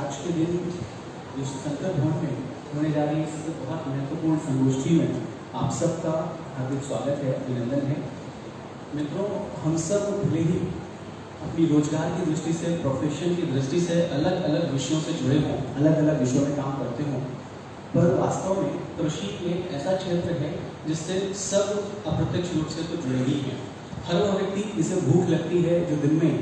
आज के दिन इस संकट भवन में होने जा रही इस बहुत महत्वपूर्ण संगोष्ठी में आप सबका हार्दिक स्वागत है, अभिनंदन है। मित्रों, हम सब भले ही अपनी रोजगार की दृष्टि से, प्रोफेशन की दृष्टि से अलग अलग विषयों से जुड़े हों, अलग अलग विषयों में काम करते हों, पर वास्तव में कृषि एक ऐसा क्षेत्र है जिससे सब अप्रत्यक्ष रूप से तो जुड़े ही हैं। हर वो व्यक्ति इसे भूख लगती है जो दिन में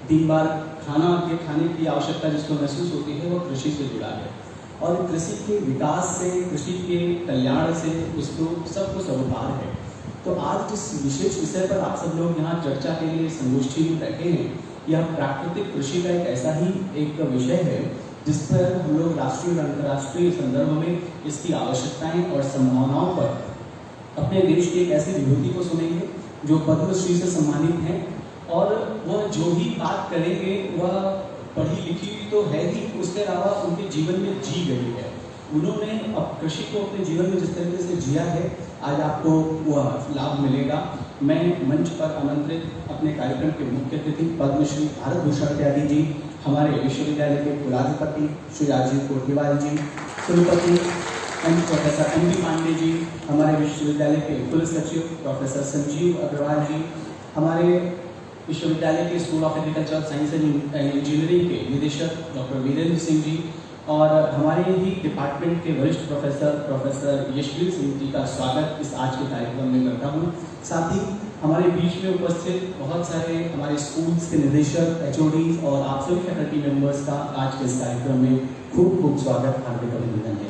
3 बार खाने की आवश्यकता जिसको महसूस होती है, वो कृषि से जुड़ा है। और कृषि के विकास से, कृषि के कल्याण से उसको सबको सरोकार है। तो आज जिस विशेष विषय पर आप सब लोग यहाँ चर्चा के लिए संगोष्ठी में बैठे हैं, यह प्राकृतिक कृषि का एक ऐसा ही एक विषय है जिस पर हम लोग राष्ट्रीय और अंतर्राष्ट्रीय संदर्भ में इसकी आवश्यकताएं और संभावनाओं पर अपने देश की एक ऐसी विभूति को सुनेंगे जो पद्मश्री से सम्मानित हैं, और वह जो भी बात करेंगे वह पढ़ी लिखी तो है ही, उसके अलावा उनके जीवन में जी गई है। उन्होंने अब कृषि को अपने जीवन में जिस तरीके से जिया है, आज आपको वह लाभ मिलेगा। मैं मंच पर आमंत्रित अपने कार्यक्रम के मुख्य अतिथि पद्मश्री भारत भूषण त्यागी जी, हमारे विश्वविद्यालय के कुलाधिपति श्री राजीव कोटलीवाल जी, कुलपति प्रोफेसर एम.पी. पांडे जी, हमारे विश्वविद्यालय के कुल सचिव प्रोफेसर संजीव अग्रवाल जी, हमारे विश्वविद्यालय के school of agriculture science and engineering के निदेशक डॉक्टर वीरेंद्र सिंह जी, और हमारे ही डिपार्टमेंट के वरिष्ठ प्रोफेसर यशवीर सिंह जी का स्वागत इस आज के कार्यक्रम में करता हूँ। साथ ही हमारे बीच में उपस्थित बहुत सारे हमारे स्कूल्स के निदेशक, एचओडीज और आप सभी फैकल्टी मेंबर्स का आज के इस कार्यक्रम में खूब खूब स्वागत, हार्दिक अभिनंदन है।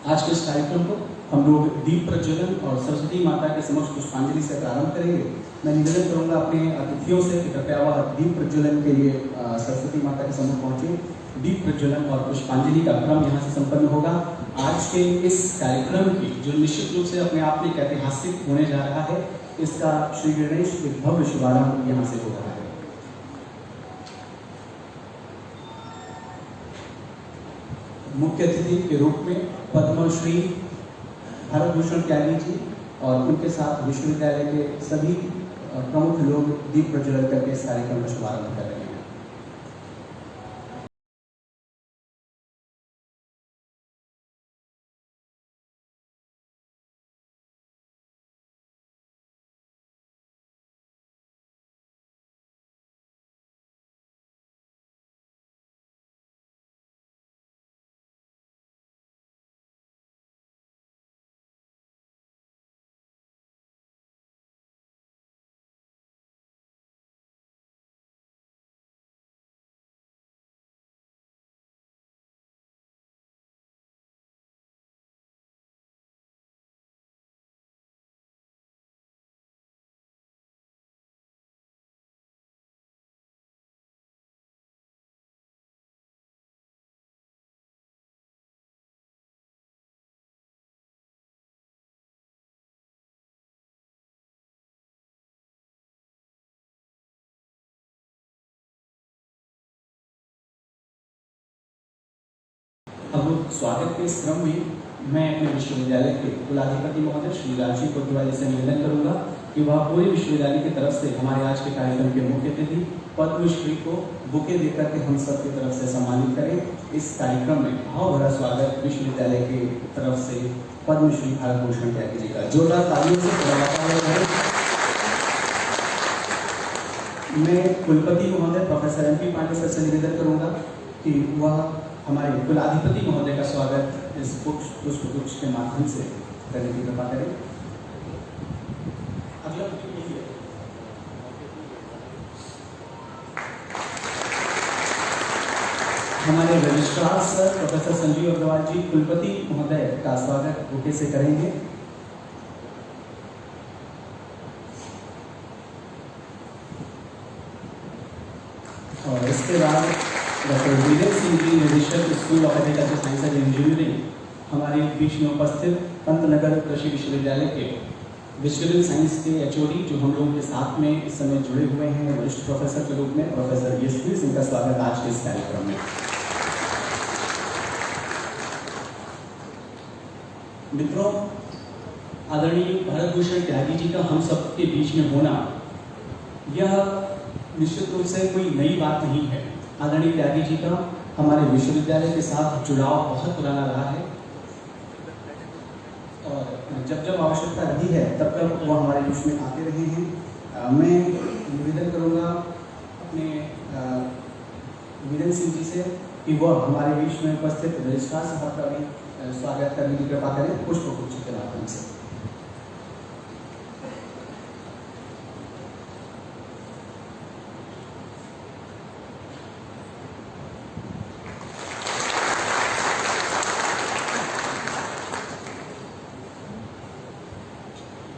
आज के इस कार्यक्रम को हम लोग दीप प्रज्वलन और सरस्वती माता के समक्ष पुष्पांजलि से प्रारंभ करेंगे। मैं निवेदन करूंगा अपने अतिथियों से कि कृपया वह दीप प्रज्वलन के लिए सरस्वती माता के सम्मुख पहुंचे। दीप प्रज्वलन और पुष्पांजलि का क्रम यहाँ से संपन्न होगा। आज के इस कार्यक्रम की जो निश्चित रूप से अपने आप में एक ऐतिहासिक होने जा रहा है, इसका श्री गणेश एक भव्य शुभारंभ यहाँ से हो रहा है। मुख्य अतिथि के रूप में पद्मश्री भारत भूषण त्यागी जी और उनके साथ विश्वविद्यालय के सभी प्रमुख लोग दीप प्रज्वलन करके इस कार्यक्रम का शुभारंभ कर रहे हैं। अब स्वागत के इस क्रम में मैं अपने विश्वविद्यालय के कुलाधिपति महोदय श्री राजीव कोटलीवाल से निवेदन करूंगा कि वह पूरे विश्वविद्यालय की तरफ से हमारे आज के कार्यक्रम के मुख्य अतिथि पद्मश्री को बुके देकर के हम सब की तरफ से सम्मानित करें। इस कार्यक्रम में भाव भरा स्वागत विश्वविद्यालय की तरफ से पद्मश्री भारत भूषण त्यागी जी का जोरदार तालियों से स्वागत है। मैं कुलपति महोदय प्रोफेसर एम.पी. पांडे सर से निवेदन करूंगा कि वह हमारे कुलाधिपति महोदय का स्वागत इस पुष्पगुच्छ के माध्यम से करने की कृपा करें। अगला हमारे registrar sir professor Sanjeev Agarwal ji कुलपति महोदय का स्वागत बुके से करेंगे। और इसके बाद डॉक्टर वीरेंद्र सिंह जी, निदेशक school of agriculture science and engineering, हमारे बीच में उपस्थित पंतनगर कृषि विश्वविद्यालय के विजुअल साइंस के एचओडी जो हम लोगों के साथ में इस समय जुड़े हुए हैं वरिष्ठ प्रोफेसर के रूप में, प्रोफेसर यशवीर सिंह का स्वागत आज के इस कार्यक्रम में। मित्रों, आदरणीय भारत भूषण त्यागी जी का हम सब के बीच में होना यह निश्चित रूप से कोई नई बात नहीं है। आदरणीय त्यागी जी का हमारे विश्वविद्यालय के साथ जुड़ाव बहुत पुराना रहा है और जब जब आवश्यकता रही है तब तब वो हमारे बीच में आते रहे हैं। मैं निवेदन करूँगा अपने वीरेंद्र सिंह जी से कि वह हमारे बीच में उपस्थित रजिस्ट्रार साहब का भी स्वागत करने की कृपा करें पुष्पगुच्छ के माध्यम से।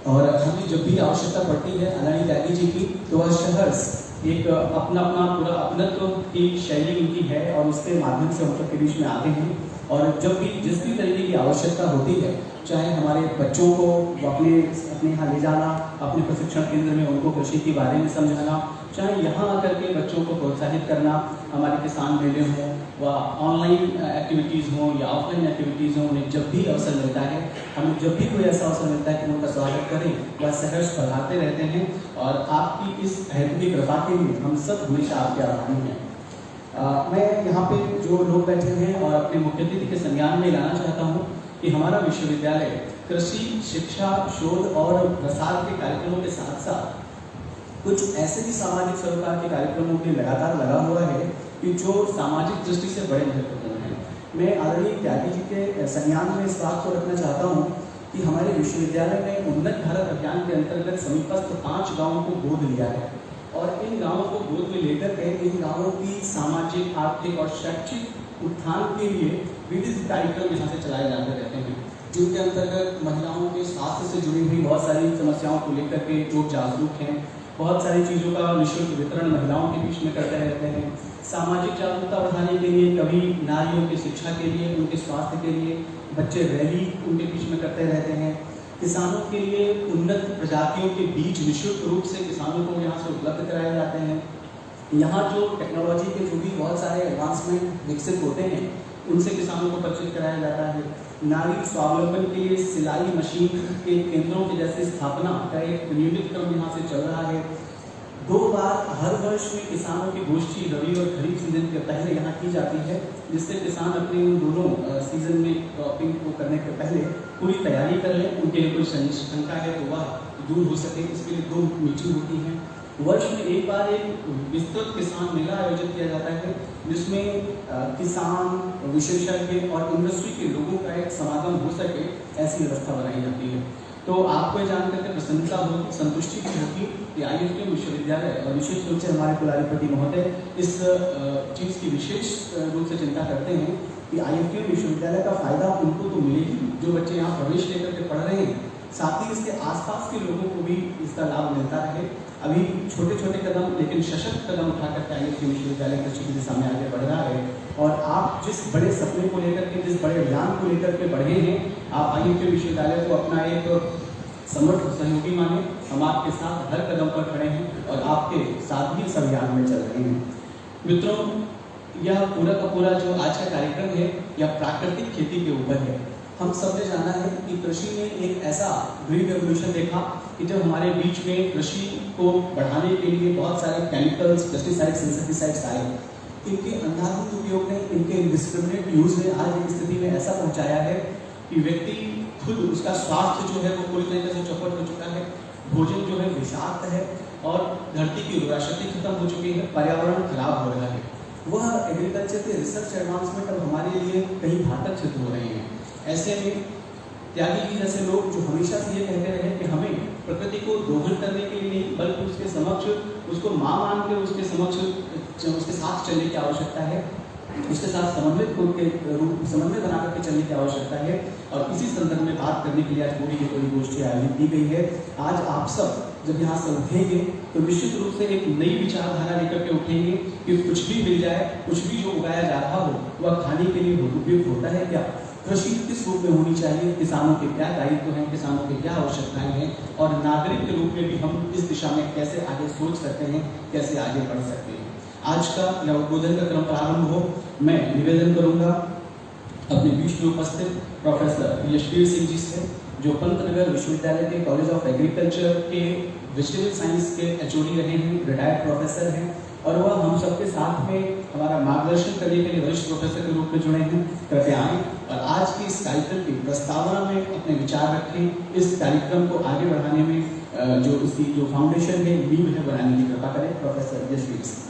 और हमें जब भी आवश्यकता पड़ती है आदरणीय त्यागी जी की, तो वह शहर्स एक अपना पूरा अपनत्व की शैली उनकी है और उसके माध्यम से हम सबके बीच में आते हैं। और जब भी जिस भी तरीके की आवश्यकता होती है, चाहे हमारे बच्चों को अपने यहाँ ले जाना, अपने प्रशिक्षण केंद्र में उनको कृषि के बारे में समझाना, चाहे यहाँ आकर के बच्चों को प्रोत्साहित करना, हमारे किसान मेले हों व ऑनलाइन एक्टिविटीज़ हों या ऑफलाइन एक्टिविटीज़ हों, उन्हें जब भी अवसर मिलता है, हमें जब भी कोई ऐसा अवसर मिलता है कि उनका स्वागत करें, वह सहर्ष बढ़ाते रहते हैं। और आपकी इस अहम की कृपा के लिए हम सब हमेशा आपके आभारी हैं। मैं यहाँ पे जो लोग बैठे हैं और अपने मुख्य अतिथि के संज्ञान में लाना चाहता हूँ कि हमारा विश्वविद्यालय कृषि शिक्षा शोध और प्रसार के कार्यक्रमों के साथ साथ कुछ ऐसे भी सामाजिक सरोकार के कार्यक्रमों के लगातार लगा हुआ है कि जो सामाजिक दृष्टि से बड़े महत्वपूर्ण हैं। मैं आदरणीय त्यागी जी के संज्ञान में इस बात को रखना चाहता हूँ कि हमारे विश्वविद्यालय ने उन्नत भारत अभियान के अंतर्गत समीपस्थ 5 गांवों को गोद लिया है और इन गांवों को गोद में लेकर के इन गांवों की सामाजिक आर्थिक और शैक्षिक उत्थान के लिए विविध कार्यक्रम यहाँ से चलाए जाते रहते हैं, जिनके अंतर्गत महिलाओं के स्वास्थ्य से जुड़ी हुई बहुत सारी समस्याओं को लेकर के लोग जागरूक हैं। बहुत सारी चीज़ों का निःशुल्क वितरण महिलाओं के बीच में करते रहते हैं। सामाजिक जागरूकता बढ़ाने के लिए कभी नारियों की शिक्षा के लिए, उनके स्वास्थ्य के लिए बच्चे रैली उनके बीच में करते रहते हैं। किसानों के लिए उन्नत प्रजातियों के बीज निःशुल्क रूप से किसानों को यहाँ से उपलब्ध कराए जाते हैं। यहाँ जो टेक्नोलॉजी के जो भी बहुत सारे एडवांसमेंट विकसित होते हैं, उनसे किसानों को परिचित कराया जाता है। नारी स्वावलंबन के लिए सिलाई मशीन के केंद्रों की जैसे स्थापना का एक नियमित क्रम यहाँ से चल रहा है। 2 बार हर वर्ष में किसानों की गोष्ठी रबी और खरीफ सीजन के पहले यहाँ की जाती है, जिससे किसान अपने उन दोनों सीजन में क्रॉपिंग को करने के पहले पूरी तैयारी कर लें। उनके लिए कोई शंका है तो वह दूर हो सके, इसके लिए 2 मीटिंग होती हैं। वर्ष में एक बार एक विस्तृत किसान मेला आयोजित किया जाता है, जिसमें किसान विशेषज्ञ और इंडस्ट्री के लोगों का एक समागम हो सके, ऐसी व्यवस्था बनाई जाती है। तो आपको जान करके प्रसन्नता होगी, संतुष्टि भी होगी कि IFTM विश्वविद्यालय और विशेष रूप से हमारे कुलाधिपति महोदय इस चीज़ की विशेष रूप से चिंता करते हैं कि IFTM विश्वविद्यालय का फायदा उनको तो मिलेगी जो बच्चे यहाँ प्रवेश लेकर के पढ़ रहे हैं, साथ ही इसके आसपास के लोगों को भी इसका लाभ मिलता रहे। अभी छोटे छोटे कदम लेकिन सशक्त कदम उठाकर IFTM विश्वविद्यालय कृषि की दिशा में आगे बढ़ रहा है। और आप जिस बड़े सपने को लेकर के, जिस बड़े अभियान को लेकर के बढ़े हैं, आप IFTM विश्वविद्यालय को अपना एक समर्थ सहयोगी माने। हम आपके साथ हर कदम पर खड़े हैं और आपके साथ भी इस अभियान में चल रहे हैं। मित्रों, यह पूरा का पूरा जो आज का कार्यक्रम है, यह प्राकृतिक खेती के ऊपर है। हम सब ने जाना है कि कृषि में एक ऐसा ग्रीन रेवोल्यूशन देखा कि जब हमारे बीच में कृषि को बढ़ाने के लिए बहुत सारे केमिकल्स, पेस्टिसाइड्स, इंसेक्टिसाइड्स आए, इनके अंधाधुंध उपयोग ने, इनके इंडिस्क्रिमिनेट यूज ने आज एक स्थिति में ऐसा पहुंचाया है कि व्यक्ति खुद, उसका स्वास्थ्य जो है वो पूरी तरीके से चौपट हो चुका है, भोजन जो है विषाक्त है और धरती की उर्वरा शक्ति खत्म हो चुकी है, पर्यावरण खराब हो रहा है। वह एग्रीकल्चर के रिसर्च एडवांसमेंट अब हमारे लिए कहीं घातक सिद्ध हो रहे हैं। ऐसे में त्यागी जी जैसे लोग जो हमेशा से ये कहते रहे कि हमें प्रकृति को दोहन करने के लिए नहीं, बल्कि उसके समक्ष, उसको माँ मान के उसके समक्ष, उसके साथ चलने की आवश्यकता है, उसके साथ समन्वय बना करके चलने की आवश्यकता है। और इसी संदर्भ में बात करने के लिए आज पूरी ये गोष्ठी आयोजित की गई है। आज आप सब जब यहाँ से उठेंगे तो निश्चित रूप से एक नई विचारधारा लेकर के उठेंगे कि कुछ भी मिल जाए, कुछ भी जो उगाया जा रहा हो वह खाने के लिए उपयुक्त होता है क्या, कृषि किस रूप में होनी चाहिए, किसानों के क्या दायित्व हैं, किसानों की क्या आवश्यकताएं हैं, और नागरिक के रूप में भी हम इस दिशा में कैसे आगे सोच सकते हैं, कैसे आगे बढ़ सकते हैं। आज का यह उद्बोधन का क्रम प्रारंभ हो। मैं निवेदन करूंगा अपने बीच में उपस्थित प्रोफेसर यशवीर सिंह जी से, जो पंतनगर विश्वविद्यालय के कॉलेज ऑफ एग्रीकल्चर के वेजिटेबल साइंस के एचओडी रहे हैं, रिटायर्ड प्रोफेसर हैं और वह हम सबके साथ में हमारा मार्गदर्शन करने के लिए वरिष्ठ प्रोफेसर के रूप में जुड़े हैं। कृपया आएं और आज की इस कार्यक्रम की प्रस्तावना में अपने विचार रखें। इस कार्यक्रम को आगे बढ़ाने में जो इसकी जो फाउंडेशन है, नींव है, बनाने की कृपा करें। प्रोफेसर यशवीर सिंह।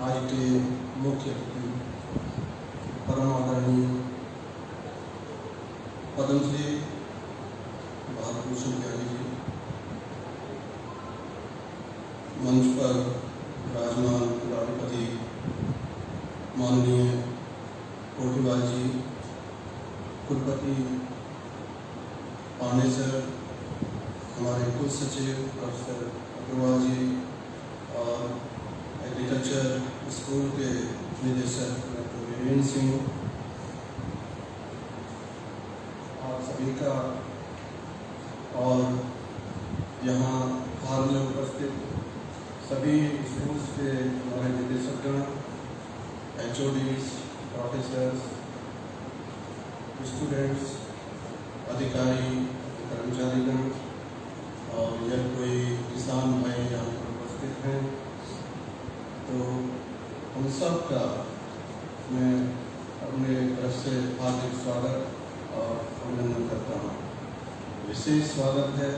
आज के मुख्य अतिथि परम आदरणीय पद्मश्री भारत भूषण त्यागी जी, मंच पर विराजमान कुलाधिपति माननीय कोटिवाल जी, कुलपति पांडे सर, हमारे कुल सचिव प्रोफेसर अग्रवाल जी और एग्रीकल्चर स्कूल के निदेशक डॉक्टर वीरेंद्र सिंह, आप सभी का और यहाँ हाल में उपस्थित सभी स्कूल्स के हमारे निदेशकगण, एचओडीज, प्रोफेसर्स, स्टूडेंट्स, अधिकारी, कर्मचारीगण और यह कोई किसान भाई यहाँ पर उपस्थित हैं, तो उन सब का मैं अपने तरफ से हार्दिक स्वागत और अभिनंदन करता हूँ। विशेष स्वागत है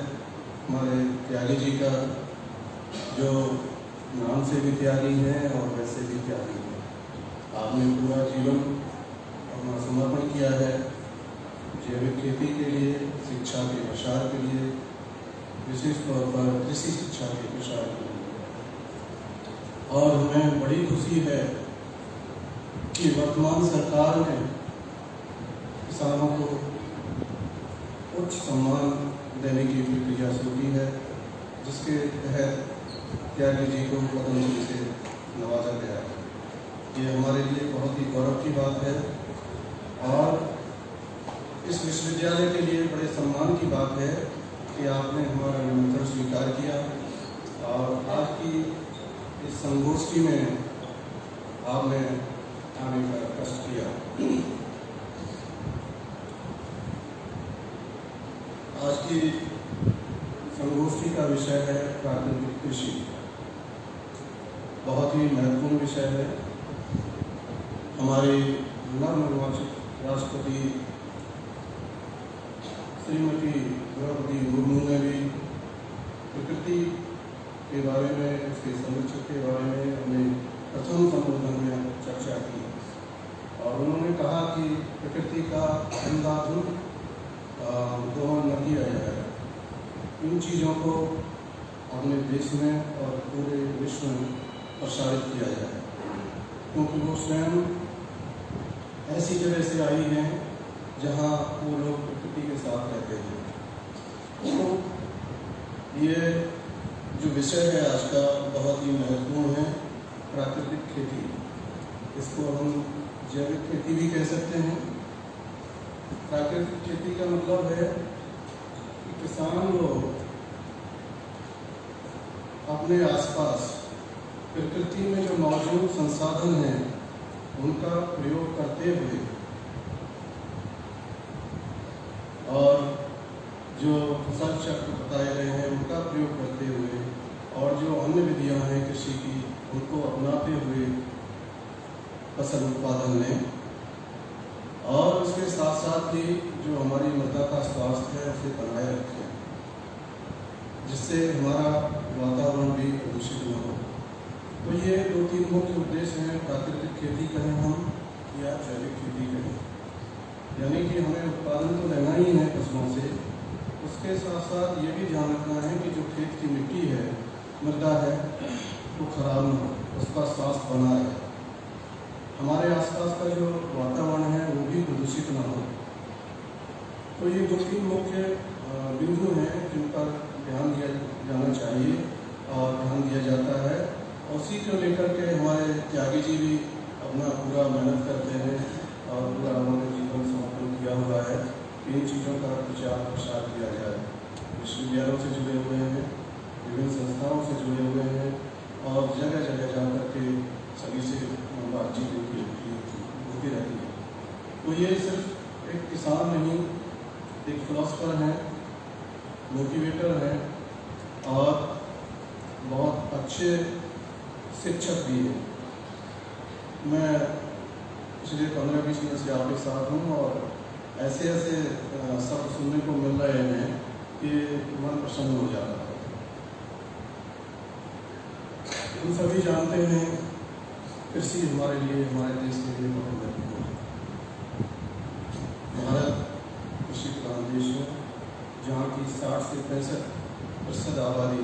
हमारे त्यागी जी का, जो नाम से भी त्यागी हैं और वैसे भी त्यागी हैं। आपने पूरा जीवन अपना समर्पण किया है जैविक खेती के लिए, शिक्षा के प्रसार के लिए, विशेष तौर पर कृषि शिक्षा के प्रसार के लिए। और हमें बड़ी खुशी है कि वर्तमान सरकार ने किसानों को उच्च सम्मान देने की प्रक्रिया शुरू की है, जिसके तहत त्यागी जी को पद्मश्री से नवाजा गया है। ये हमारे लिए बहुत ही गौरव की बात है और इस विश्वविद्यालय के लिए बड़े सम्मान की बात है कि आपने हमारा निमंत्रण स्वीकार किया और आज की इस संगोष्ठी में आपने आने का कष्ट किया। आज की संगोष्ठी का विषय है प्राकृतिक कृषि। बहुत ही महत्वपूर्ण विषय है। हमारे नवनिर्वाचित राष्ट्रपति श्रीमती द्रौपदी मुर्मू ने भी प्रकृति के बारे में, उसके संरक्षण के बारे में अपने प्रथम संबोधन में चर्चा की और उन्होंने कहा कि प्रकृति का अंधाधुंध दोहन न किया जाए। इन चीज़ों को अपने देश में और पूरे विश्व में प्रसारित किया जाए, क्योंकि वो स्वयं ऐसी जगह से आई हैं जहाँ वो लोग प्रकृति के साथ रहते हैं। तो ये जो विषय है आज का बहुत ही महत्वपूर्ण है, प्राकृतिक खेती। इसको हम जैविक खेती भी कह सकते हैं। प्राकृतिक खेती का मतलब है कि किसान लोग अपने आसपास प्रकृति में जो मौजूद संसाधन हैं उनका प्रयोग करते हुए और जो फसल चक्र बताए गए हैं उनका प्रयोग करते हुए और जो अन्य विधियां हैं कृषि की उनको अपनाते हुए फसल उत्पादन में, और उसके साथ साथ ही जो हमारी मृदा का स्वास्थ्य है उसे बनाए रखें, जिससे हमारा वातावरण भी प्रदूषित न हो। तो ये 2-3 मुख्य उद्देश्य हैं। प्राकृतिक खेती करें हम या जैविक खेती करें, यानी कि हमें उत्पादन तो लेना ही है फसलों से, उसके साथ साथ ये भी ध्यान रखना है कि जो खेत की मिट्टी है, मृदा है, वो खराब न हो, उसका स्वास्थ्य बना रहे, हमारे आसपास का जो वातावरण है वो भी प्रदूषित न हो। तो ये 2-3 मुख्य बिंदु हैं जिन पर ध्यान दिया जाना चाहिए और ध्यान दिया जाता है, और उसी को लेकर के हमारे त्यागी जी भी अपना पूरा मेहनत करते हैं और पूरा उन्होंने जीवन समर्पण किया हुआ है। इन चीज़ों का प्रचार प्रसार किया जाए। विश्वविद्यालयों से जुड़े हुए हैं, विभिन्न संस्थाओं से जुड़े हुए हैं और जगह जगह जा कर के सभी से बातचीत होती रहती है। तो ये सिर्फ एक किसान नहीं, एक फिलोसफर हैं, मोटिवेटर हैं और बहुत अच्छे शिक्षक भी हैं। मैं पिछले 15-20 दिन से आपके साथ हूँ और ऐसे ऐसे शब्द सुनने को मिल रहे हैं कि मन प्रसन्न हो जाता है। हम सभी जानते हैं कृषि हमारे लिए, हमारे देश के लिए बहुत महत्वपूर्ण है। भारत कृषि प्रधान देश है, जहाँ की 60 से 65% आबादी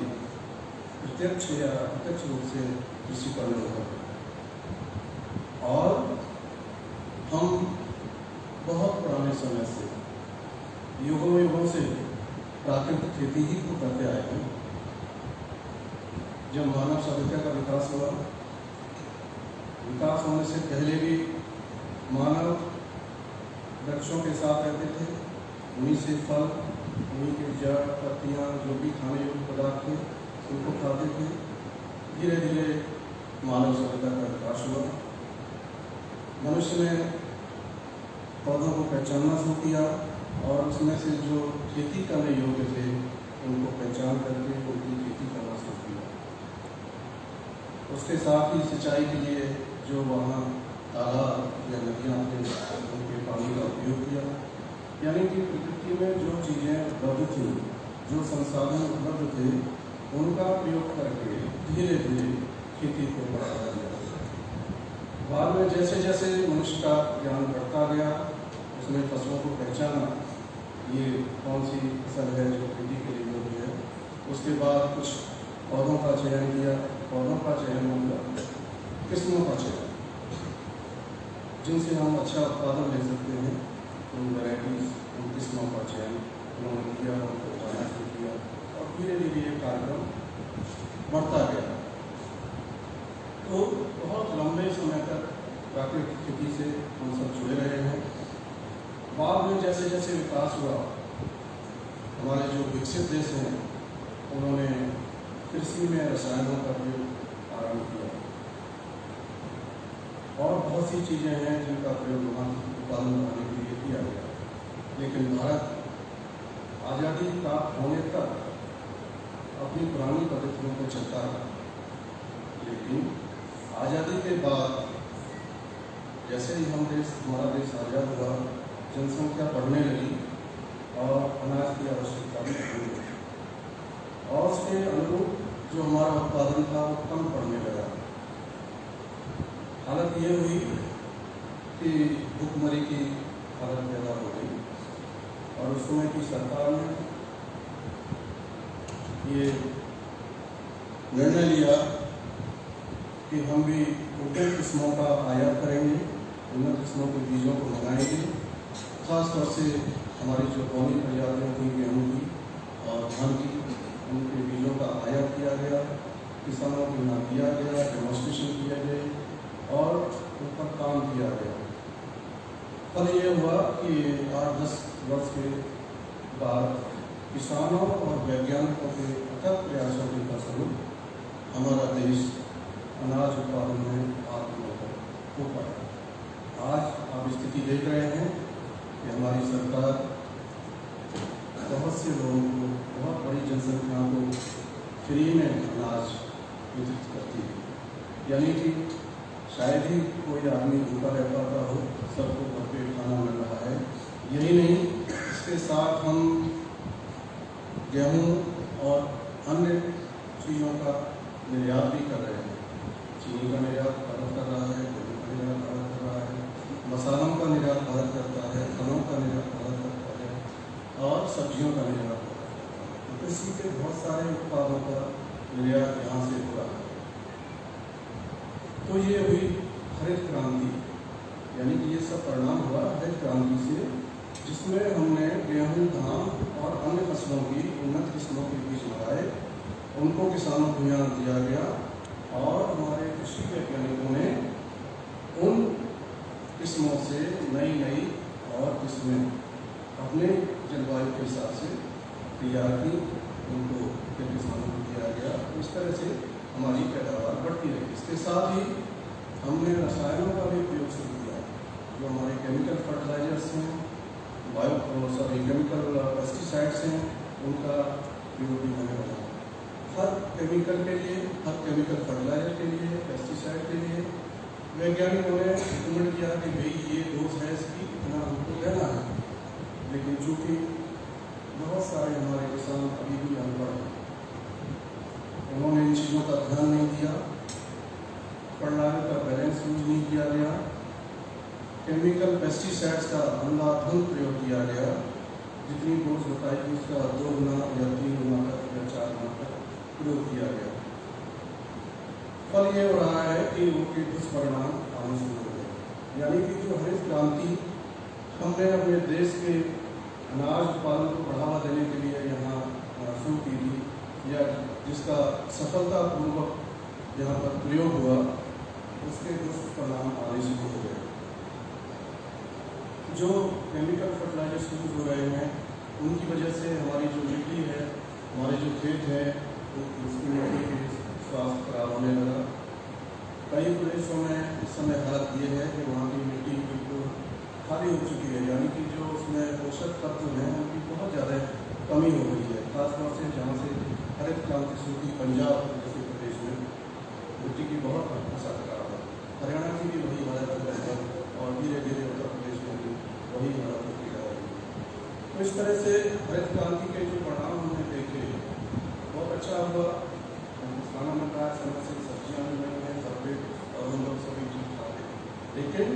प्रत्यक्ष या अप्रत्यक्ष रूप से कृषि पर निर्भर है। और हम बहुत पुराने समय से, युगों युगों से प्राकृतिक खेती ही को करते आए हैं। जब मानव सभ्यता का विकास हुआ, विकास होने से पहले भी मानव वृक्षों के साथ रहते थे, उन्हीं से फल, उन्हीं के जड़ पत्तियाँ जो भी खाने योग्य पदार्थ थे उनको खाते थे। धीरे धीरे मानव सभ्यता का विकास हुआ। मनुष्य ने पौधों को पहचानना शुरू किया और उसमें से जो खेती करने योग्य थे उनको पहचान करके उनकी खेती करना शुरू किया। उसके साथ ही सिंचाई के लिए जो वहाँ तालाब या नदियाँ थे उनके पानी का उपयोग किया। यानी कि प्रकृति में जो चीज़ें उपलब्ध थी, जो संसाधन उपलब्ध थे, उनका प्रयोग करके धीरे धीरे खेती को बढ़ावा दिया। बाद में जैसे जैसे मनुष्य का ज्ञान बढ़ता गया, उसने फसलों को पहचाना, ये कौन सी फसल है जो खेती के लिए योग्य है। उसके बाद कुछ पौधों का चयन किया, पौधों का चयन मतलब किस्मों का चयन, जिनसे हम अच्छा उत्पादन ले सकते हैं, उन वैराइटीज, उन किस्मों का चयन उन्होंने किया, उनको बनाना शुरू किया और धीरे धीरे ये कार्यक्रम बढ़ता गया। तो बहुत लंबे समय तक प्राकृतिक खेती से हम सब जुड़े रहे हैं। बाद में जैसे जैसे विकास हुआ, हमारे जो विकसित देश हैं उन्होंने कृषि में रसायनों का प्रयोग आरंभ किया और बहुत सी चीज़ें हैं जिनका प्रयोग वहाँ उत्पादन बढ़ाने के लिए किया गया। लेकिन भारत आज़ादी प्राप्त होने तक अपनी पुरानी पद्धतियों पर चलता रहा। लेकिन आज़ादी के बाद जैसे ही हमारा देश आज़ाद हुआ, जनसंख्या बढ़ने लगी और अनाज की आवश्यकता भी बढ़ने लगी और उसके अनुरूप जो हमारा उत्पादन था वो कम पड़ने लगा। हालत ये हुई कि भूखमरी की हालत पैदा हो गई और उस समय की सरकार ने ये निर्णय लिया कि हम भी उन्नत किस्मों का आयात करेंगे, उन्नत किस्मों के बीजों को लगाएंगे। खासतौर से हमारी जो कौमी प्रजातियों थी, गेहूँ की और धान की, उनके बीजों का आयात किया गया, किसानों को यहाँ दिया गया, डेमोन्स्ट्रेशन किए गए और उन पर काम किया गया। फल ये हुआ कि 8-10 वर्ष के बाद किसानों और वैज्ञानिकों के अथक प्रयासों के फलस्वरूप हमारा देश अनाज उत्पादन में आत्मनिर्भर हो पाया। आज आप स्थिति देख रहे हैं कि हमारी सरकार बहुत से लोगों को, बहुत बड़ी जनसंख्या को फ्री में अनाज वितरित करती है। यानी कि शायद ही कोई आदमी भूखा रह पाता हो, सबको भरपेट खाना मिल रहा है। यही नहीं, इसके साथ हम गेहूँ और अन्य चीज़ों का निर्यात भी कर रहे हैं। चीनी का निर्यात भारत कर रहा है, गेहूँ का निर्यात भारत कर रहा है, मसालों का निर्यात भारत करता है, फलों का निर्यात भारत करता है और सब्जियों का निर्यात भारत करता है। तो कृषि के बहुत सारे उत्पादों का निर्यात यहाँ से हो रहा है। तो ये हुई हरित क्रांति, यानी कि ये सब परिणाम हुआ हरित क्रांति से, जिसमें हमने गेहूँ, धान और अन्य फसलों की उन्नत किस्मों के बीज लगाए, उनको किसानों को यहाँ दिया गया और हमारे कृषि वैज्ञानिकों ने उन किस्मों से नई और किस्में अपने जलवायु के हिसाब से तैयार की, उनको फिर किसानों को दिया गया। इस तरह से हमारी पैदावार बढ़ती रही। इसके साथ ही हमने रसायनों का भी उपयोग शुरू किया, जो हमारे केमिकल फर्टिलाइजर्स हैं, केमिकल पेस्टिसाइड्स हैं, उनका उपयोग भी होने लगा। हर केमिकल के लिए, हर केमिकल फर्टिलाइजर के लिए, पेस्टिसाइड के लिए वैज्ञानिकों ने रिकमेंड किया कि भाई ये डोज है इसकी, इतना हमको लेना है। लेकिन चूँकि बहुत सारे हमारे किसान अभी भी अनपढ़ हैं, उन्होंने इन चीज़ों का ध्यान नहीं दिया, फर्टिलाइजर का बैलेंस यूज नहीं किया गया, केमिकल पेस्टिसाइड्स का अंधाधुंध प्रयोग किया गया। जितनी डोज बताई थी उसका 2 गुना या 3 गुना तक या 4 गुना तक प्रयोग किया गया। फल ये हो रहा है कि उनके दुष्परिणाम आने शुरू हो गए। यानी कि जो हरित क्रांति हमने अपने देश के अनाज उत्पादन को बढ़ावा देने के लिए यहाँ शुरू की थी, या जिसका सफलतापूर्वक यहाँ पर प्रयोग हुआ, उसके दुष्परिणाम आने शुरू हो गए। जो केमिकल फर्टिलाइजर्स यूज हो रहे हैं, उनकी वजह से हमारी जो मिट्टी है, हमारे जो खेत है, उसकी मिट्टी की स्वास्थ्य खराब होने लगा। कई प्रदेशों में इस समय हालत ये है कि वहाँ की मिट्टी बिल्कुल खाली हो चुकी है, यानी कि जो उसमें पोषक तत्व हैं उनकी बहुत ज़्यादा कमी हो गई है। खासतौर से जहाँ से हरित क्रांति शुरू की, पंजाब जैसे प्रदेश में मिट्टी की बहुत दशा खराब है। हरियाणा की भी वही हालत है और धीरे धीरे उत्तर प्रदेश में भी वही हालत होती जा रही है। तो इस तरह से हरित क्रांति के जो परिणाम हमने देखे, बहुत अच्छा हुआ। खाना मिल रहा है, समय से सब्जियाँ मिल रही हैं, सब्जी और हम लोग सभी चीज़ खाते हैं। लेकिन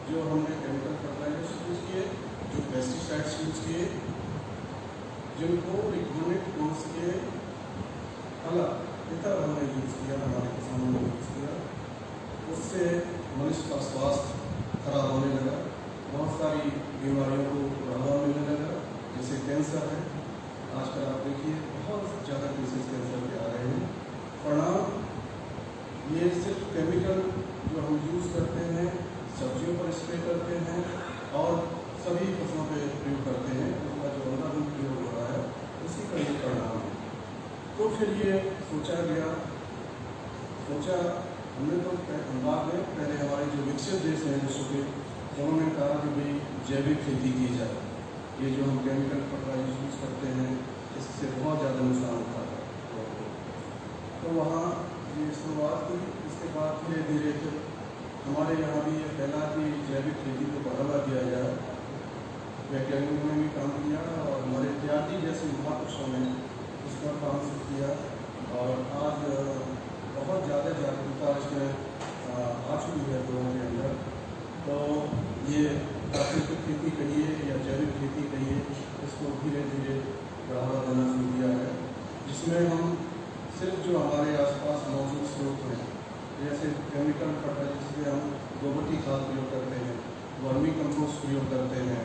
जो हमने केमिकल फर्टिलाइजर्स यूज किए, जो पेस्टिसाइड्स यूज किए, जिनको रिकमेंडेड डोज के अलग इतर हमने यूज किया, हमारे किसानों ने यूज किया, उससे मनुष्य का स्वास्थ्य खराब होने लगा। बहुत सारी बीमारियों को बढ़ावा मिलने लगा, जैसे कैंसर है। आजकल आप देखिए बहुत ज़्यादा केसेस कैंसर के आ रहे हैं। परिणाम ये सिर्फ केमिकल जो हम यूज़ करते हैं, सब्जियों पर स्प्रे करते हैं और सभी फसलों पर प्रयोग करते हैं, उनका जो अंधाधुंध प्रयोग हो रहा है, उसी का ये परिणाम है। तो फिर ये सोचा हमने तो बाद में पहले हमारे जो विकसित देश हैं विश्व के, उन्होंने कहा कि भाई जैविक खेती की जाए। ये जो हम केमिकल फर्टिलाइजर यूज करते हैं, इससे बहुत ज़्यादा नुकसान होता है। तो वहाँ ये शुरुआत हुई। इसके बाद धीरे धीरे फिर हमारे यहाँ भी ये फैला कि जैविक खेती को बढ़ावा दिया जाए। वैज्ञानिकों ने भी काम किया और हमारे त्यागी जैसे महापुरुषों ने इस पर काम शुरू किया और आज बहुत ज़्यादा जागरूकता इसमें आ चुकी है लोगों के अंदर। तो ये प्राकृतिक खेती कहिए या जैविक खेती कहिए, इसको धीरे धीरे बढ़ावा देना शुरू किया है, जिसमें हम सिर्फ जो हमारे आसपास मौजूद स्रोत हैं, जैसे केमिकल फर्टिलाइजर्स में हम गोबर की खाद प्रयोग करते हैं, वर्मी कंपोस्ट प्रयोग करते हैं,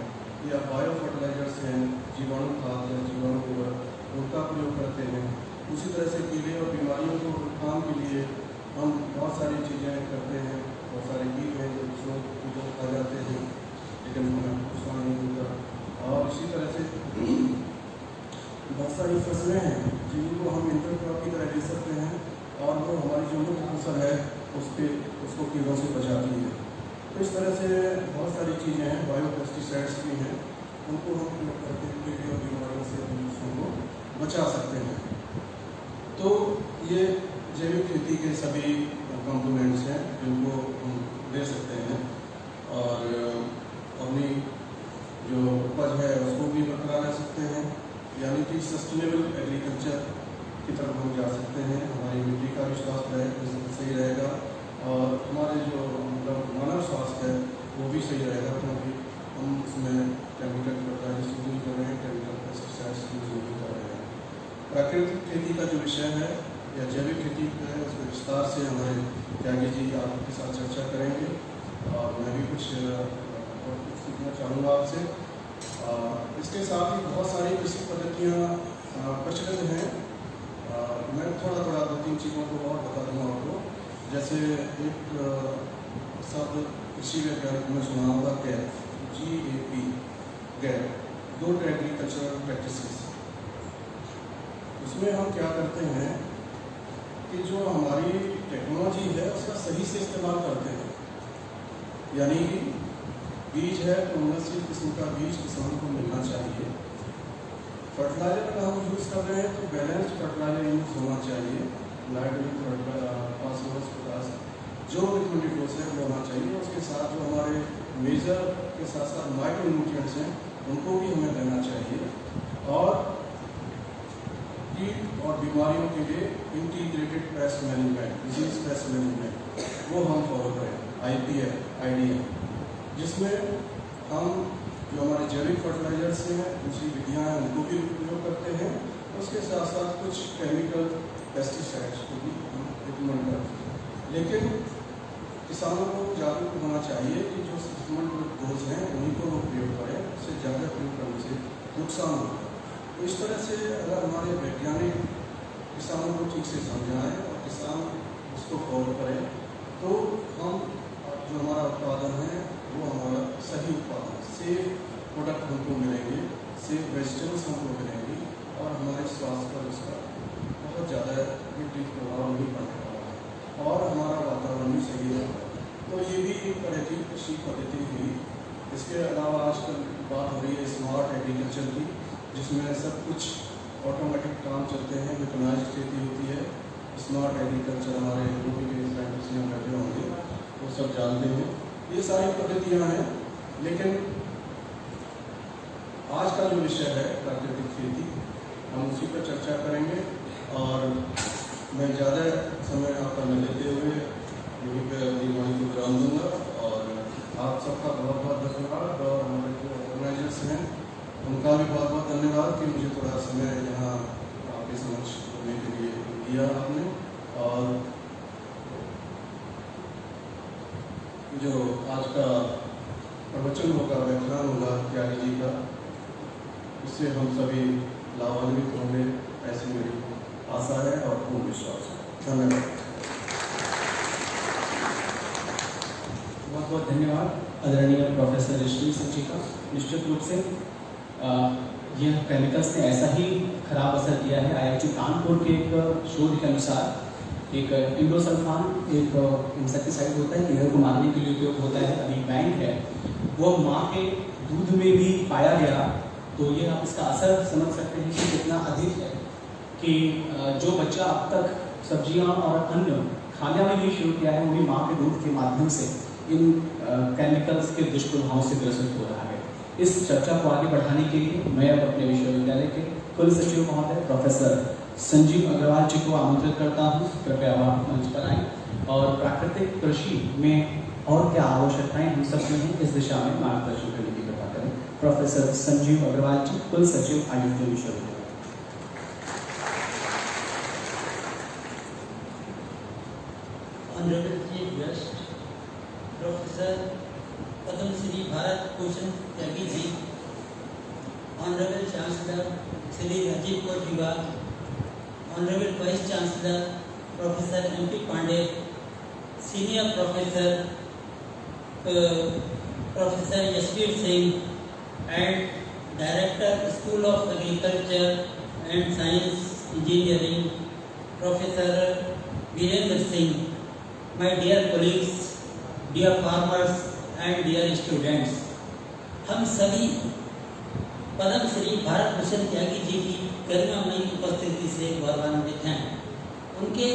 या बायो फर्टिलाइजर्स हैं, जीवाणु खाद या जीवाणु गोबर, उनका प्रयोग करते हैं। उसी तरह से कीड़े और बीमारियों को रोकथाम के लिए हम बहुत सारी चीज़ें करते हैं। बहुत सारे कीट हैं जो दूसरों को खा जाते हैं, लेकिन हमें नुकसान नहीं होता। और इसी तरह से बहुत सारी फसलें हैं जिनको हम इंटरक्रॉप की तरह ले सकते हैं और वो हमारी जो मुख्य फसल है उसको कीड़ों से बचाती है। तो इस तरह से बहुत सारी चीज़ें हैं, बायो पेस्टिसाइड्स भी हैं, उनको हम प्रयोग करके कीड़े और बीमारियों से दूसरों को बचा सकते हैं। तो ये जैविक खेती के सभी कंपोनेंट्स हैं जिनको हम ले सकते हैं और अपनी जो उपज है उसको भी बरकरार रख सकते हैं, यानी कि सस्टेनेबल एग्रीकल्चर की तरफ हम जा सकते हैं। हमारी मिट्टी का भी स्वास्थ्य सही रहेगा और हमारे जो मतलब मानव स्वास्थ्य है वो भी सही रहेगा, क्योंकि हम उसमें केमिकल फर्टिलाइजर्स यूज नहीं कर रहे हैं, केमिकल पेस्टिसाइड्स यूज नहीं कर रहे हैं। प्राकृतिक खेती का जो विषय है या जैविक खेती है, उसको विस्तार से हमारे त्यागी जी आपके साथ चर्चा करेंगे और मैं भी कुछ सीखना चाहूँगा आपसे। इसके साथ ही बहुत सारी कृषि पद्धतियाँ प्रचलित हैं। मैं थोड़ा 2-3 चीज़ों को और बता दूँगा आपको। जैसे एक शब्द कृषि वैज्ञानिक में सुना होगा gap, GAP, gap, good agricultural practices. उसमें हम क्या करते हैं कि जो हमारी टेक्नोलॉजी है उसका सही से इस्तेमाल करते हैं। यानी बीज है तो उन्नतशील किस्म का बीज किसान को मिलना चाहिए। फर्टिलाइजर अगर हम यूज़ कर रहे हैं तो बैलेंस फर्टिलाइजर यूज़ होना चाहिए। नाइट्रोजन, फास्फोरस, पोटास जो रिकमेंडेड डोज है वो होना चाहिए। उसके साथ जो हमारे मेजर के साथ साथ माइक्रो न्यूट्रिएंट्स हैं उनको भी हमें देना चाहिए। और कीट और बीमारियों के लिए integrated pest management, disease pest management वो हम फॉलो करें, IDM, जिसमें हम जो हमारे जैविक फर्टिलाइजर्स हैं दूसरी विधियाँ हैं उनको भी उपयोग करते हैं। उसके साथ साथ कुछ केमिकल पेस्टिसाइड्स को भी हम रिकमेंड करते हैं। लेकिन किसानों को जागरूक होना चाहिए कि जो सप्लीमेंट डोज हैं उन्हीं को वो प्रयोग करें, उससे ज़्यादा प्रयोग करने से नुकसान होगा। तो इस तरह से अगर हमारे वैज्ञानिक किसानों को ठीक से समझाएं और किसान उसको फॉलो करें तो हम जो हमारा उत्पादन है वो हमारा सही उत्पादन, सेफ प्रोडक्ट हमको मिलेंगे, सेफ वेजिटेबल्स हमको मिलेंगी और हमारे स्वास्थ्य पर उसका बहुत ज़्यादा विपरीत प्रभाव नहीं पड़ने वाला है और हमारा वातावरण भी सही रहेगा। तो ये भी एक तरह की कृषि पद्धति हुई। इसके अलावा आजकल बात हो रही है स्मार्ट एग्रीकल्चर की, जिसमें सब कुछ ऑटोमेटिक काम चलते हैं, मैकेनाइज्ड खेती होती है। स्मार्ट एग्रीकल्चर हमारे यूपी के साइंटिस्ट यहाँ बैठे होंगे वो सब जानते हैं। ये सारी पद्धतियाँ हैं, लेकिन आज का जो विषय है प्राकृतिक खेती, हम उसी पर चर्चा करेंगे। और मैं ज़्यादा समय आपका न लेते हुए यहीं पर अपनी वाणी को विराम दूँगा। और आप सबका बहुत बहुत धन्यवाद और हमारे जो ऑर्गेनाइजर्स हैं उनका भी बहुत बहुत धन्यवाद कि मुझे थोड़ा समय यहाँ आपके समक्ष होने के लिए दिया आपने। और जो आज का प्रवचन होगा, व्याख्यान होगा त्यागी जी का, उससे हम सभी लाभान्वित होंगे ऐसी मेरी आशा है और पूर्ण विश्वास है। धन्यवाद। बहुत बहुत धन्यवाद आदरणीय प्रोफेसर ऋषि सिंह जी का। निश्चित रूप से यह केमिकल्स ने ऐसा ही खराब असर किया है। IIT कानपुर के एक शोध के अनुसार एक इंडोसल्फान एक इंसेक्टिसाइड होता है, कीड़े को मारने के लिए उपयोग होता है, अभी बैंक है, वो माँ के दूध में भी पाया गया। तो ये आप इसका असर समझ सकते हैं कि कितना अधिक है कि जो बच्चा अब तक सब्जियां और अन्न खाने में भी शुरू किया है वो भी माँ के दूध के माध्यम से इन केमिकल्स के दुष्प्रभावों से ग्रसित हो रहा है। इस चर्चा को आगे बढ़ाने के लिए मैं अब अपने विश्वविद्यालय के कुल सचिव महोदय प्रोफेसर संजीव अग्रवाल जी को आमंत्रित करता हूँ। कृपया आप मंच पर आएं और प्राकृतिक कृषि में और क्या आवश्यकताएं हम सब में हैं इस दिशा में मार्गदर्शन करने की कृपा करें। प्रोफेसर संजीव अग्रवाल जी, कुल सचिव IIT विश्वविद्यालय। Honourable chief guest professor Padmashri Bharat Bhushan Tyagi ji, honourable chancellor Shri Rajeev Kotliwal, honourable vice chancellor professor MP Pandey, senior professor professor Yashveer Singh and director school of agriculture and science engineering professor Virendra Singh, my dear colleagues, dear farmers and dear students, हम सभी पद्म श्री भारत भूषण त्यागी जी की गरिमामयी उपस्थिति से गौरवान्वित हैं। उनके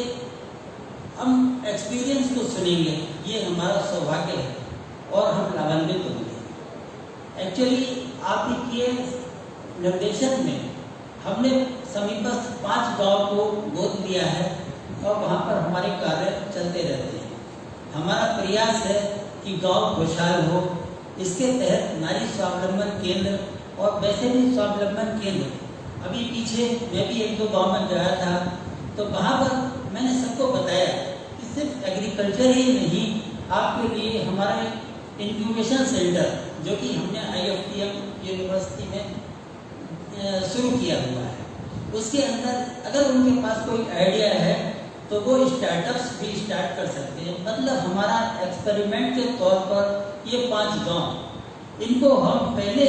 हम experience को सुनेंगे, ये हमारा सौभाग्य है और हम लाभान्वित होंगे। एक्चुअली आपके निर्देशन में हमने समीपस्थ 5 गांव को गोद लिया है और वहाँ पर हमारे कार्य चलते रहते हैं। हमारा प्रयास है कि गांव खुशहाल हो। इसके तहत नारी स्वावलंबन केंद्र और वैसे भी स्वावलंबन केंद्र, अभी पीछे मैं भी 1-2 गांव में गया था तो वहाँ पर मैंने सबको बताया कि सिर्फ एग्रीकल्चर ही नहीं, आपके लिए हमारा इंक्यूबेशन सेंटर जो कि हमने IFTM यूनिवर्सिटी में शुरू किया हुआ है, उसके अंदर अगर उनके पास कोई आइडिया है तो वो स्टार्टअप्स भी स्टार्ट कर सकते हैं। मतलब हमारा एक्सपेरिमेंट के तौर पर ये 5 गांव, इनको हम पहले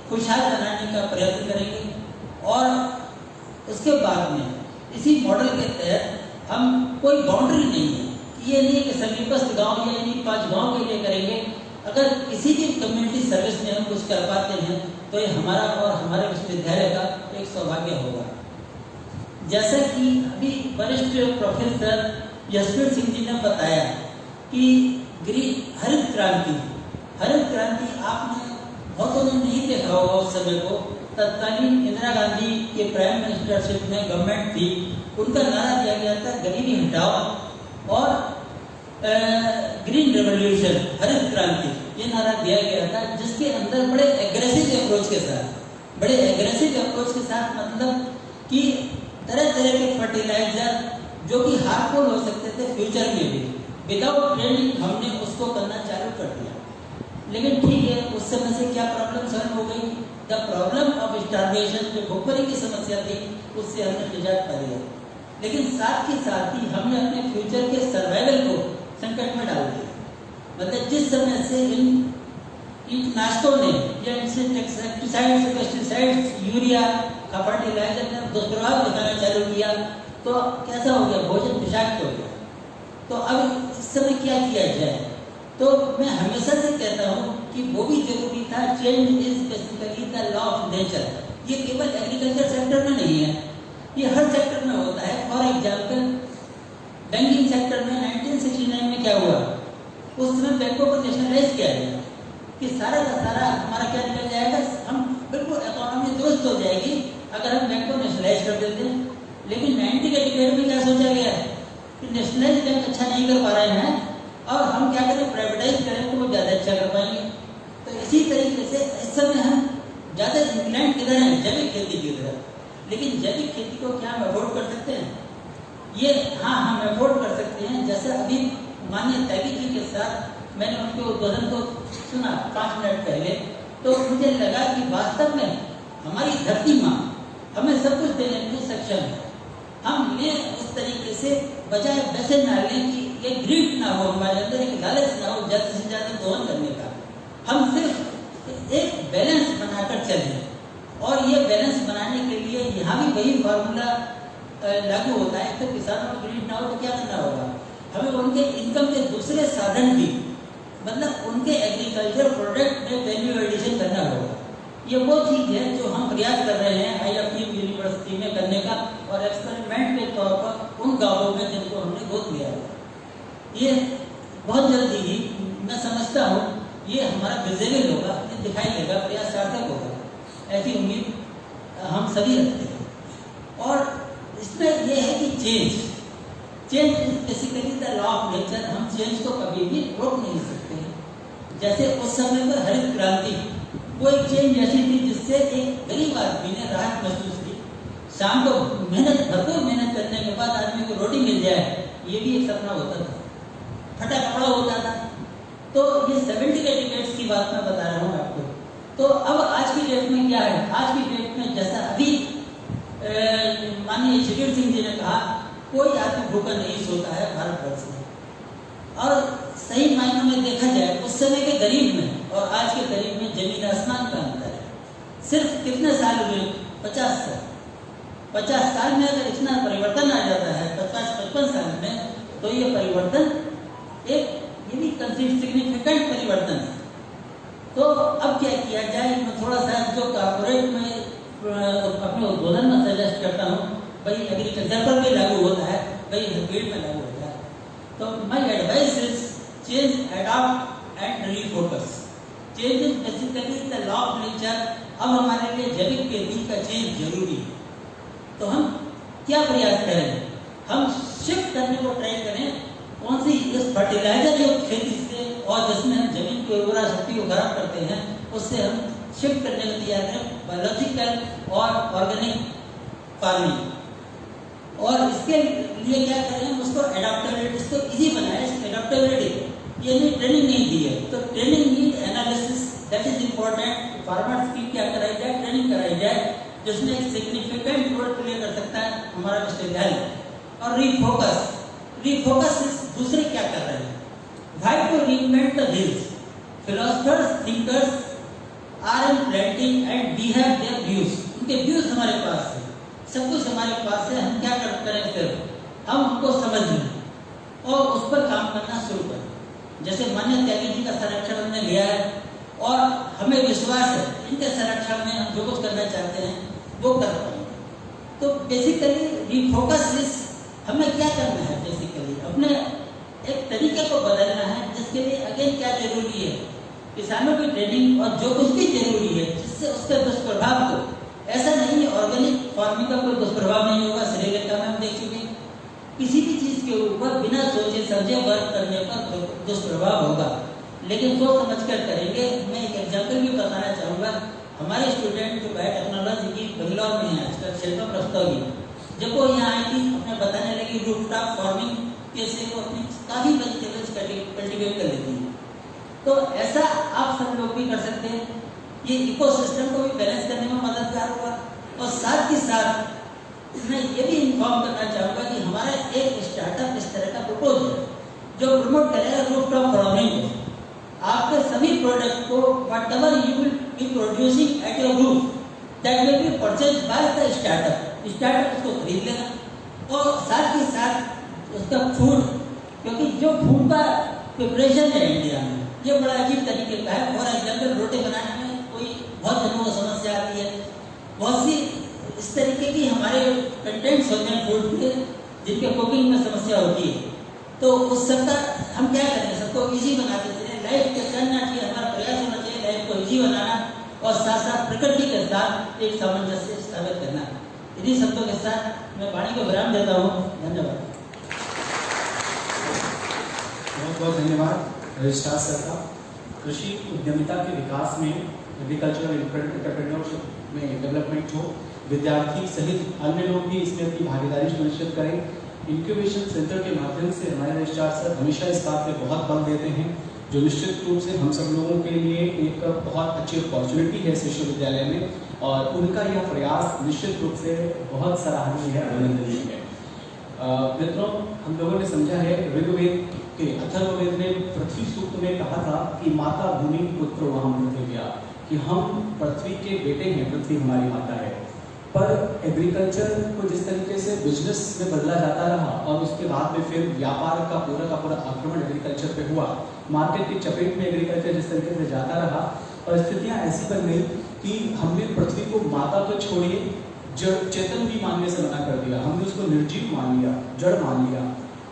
खुशहाल बनाने का प्रयत्न करेंगे और उसके बाद में इसी मॉडल के तहत हम कोई बाउंड्री नहीं है, ये नहीं कि समीपस्थ गांव या इन्हीं 5 गांव के लिए करेंगे। अगर किसी भी कम्युनिटी सर्विस में हम कुछ कर पाते हैं तो ये हमारा और हमारे विश्वविद्यालय का एक सौभाग्य होगा। जैसा कि अभी वरिष्ठ प्रोफेसर यशवीर सिंह जी ने बताया कि हरित क्रांति आपने बहुतों ने नहीं देखा होगा उस समय को। तत्कालीन इंदिरा गांधी के प्राइम मिनिस्टरशिप में गवर्नमेंट थी, उनका नारा दिया गया था गरीबी हटाओ और ग्रीन रेवोल्यूशन, हरित क्रांति, ये नारा दिया गया था, जिसके अंदर बड़े एग्रेसिव अप्रोच के साथ मतलब कि तरह तरह के फर्टिलाइजर जो कि हार्मफुल हो सकते थे फ्यूचर में भी, विदाउट ट्रेनिंग हमने उसको करना चालू कर दिया। लेकिन ठीक है, उस समय से क्या प्रॉब्लम सॉल्व हो गई? द प्रॉब्लम ऑफ स्टारवेशन, जो भूखमरी की समस्या थी, उससे हमने निजात पा लिया। लेकिन साथ ही हमने अपने फ्यूचर के सर्वाइवल को संकट में डाल दिया। मतलब जिस समय से इन कीटनाशकों ने या इंसेक्टिसाइड्स, पेस्टिसाइड्स, यूरिया का फर्टिलाइजर ने दुष्प्रभाव दिखाना चालू किया तो कैसा हो गया? भोजन विषाक्त हो गया। तो अब इस समय क्या किया जाए? तो मैं हमेशा से कहता हूँ कि वो भी जरूरी था। Change is basically the law of nature. ये केवल एग्रीकल्चर सेक्टर में नहीं है, ये हर सेक्टर में होता है। फॉर एग्जाम्पल बैंकिंग सेक्टर में 1969 में क्या हुआ? उस समय बैंकों को नेशनलाइज किया गया कि सारा का सारा हमारा क्या निकल जाएगा, हम बिल्कुल इकोनॉमी दुरुस्त हो जाएगी अगर हम बैंक को नेशनलाइज कर देते हैं। लेकिन 90 के डिकेड में क्या सोचा गया कि नेशनलाइज बैंक अच्छा नहीं कर पा रहे हैं और हम क्या करें, प्राइवेटाइज करें तो वो ज़्यादा अच्छा कर पाएंगे। तो इसी तरीके से इस समय हम ज़्यादा इंक्लाइंड किधर हैं? जैविक खेती की तरफ। लेकिन जैविक खेती को क्या हम अफोर्ड कर सकते हैं? ये हाँ, हम अफोर्ड कर सकते हैं। जैसे अभी माननीय त्यागी जी के साथ मैंने उनके उद्बोधन को सुना 5 मिनट पहले, तो मुझे लगा कि वास्तव में हमारी धरती माँ हमें सब कुछ देने में सक्षम है। हम ये उस तरीके से बजाय वैसे ना लें कि ये ग्रीड ना हो, हमारे अंदर एक लालच ना हो ज़्यादा से ज़्यादा दोहन करने का। हम सिर्फ एक बैलेंस बनाकर चलें और ये बैलेंस बनाने के लिए यहाँ भी वही फार्मूला लागू होता है। तो किसानों को ग्रीड ना हो तो क्या करना होगा? हमें उनके इनकम के दूसरे साधन भी, मतलब उनके एग्रीकल्चर प्रोडक्ट में वैल्यू एडिशन करना होगा। ये वो चीज़ है जो हम प्रयास कर रहे हैं IFM यूनिवर्सिटी में करने का और एक्सपेरिमेंट के तौर पर उन गाँवों में जिनको हमने गोद लिया है। ये बहुत जल्दी ही मैं समझता हूँ ये हमारा विजिबल होगा, ये दिखाई देगा, प्रयास सार्थक होगा, ऐसी उम्मीद हम सभी रखते हैं। और इसमें यह है कि change is basically the law of nature. हम चेंज को कभी भी रोक नहीं सकते। जैसे उस समय पर हरित क्रांति वो एक चेंज ऐसी थी जिससे एक गरीब आदमी ने राहत महसूस की। शाम को भरपूर मेहनत करने के बाद आदमी को रोटी मिल जाए, ये भी एक सपना होता था, फटा कपड़ा होता था। तो ये 70 के डिकेड्स की बात मैं बता रहा हूँ आपको। तो अब आज की डेट में क्या है? आज की डेट में जैसा अभी माननीय यशवीर सिंह जी ने कहा, कोई आदमी भूखा नहीं सोता है भारतवर्ष में। और सही मायनों में देखा जाए उस समय के गरीब में और आज के गरीब में जमीन आसमान का अंतर है। सिर्फ कितने साल हुए? 50 साल। 50 साल में अगर इतना परिवर्तन आ जाता है 50-55 साल में, तो ये परिवर्तन एक ये भी सिग्निफिकेंट परिवर्तन है। तो अब क्या किया जाए? मैं थोड़ा सा जो कॉर्पोरेट में अपने उद्बोधन में सजेस्ट करता हूँ, भाई एग्रीकल्चर पर भी लागू होता है, भाई फील्ड में लागू होता है। तो my advice is change, adopt and refocus. Change is basically the law of nature. अब हमारे लिए जैविक खेती का चेंज जरूरी है। तो हम क्या प्रयास करें? हम शिफ्ट करने को ट्राई करें। कौन सी? इस फर्टिलाइजर जो खेती से और जिसमें हम जमीन की उर्वरा शक्ति को खराब करते हैं, उससे हम शिफ्ट करने को तैयार हैं बायोलॉजिकल और ऑर्गेनिक फार्मिंग। और इसके लिए क्या करें? उसको एडाप्टेबिलिटी, इसको इजी बनाए। एडाप्टेबिलिटी ये नहीं, ट्रेनिंग नहीं दी है तो training need analysis, that is important. Farmers की क्या कराई जाए? ट्रेनिंग कराई जाए, जिसमें एक सिग्निफिकेंट रोल प्ले कर सकता है हमारा विश्वविद्यालय। और रीफोकस, रिफोकस दूसरे क्या कर रहे हैं, why to reinvent the wheels, philosophers thinkers are in planting and we have their views, उनके व्यूज हमारे पास है, सब कुछ हमारे पास है, हम क्या करें फिर, हम उनको समझ लें और उस पर काम करना शुरू करें। जैसे माननीय त्यागी जी का संरक्षण हमने लिया है और हमें विश्वास है इनके संरक्षण में हम जो कुछ करना चाहते हैं वो कर पाएंगे। तो बेसिकली रिफोकस इस हमें क्या करना है, बेसिकली अपने एक तरीके को बदलना है, जिसके लिए अगेन क्या जरूरी है, किसानों की ट्रेनिंग और जो कुछ भी जरूरी है जिससे उसके दुष्प्रभाव को, ऐसा नहीं है ऑर्गेनिक फार्मिंग का कोई दुष्प्रभाव नहीं होगा, श्रीलंका में हम देख चुके हैं, किसी भी चीज के ऊपर बिना सोचे समझे वर्क करने पर दुष्प्रभाव होगा, लेकिन सोच समझ कर करेंगे। मैं एक एग्जाम्पल भी बताना चाहूँगा, हमारे स्टूडेंट जो बायोटेक्नोलॉजी की बेंगलोर में है आजकल, शिल्पा प्रस्तोगी, जब वो यहाँ आई थी अपने बताने लगी रूफटॉप फार्मिंग कैसे वो अपनी काफी वेजिटेबल्स कल्टीवेट कर लेती है। तो ऐसा आप सब लोग भी कर सकते हैं, ये इकोसिस्टम को भी बैलेंस करने में मददगार होगा। और साथ ही साथ मैं ये भी इन्फॉर्म करना चाहूँगा कि हमारा एक स्टार्टअप इस तरह का प्रपोज है जो प्रमोट करेगा रूफटॉप फार्मिंग को। आपके सभी प्रोडक्ट को whatever you will be producing at your roof that will be purchased by the startup उसको खरीद लेगा और साथ ही साथ उसका फूड, क्योंकि जो फूड का प्रिपरेशन है इंडिया में ये बड़ा अजीब तरीके का है। फॉर एग्जाम्पल रोटी बनाने में कोई बहुत जनों को समस्या आती है, बहुत सी इस तरीके की हमारे कंटेंट्स होते हैं फूड के जिनके कुकिंग में समस्या होती है। तो उस सबका हम क्या करें, सबको इजी बनाते हैं, लाइफ के करना चाहिए, हमारा प्रयास होना चाहिए लाइफ को इजी बनाना और साथ साथ प्रकृति के साथ एक सामंजस्य स्थापित करना। इन्हीं शब्दों के साथ मैं वाणी को विराम देता हूँ। धन्यवाद। बहुत बहुत धन्यवाद रजिस्ट्रार सर का। कृषि उद्यमिता के विकास में, एग्रीकल्चरल एंटरप्रेन्योरशिप में डेवलपमेंट हो, विद्यार्थी सहित अन्य लोग भी इसमें अपनी भागीदारी सुनिश्चित करें। इंक्यूबेशन सेंटर के माध्यम से हमारे रजिस्ट्रार सर हमेशा इस बात पे बहुत बल देते हैं, जो निश्चित रूप से हम सब लोगों के लिए एक बहुत अच्छी अपॉर्चुनिटी है इस विश्वविद्यालय में, और उनका यह प्रयास निश्चित रूप से बहुत सराहनीय है, अभिनंदनीय है। मित्रों, हम लोगों ने समझा है ऋग्वेद के अथर्ववेद ने पृथ्वी सूक्त में कहा था कि माता भूमि पुत्र वहां पृथ्व्या, कि हम पृथ्वी के बेटे हैं, पृथ्वी हमारी माता है। पर एग्रीकल्चर को जिस तरीके से बिजनेस में बदला जाता रहा और उसके बाद में फिर व्यापार का पूरा आक्रमण एग्रीकल्चर पे हुआ, मार्केट की चपेट में एग्रीकल्चर जिस तरीके से जाता रहा और स्थितियां ऐसी बन गई कि हमने पृथ्वी को माता तो छोड़िए जड़ चेतन भी मानने से मना कर दिया, हमने उसको निर्जीव मान लिया, जड़ मान लिया।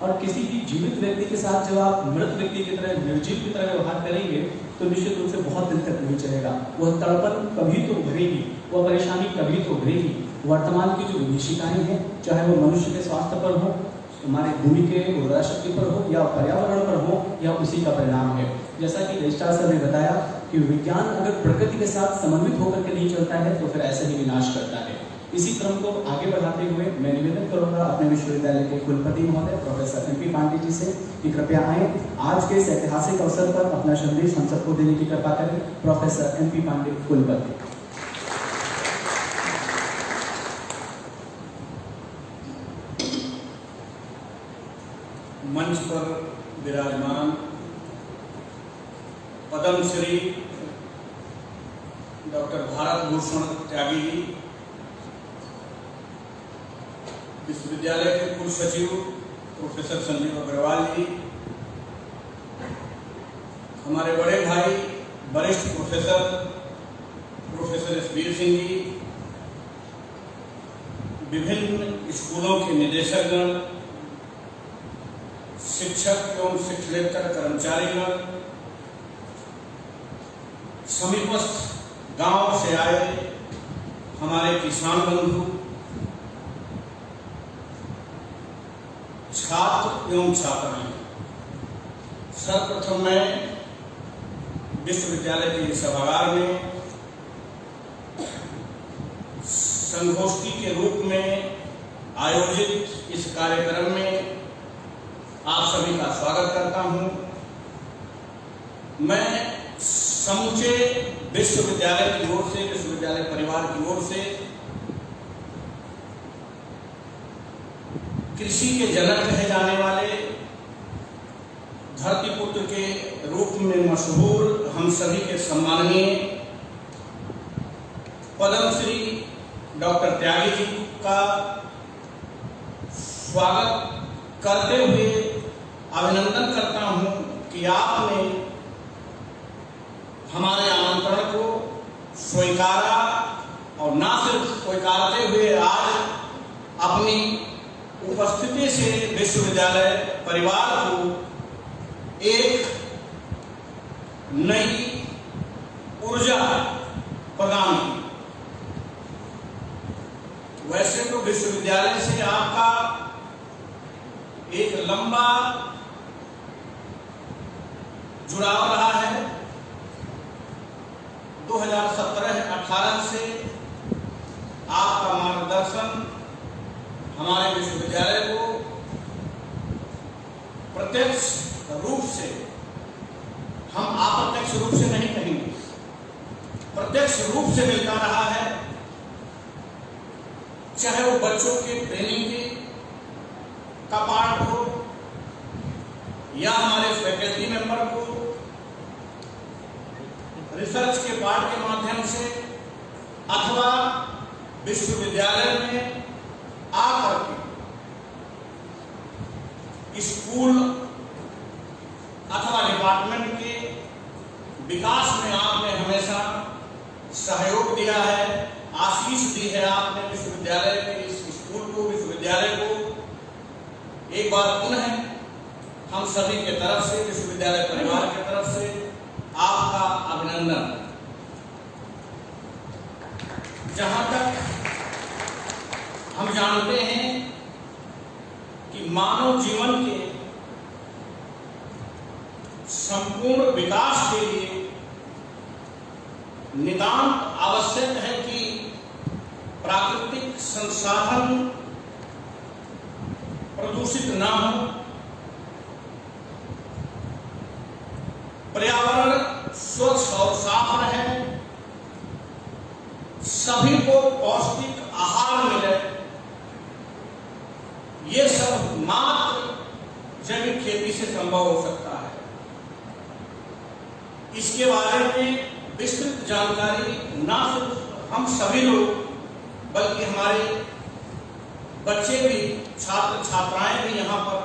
और किसी भी जीवित व्यक्ति के साथ जब आप मृत व्यक्ति की तरह, निर्जीव की तरह व्यवहार करेंगे तो निश्चित रूप से बहुत दिन तक नहीं चलेगा। वह तड़पन कभी तो उभरेगी, वह परेशानी कभी तो उभरेगी। वर्तमान की जो विभीषिकाएं हैं, चाहे वो मनुष्य के स्वास्थ्य पर हो, हमारे भूमि के उर्वरा शक्ति पर हो या पर्यावरण पर हो, या उसी का परिणाम है। जैसा कि रजिस्ट्रार सर ने बताया कि विज्ञान अगर प्रकृति के साथ समन्वित होकर के नहीं चलता है तो फिर ऐसे ही विनाश करता है। इसी क्रम को आगे बढ़ाते हुए मैं निवेदन करूंगा अपने विश्वविद्यालय के कुलपति महोदय प्रोफेसर MP पांडे जी से कि कृपया आए, आज के इस ऐतिहासिक अवसर पर अपना संदेश हम सबको देने की कृपा करें। प्रोफेसर MP पांडे, कुलपति। मंच पर विराजमान पद्मश्री डॉक्टर भारत भूषण त्यागी जी, विश्वविद्यालय के कुल सचिव प्रोफेसर संजीव अग्रवाल जी, हमारे बड़े भाई वरिष्ठ प्रोफेसर एसबीर सिंह जी, विभिन्न स्कूलों के निदेशकगण, शिक्षक एवं शिक्षकेतर कर्मचारीगण, समीपस्थ गांव से आए हमारे किसान बंधु, छात्र एवं छात्राएं, सर्वप्रथम मैं विश्वविद्यालय के सभागार में संगोष्ठी के रूप में आयोजित इस कार्यक्रम में आप सभी का स्वागत करता हूं। मैं समूचे विश्वविद्यालय की ओर से, विश्वविद्यालय परिवार की ओर से कृषि के जनक कहे जाने वाले में मशहूर हम सभी के सम्माननीय पद्मश्री डॉक्टर त्यागी जी का स्वागत करते हुए अभिनंदन करता हूं कि आपने हमारे आमंत्रण को स्वीकारा और ना सिर्फ स्वीकारते हुए आज अपनी उपस्थिति से विश्वविद्यालय परिवार को एक नई ऊर्जा प्रदान की। वैसे तो विश्वविद्यालय से आपका एक लंबा जुड़ाव रहा है। 2017-18 से आपका मार्गदर्शन हमारे विश्वविद्यालय को प्रत्यक्ष रूप से, हम अप्रत्यक्ष रूप से नहीं कहेंगे, प्रत्यक्ष रूप से मिलता रहा है। चाहे वो बच्चों के ट्रेनिंग का पार्ट हो या हमारे फैकल्टी मेंबर को रिसर्च के पार्ट के माध्यम से, अथवा विश्वविद्यालय में आकर के स्कूल अथवा डिपार्टमेंट के विकास में आपने हमेशा सहयोग दिया है, आशीष दी है आपने विश्वविद्यालय के इस स्कूल को, विश्वविद्यालय को। एक बार पुनः हम सभी के तरफ से, विश्वविद्यालय परिवार के तरफ से आपका अभिनंदन। जहां तक हम जानते हैं कि मानव जीवन के संपूर्ण विकास के लिए नितांत आवश्यक है कि प्राकृतिक संसाधन प्रदूषित न हो, पर्यावरण स्वच्छ और साफ रहे, सभी को पौष्टिक आहार मिले। ये सब मात्र जैविक खेती से संभव हो सकता है। इसके बारे में विस्तृत जानकारी ना सिर्फ हम सभी लोग बल्कि हमारे बच्चे भी, छात्र छात्राएं भी यहाँ पर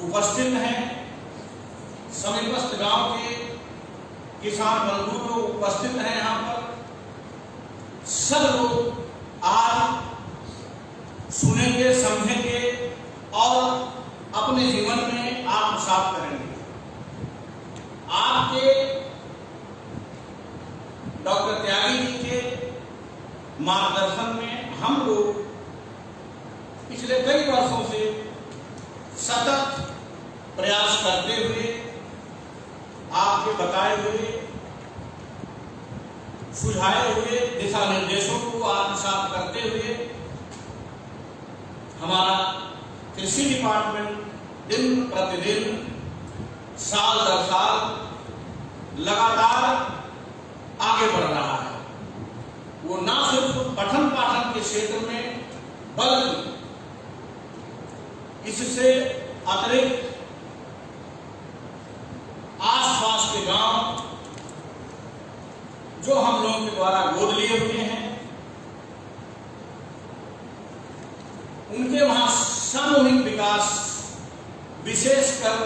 उपस्थित हैं। समीपस्थ गांव के किसान बंधु लोग उपस्थित हैं यहाँ पर। सब लोग आज सुनेंगे, समझेंगे और अपने जीवन में आत्मसात करेंगे। आपके डॉक्टर त्यागी जी के मार्गदर्शन में हम लोग पिछले कई वर्षों से सतत प्रयास करते हुए, आपके बताए हुए, सुझाए हुए दिशा निर्देशों को आत्मसात करते हुए हमारा कृषि डिपार्टमेंट दिन प्रतिदिन, साल दर साल लगातार आगे बढ़ रहा है। वो ना सिर्फ पठन पाठन के क्षेत्र में बल्कि इससे अतिरिक्त आसपास के गांव जो हम लोगों के द्वारा गोद लिए हुए हैं, उनके वहां सामूहिक विकास, विशेषकर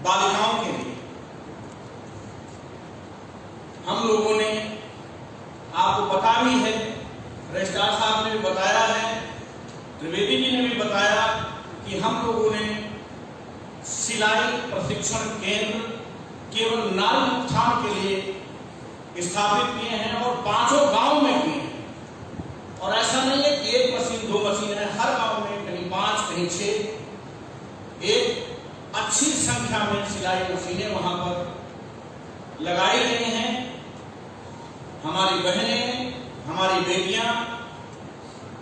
बालिकाओं के लिए हम लोगों ने, आपको पता भी है, रजिस्ट्रार साहब ने भी बताया है, त्रिवेदी जी ने भी बताया कि हम लोगों ने सिलाई प्रशिक्षण केंद्र केवल नारी उत्थान के लिए स्थापित किए हैं और 5 गांव में किए हैं। और ऐसा नहीं है कि 1 मशीन 2 मशीन है, हर गांव में कहीं 5 कहीं 6, एक अच्छी संख्या में सिलाई मशीनें वहां पर लगाई गई हैं। हमारी बहनें, हमारी बेटियां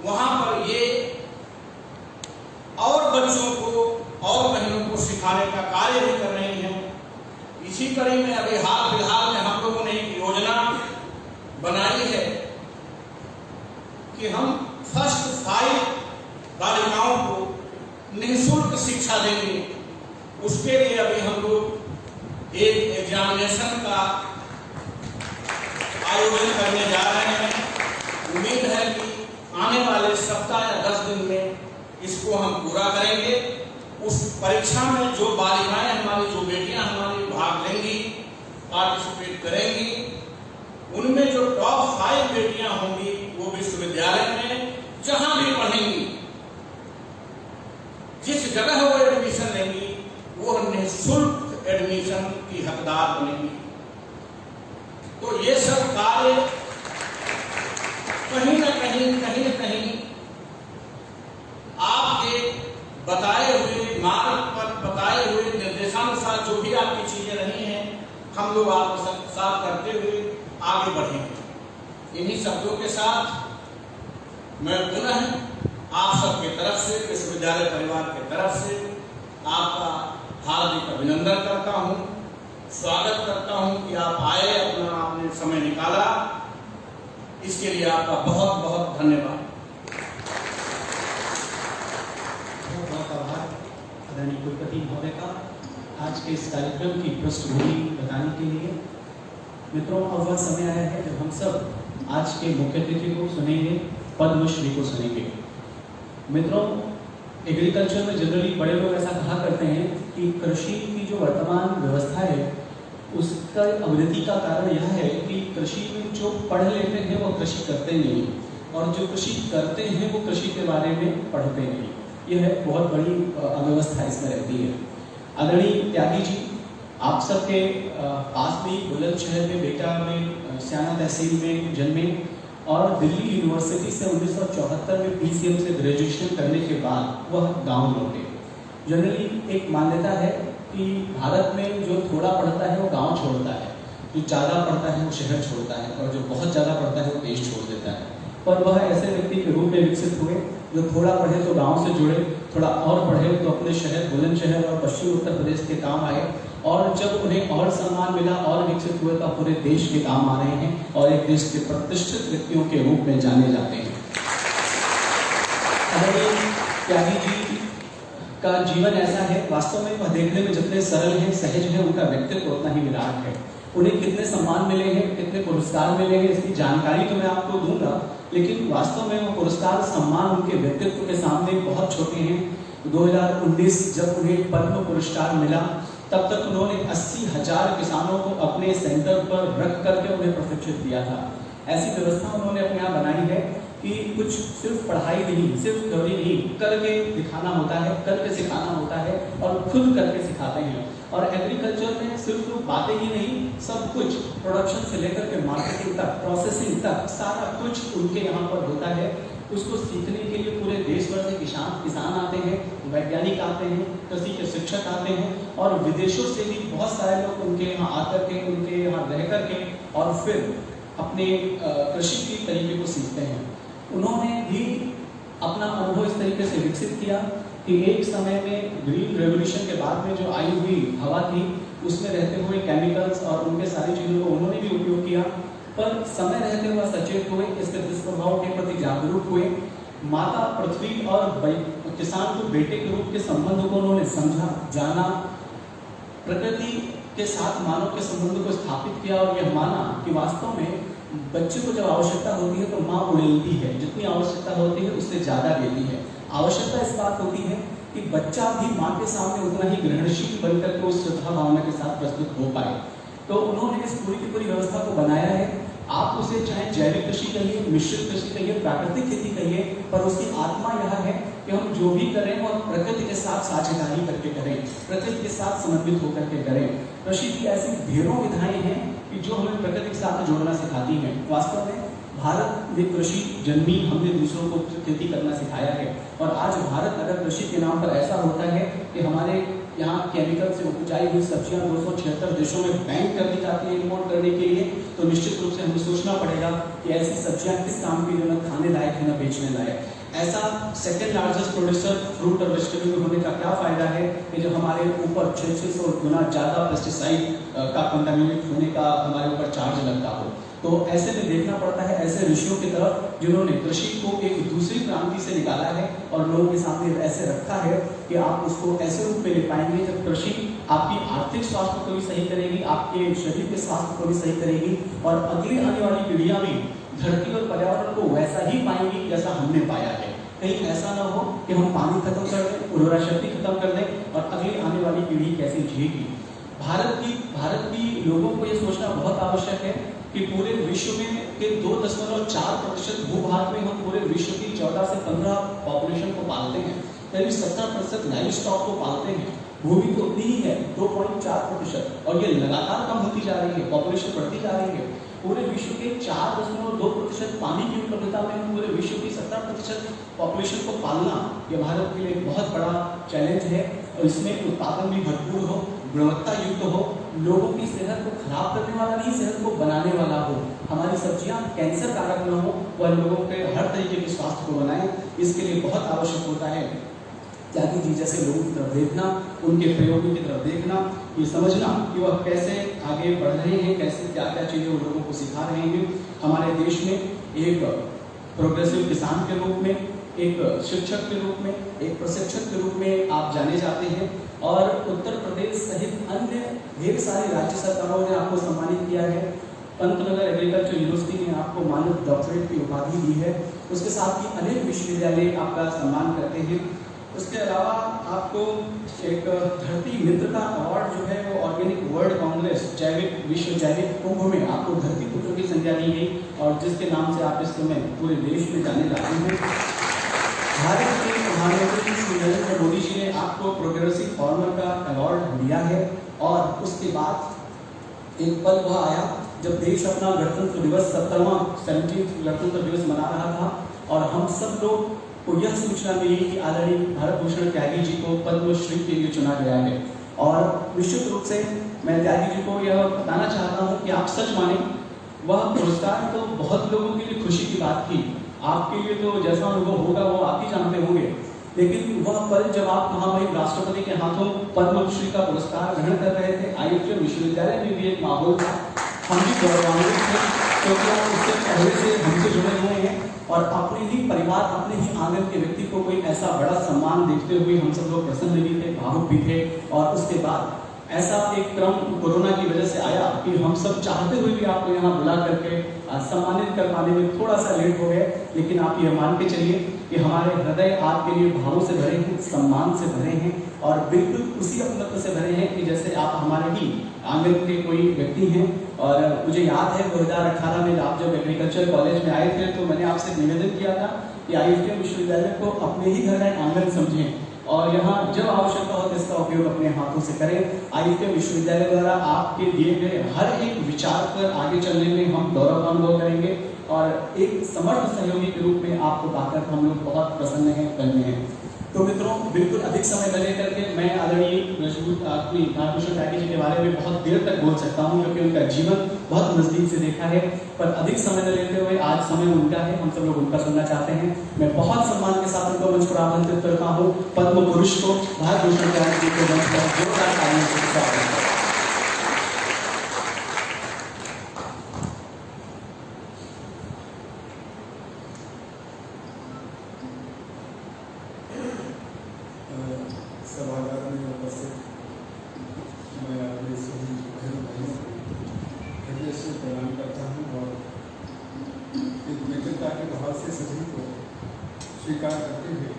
वहां पर ये और बच्चों को और बहनों को सिखाने का कार्य भी कर रही हैं। इसी कड़ी में अभी हाल फिलहाल में हम लोगों ने एक योजना बनाई है कि हम फर्स्ट 5 बालिकाओं को निःशुल्क शिक्षा देंगे। उसके लिए अभी हम लोग एक एग्जामिनेशन का आयोजन करने जा रहे हैं। उम्मीद है कि आने वाले सप्ताह या 10 दिन में इसको हम पूरा करेंगे। उस परीक्षा में जो बालिकाएं हमारी, जो बेटियां हमारी भाग लेंगी, पार्टिसिपेट करेंगी, उनमें जो टॉप 5 बेटियां होंगी वो विश्वविद्यालय में जहां भी पढ़ेंगी, जिस जगह वो एडमिशन लेंगी, वो निःशुल्क एडमिशन की हकदार बनेंगी। तो ये सब कार्य कहीं न कहीं आपके बताए हुए मार्ग पर, बताए हुए निर्देशानुसार जो भी आपकी चीजें रही हैं, हम लोग आपके साथ करते हुए आगे बढ़ेंगे। इन्हीं शब्दों के साथ मैं पुनः आप सबके तरफ से, विश्वविद्यालय परिवार के तरफ से आपका हार्दिक अभिनंदन करता हूं, स्वागत करता हूं कि आप आए, अपना आपने समय निकाला, इसके लिए आपका बहुत बहुत धन्यवाद। बहुत आभार आदरणीय कुलपति महोदय का आज के इस कार्यक्रम की पृष्ठभूमि बताने के लिए। मित्रों, अब वह समय आया है जब हम सब आज के मुख्य अतिथि को सुनेंगे, पद्मश्री को सुनेंगे। मित्रों, एग्रीकल्चर में जनरली बड़े लोग ऐसा कहा करते हैं कि कृषि की जो वर्तमान व्यवस्था है उसका अवनति का कारण यह है कि कृषि में जो पढ़ लेते हैं वो कृषि करते नहीं, और जो कृषि करते हैं वो कृषि के बारे में पढ़ते नहीं। यह बहुत बड़ी अव्यवस्था इसमें रहती है। आदरणीय त्यागी जी, आप सबके पास में बुलंदशहर में बेटा में स्याना तहसील में जन्मे और दिल्ली यूनिवर्सिटी से 1974 में PCM से ग्रेजुएशन करने के बाद वह गांव लौटे। जनरली एक मान्यता है कि भारत में जो थोड़ा पढ़ता है वो गांव छोड़ता है, जो ज़्यादा पढ़ता है वो शहर छोड़ता है, और जो बहुत ज़्यादा पढ़ता है वो देश छोड़ देता है। पर वह ऐसे व्यक्ति के रूप में विकसित हुए जो थोड़ा पढ़े तो गांव से जुड़े, थोड़ा और पढ़े तो अपने शहर बुलंदशहर और पश्चिमी उत्तर प्रदेश के काम आए, और जब उन्हें और सम्मान मिला और विकसित हुए तो पूरे देश के काम आ रहे हैं और एक देश के प्रतिष्ठित व्यक्तियों के रूप में जाने जाते हैं। त्यागी जी का जीवन ऐसा है, वास्तव में वह देखने में जितने सरल हैं, सहज हैं, उनका व्यक्तित्व उतना ही विराट है। उन्हें कितने सम्मान मिले हैं, कितने पुरस्कार मिले हैं, इसकी जानकारी तो मैं आपको दूंगा, लेकिन वास्तव में वो पुरस्कार सम्मान उनके व्यक्तित्व के सामने बहुत छोटे हैं। 2019 जब उन्हें पद्म पुरस्कार मिला तब तक उन्होंने 80,000 किसानों को अपने सेंटर पर रख करके उन्हें प्रशिक्षित दिया था। ऐसी व्यवस्था उन्होंने अपने यहाँ बनाई है कि कुछ सिर्फ पढ़ाई नहीं, सिर्फ थ्योरी नहीं, करके दिखाना होता है, करके सिखाना होता है, और खुद करके सिखाते हैं। और एग्रीकल्चर में सिर्फ बातें ही नहीं, सब कुछ प्रोडक्शन से लेकर के मार्केटिंग तक, प्रोसेसिंग तक, सारा कुछ उनके यहाँ पर होता है। उसको सीखने के लिए पूरे देश भर से किसान आते हैं, वैज्ञानिक आते हैं, कृषि के शिक्षक आते हैं, और विदेशों से भी बहुत सारे लोग उनके यहाँ आकर के, उनके यहाँ रह करके और फिर अपने कृषि के तरीके को सीखते हैं। उन्होंने भी अपना अनुभव इस तरीके से विकसित किया कि एक समय में ग्रीन रेवोल्यूशन के बाद में जो आई हुई हवा थी उसमें रहते हुए केमिकल्स और उनके सारी चीज़ों को उन्होंने भी उपयोग किया, पर समय रहते हुए सचेत हुए, इसके दुष्प्रभाव के प्रति जागरूक हुए। माता पृथ्वी और किसान को बेटे के रूप के संबंध को उन्होंने समझा, जाना, प्रकृति के साथ मानव के संबंध को स्थापित किया, और यह माना कि वास्तव में बच्चे को जब आवश्यकता होती है तो माँ उड़ेलती है, जितनी आवश्यकता होती है उससे ज़्यादा देती है। आवश्यकता इस बात होती है कि बच्चा भी माँ के सामने उतना ही ग्रहणशील बनकर के उस श्रद्धा भावना के साथ प्रस्तुत हो पाए। तो उन्होंने इस पूरी की पूरी व्यवस्था को बनाया है। आप उसे चाहे जैविक कृषि कहिए, मिश्रित कृषि कहिए, प्राकृतिक खेती कहिए, पर उसकी आत्मा यह है कि हम जो भी करें वो प्रकृति के साथ साझेदारी करके करें, प्रकृति के साथ समन्वित होकर के करें। कृषि की ऐसी ढेरों विधाएं हैं कि जो हमें प्रकृति के साथ जोड़ना सिखाती हैं। वास्तव में भारत में कृषि जन्मी, हमने दूसरों को खेती करना सिखाया है, और आज भारत अगर कृषि के नाम पर ऐसा होता है कि हमारे यहाँ केमिकल से उपजाई हुई सब्जियां 276 देशों में बैन कर दी जाती है इम्पोर्ट करने के लिए, तो निश्चित रूप से हमें सोचना पड़ेगा कि ऐसी सब्जियां किस काम की, जो न खाने लायक है न बेचने लायक। ऐसा सेकेंड लार्जेस्ट प्रोड्यूसर फ्रूट और वेजिटेबल होने का क्या फायदा है कि जो हमारे ऊपर 600 गुना ज़्यादा पेस्टिसाइड का कंटामिनेट होने का हमारे ऊपर चार्ज लगता हो। तो ऐसे में देखना पड़ता है ऐसे ऋषियों की तरफ जिन्होंने कृषि को एक दूसरी क्रांति से निकाला है और लोगों के सामने ऐसे रखा है कि आप उसको ऐसे रूप में ले पाएंगे जब कृषि आपकी आर्थिक स्वास्थ्य को भी सही करेगी, आपके शरीर के स्वास्थ्य को भी सही करेगी और अगली आने वाली पीढ़ियां भी धरती और पर्यावरण को वैसा ही पाएंगी जैसा हमने पाया है। कहीं ऐसा ना हो कि हम पानी खत्म कर दें, उर्वरा शक्ति खत्म कर दें और अगली आने वाली पीढ़ी कैसे जिएगी। भारत की लोगों को ये सोचना बहुत आवश्यक है कि पूरे विश्व में के 2.4% भूभाग में हम पूरे विश्व की 14 से 15 पॉपुलेशन को पालते हैं, करीब 70% लाइव स्टॉक को पालते हैं। भूमि तो उतनी ही है 2.4% और ये लगातार कम होती जा रही है, पॉपुलेशन बढ़ती जा रही है। पूरे विश्व के 4.2% पानी की उपलब्धता में हम पूरे विश्व की 70% पॉपुलेशन को पालना ये भारत के लिए एक बहुत बड़ा चैलेंज है और इसमें उत्पादन भी भरपूर हो, गुणवत्ता युक्त हो, लोगों की सेहत को खराब करने वाला नहीं, सेहत को बनाने वाला हो। हमारी सब्जियां कैंसर कारक न हो, वह लोगों के हर तरीके के स्वास्थ्य को बनाए। इसके लिए बहुत आवश्यक होता है त्यागी जी जैसे लोगों की तरफ देखना, उनके प्रयोगों की तरफ देखना, ये समझना कि वह कैसे आगे बढ़ रहे हैं, कैसे क्या क्या चीजें उन लोगों को सिखा रहे हैं। हमारे देश में एक प्रोग्रेसिव किसान के रूप में, एक शिक्षक के रूप में, एक प्रशिक्षक के रूप में आप जाने जाते हैं और उत्तर प्रदेश सहित अन्य ढेर सारी राज्य सरकारों ने आपको सम्मानित किया है। पंतनगर एग्रीकल्चर यूनिवर्सिटी ने आपको मानद डॉक्टरेट की उपाधि दी है। उसके साथ ही अनेक विश्वविद्यालय आपका सम्मान करते हैं। उसके अलावा आपको एक धरती मित्रता अवार्ड जो है वो ऑर्गेनिक वर्ल्ड कांग्रेस जैविक विश्व जैविक कुंभ में आपको धरती पुत्र की संज्ञा दी गई और जिसके नाम से आप इस समय पूरे देश में जाने जाते हैं। भारत के प्रधानमंत्री श्री नरेंद्र मोदी जी ने आपको प्रोग्रेसिव फार्मर का अवार्ड दिया है और उसके बाद एक पल वह आया जब देश अपना गणतंत्र दिवस 70वां गणतंत्र दिवस मना रहा था और हम सब लोग को यह सूचना मिली कि आदरणीय भारत भूषण त्यागी जी को पद्मश्री के लिए चुना गया है। और निश्चित रूप से मैं त्यागी जी को यह बताना चाहता हूं कि आप सच माने वह पुरस्कार तो बहुत लोगों के लिए खुशी की बात थी, आपके लिए तो जैसा अनुभव होगा वो आप ही जानते होंगे, लेकिन वह पल जब आप महामहिम राष्ट्रपति के हाथों पद्मश्री का पुरस्कार ग्रहण कर रहे थे, आईआईटी विश्वविद्यालय में भी एक माहौल था, हम भी गौरवान्वित थे क्योंकि आप उससे पहले से हमसे जुड़े हुए हैं और अपने ही परिवार, अपने ही आंगन के व्यक्ति को कोई ऐसा बड़ा सम्मान देखते हुए हम सब लोग प्रसन्न भी थे, भावुक भी थे। और उसके बाद ऐसा एक क्रम कोरोना की वजह से आया कि हम सब चाहते हुए भी आपको यहाँ बुला करके सम्मानित कर पाने में थोड़ा सा लेट हो गए, लेकिन आप ये मान के चलिए कि हमारे हृदय आपके लिए भावों से भरे हैं, सम्मान से भरे हैं और बिल्कुल उसी अपनत्व से भरे हैं कि जैसे आप हमारे ही आंगन के कोई व्यक्ति हैं। और मुझे याद है 2018 में आप जब एग्रीकल्चर कॉलेज में आए थे तो मैंने आपसे निवेदन किया था कि आईआईटी विश्वविद्यालय को अपने ही घर का आंगन समझें और यहाँ जब आवश्यकता हो तो इसका उपयोग अपने हाथों से करें। आईआईटी विश्वविद्यालय द्वारा आपके दिए गए हर एक विचार पर आगे चलने में हम गौरव का अनुभव करेंगे और एक समर्थ सहयोगी के रूप में आपको पाकर हम लोग बहुत प्रसन्न हैं, धन्य हैं। तो मित्रों, बिल्कुल अधिक समय न लेकर के मैं आदरणीय अपनी भारत त्यागी जी के बारे में बहुत देर तक बोल सकता हूँ क्योंकि उनका जीवन बहुत नजदीक से देखा है, पर अधिक समय न लेते हुए आज समय उनका है, हम सब लोग उनका सुनना चाहते हैं। मैं बहुत सम्मान के साथ उनको मंच पर आमंत्रित करता हूँ, पद्म पुरुष को भारत भूषण त्यागी जी को मंच पर जोरदार तालियों से स्वागत करता हूं। सभागार में उपस्थित मैं अपने सभी बहन भाइयों को हृदय से प्रणाम करता हूँ और एक मित्रता के भाव से सभी को स्वीकार करते हुए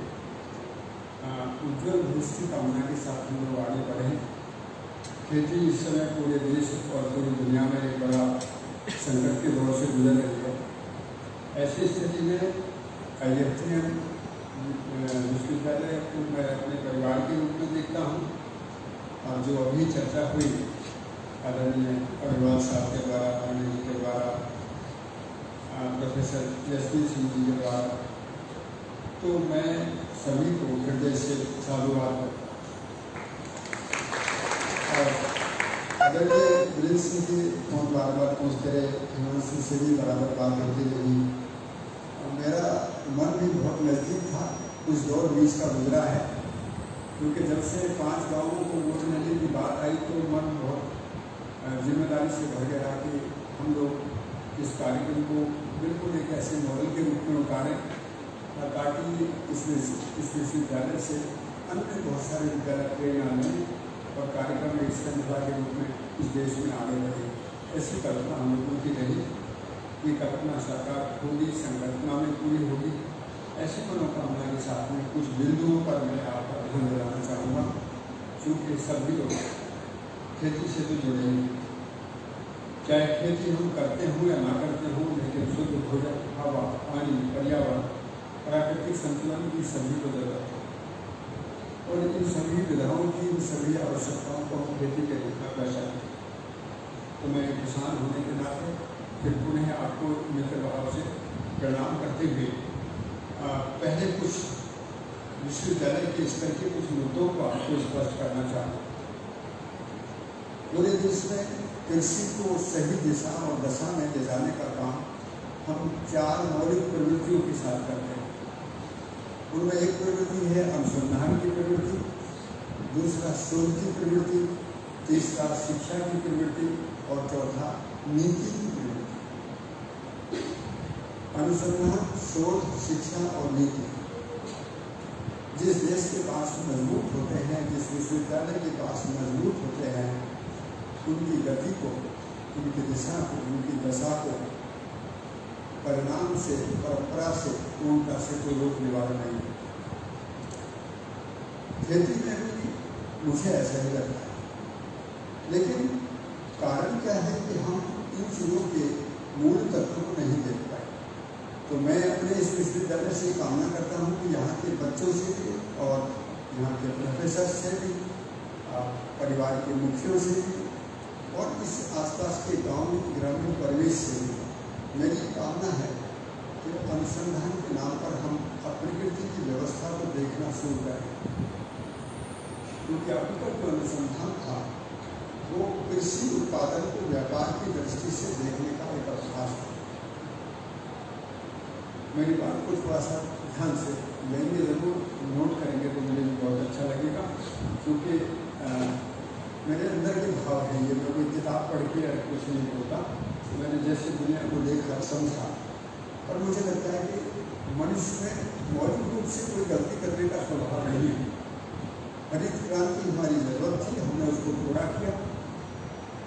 उज्ज्वल भविष्य की कामना के साथ हम लोग आगे बढ़ें। खेती इस समय पूरे देश और पूरी दुनिया में एक बड़ा संकट के दौर से गुजर रही है। ऐसी स्थिति में आईआईटी विश्वविद्यालय को मैं अपने परिवार के रूप में देखता हूँ और जो अभी चर्चा हुई आदरणीय अग्रवाल साहब के द्वारा, आनंद जी के द्वारा, प्रोफेसर जसवीर सिंह जी के द्वारा, तो मैं सभी को हृदय से साधुवाद और आदरणीय वीरेंद्र सिंह जी फोन बार बार पहुँचते रहे, हिमांशु से भी बराबर बात होती रही। मेरा मन भी बहुत नज़दीक था, कुछ दौर बीच का गुजरा है क्योंकि जब से 5 गाँवों को वोट लेने की बात आई तो मन बहुत जिम्मेदारी से भर गया कि हम लोग इस कार्यक्रम को बिल्कुल एक ऐसे मॉडल के रूप में उतारें ताकि इस विश्वविद्यालय से अन्य बहुत सारे विद्यालय प्रेरणा लें और कार्यक्रम एक श्रृंखला के रूप में इस देश में आगे बढ़े। ऐसी कल्पना हम लोगों की रही, ये कल्पना साकार होगी, संकल्पना में पूरी होगी। ऐसी मनोकामना के साथ में कुछ बिंदुओं पर मैं आपका ध्यान दिलाना चाहूँगा। क्योंकि सभी लोग खेती से तो जुड़े हैं, चाहे खेती हम करते हों या ना करते हों, लेकिन शुद्ध भोजन, हवा, पानी, पर्यावरण, प्राकृतिक संतुलन की सभी को जरूरत है और इन सभी विधाओं की, इन सभी आवश्यकताओं को हम खेती के रूप में दर्शाते हैं। तो मैं किसान होने के नाते फिर पुनः आपको मित्र भाव से प्रणाम करते हुए पहले कुछ विश्वविद्यालय के स्तर के कुछ मुद्दों को आपको स्पष्ट करना चाहता हूँ। पूरे देश में कृषि को सही दिशा और दशा में ले जाने का काम हम 4 मौलिक प्रवृत्तियों के साथ करते हैं। उनमें एक प्रवृत्ति है अनुसंधान की प्रवृत्ति, दूसरा शोध की प्रवृत्ति, तीसरा शिक्षा की प्रवृत्ति और चौथा नीति की प्रवृत्ति। अनुसंधान, शोध, शिक्षा और नीति जिस देश के पास मजबूत होते हैं, जिस विश्वविद्यालय के पास मजबूत होते हैं, उनकी गति को, उनकी दिशा को, उनकी दशा को परिणाम से, परंपरा से, पूर्णता से कोई रोकने वाला नहीं है। खेती में भी मुझे ऐसा ही लगता है, लेकिन कारण क्या है कि हम इन चीज़ों के मूल तत्वों को नहीं देख पाए। तो मैं अपने इस विश्वविद्यालय से कामना करता हूँ कि यहाँ के बच्चों से भी और यहाँ के प्रोफेसर से भी, परिवार के मुखियों से भी और इस आसपास के गांव ग्रामीण परिवेश से भी मेरी कामना है कि अनुसंधान के नाम पर हम प्रकृति की व्यवस्था को देखना शुरू करें। क्योंकि अभी तक जो अनुसंधान था वो कृषि उत्पादन को व्यापार की दृष्टि से देखने का एक अभ्यास था। मेरी बात को थोड़ा सा ध्यान से लेंगे, जरूर नोट करेंगे तो मुझे बहुत अच्छा लगेगा। क्योंकि मेरे अंदर के भाव है ये, मैं कोई किताब पढ़ के कुछ नहीं बोलता, मैंने जैसे दुनिया को देखा, समझा और मुझे लगता है कि मनुष्य में मौलिक रूप से कोई गलती करने का स्वभाव नहीं है। हरित क्रांति हमारी जरूरत थी, हमने उसको पूरा किया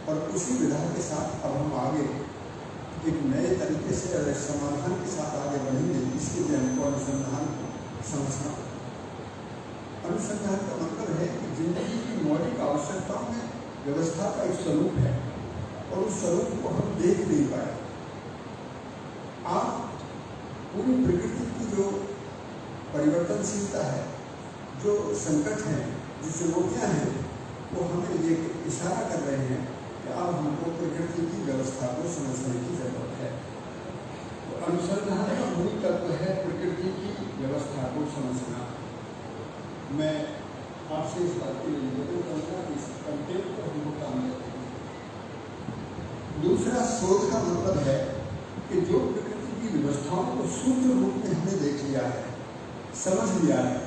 और उसी विधा के साथ अब हम आगे एक नए तरीके से और समाधान के साथ आगे बढ़ेंगे। इसके लिए हमको अनुसंधान को समझना। अनुसंधान का मतलब है कि जिंदगी की मौलिक आवश्यकताओं में व्यवस्था का एक स्वरूप है और उस स्वरूप को हम देख नहीं पाए। आप पूरी प्रकृति की जो परिवर्तनशीलता है, जो संकट है, जो चुनौतियाँ हैं, वो हमें ये इशारा कर रहे हैं कि अब हमको प्रकृति की व्यवस्था को समझने की जरूरत है। तो अनुसंधान का मूल तत्व है प्रकृति की व्यवस्था को समझना। मैं आपसे इस बात के लिए निवेदन करूँगा कि इस कंटेंट को हमको काम करते हैं। दूसरा शोध का मतलब है कि जो प्रकृति की व्यवस्थाओं को सूत्र रूप में हमने देख लिया है, समझ लिया है,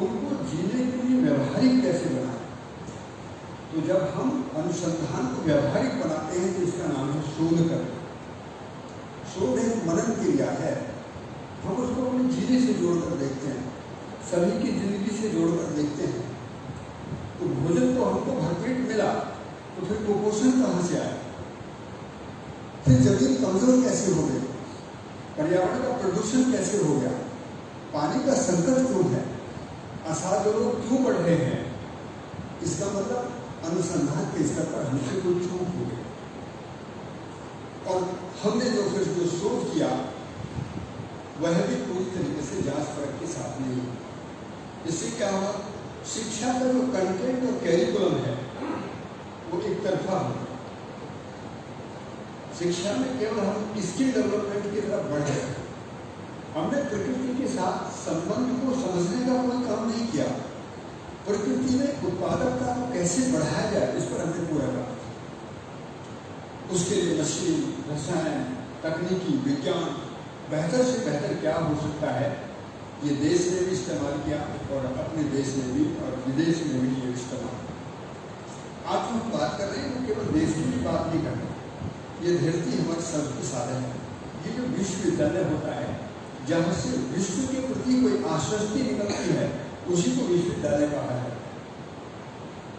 उनको जीने के लिए व्यवहारिक कैसे बनाएं। तो जब हम अनुसंधान को व्यवहारिक बनाते हैं तो इसका नाम है शोध करना। शोध एक मनन क्रिया है, हम उसको अपने जीने से जोड़कर देखते हैं, सभी की जिंदगी से जोड़कर देखते हैं। तो भोजन तो हमको भरपेट मिला, तो फिर कुपोषण कहाँ से आया, फिर जमीन कमजोर कैसे हो गई, पर्यावरण का प्रदूषण कैसे हो गया, पानी का संकट क्यों है, असाध्य रोग क्यों बढ़ रहे हैं। इसका मतलब अनुसंधान के स्तर पर हमसे कोई चूक हो गई और हमने जो शोध किया वह भी पूरी तरीके से जांच परख के साथ नहीं है। इससे क्या हुआ, शिक्षा का जो कंटेंट और कैरिकुलम है वो एक तरफा हो। शिक्षा में केवल हम स्किल डेवलपमेंट की तरफ बढ़ रहे। हमने प्रकृति के साथ संबंध को समझने का कोई काम नहीं किया। प्रकृति में उत्पादकता को कैसे बढ़ाया जाए इस पर हमने पूरा काम। उसके लिए मशीन, रसायन, तकनीकी, विज्ञान, बेहतर से बेहतर क्या हो सकता है, ये देश ने भी इस्तेमाल किया और अपने देश में भी और विदेश में भी ये इस्तेमाल। आज हम बात कर रहे हैं, केवल देश की भी बात नहीं कर रहे, ये धरती हमारे सबकी साधन है। ये जो विश्वविद्यालय होता है, जहाँ से विश्व के प्रति कोई आश्वस्ति निकलती है, उसी को विश्वविद्यालय कहा है।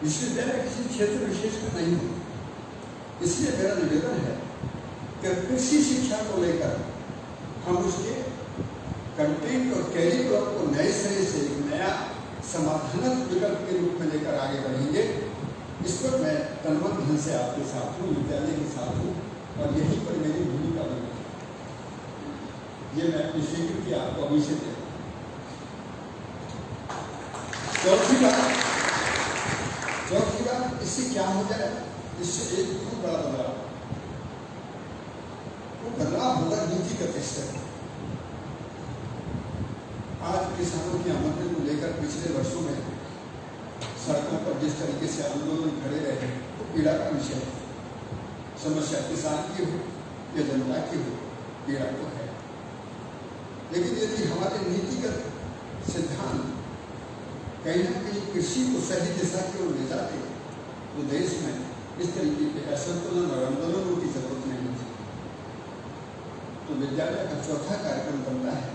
विश्वविद्यालय किसी क्षेत्र विशेष का नहीं है। इसलिए मेरा निवेदन है कि कृषि शिक्षा को लेकर हम उसके कंटेंट और कैरिकुलम को नए सिरे से एक नया समाधानक विकल्प के रूप में लेकर आगे बढ़ेंगे। इस पर मैं तनमन धन से आपके साथ हूँ, विद्यालय के साथ हूँ, और यहीं पर मेरी भूमिका बनी। ये मैं अपनी स्वीकृति आपको अभी से दे। चौथी बात, इससे क्या हो जाए? इससे एक बहुत बड़ा बदलाव, वो बदलाव होगा नीतिगत स्तर। आज किसानों की आमदनी को लेकर पिछले वर्षों में सड़कों पर जिस तरीके से आंदोलन खड़े रहे, वो पीड़ा का विषय है। समस्या किसान की हो या जनता की हो, पीड़ा तो है। लेकिन यदि हमारे नीतिगत सिद्धांत कहीं ना कहीं कृषि को सही दिशा की ओर ले जाते, तो देश में इस तरीके के असंतुलन और आंदोलनों की जरूरत नहीं होती। तो विद्यालय का चौथा कार्यक्रम बनता है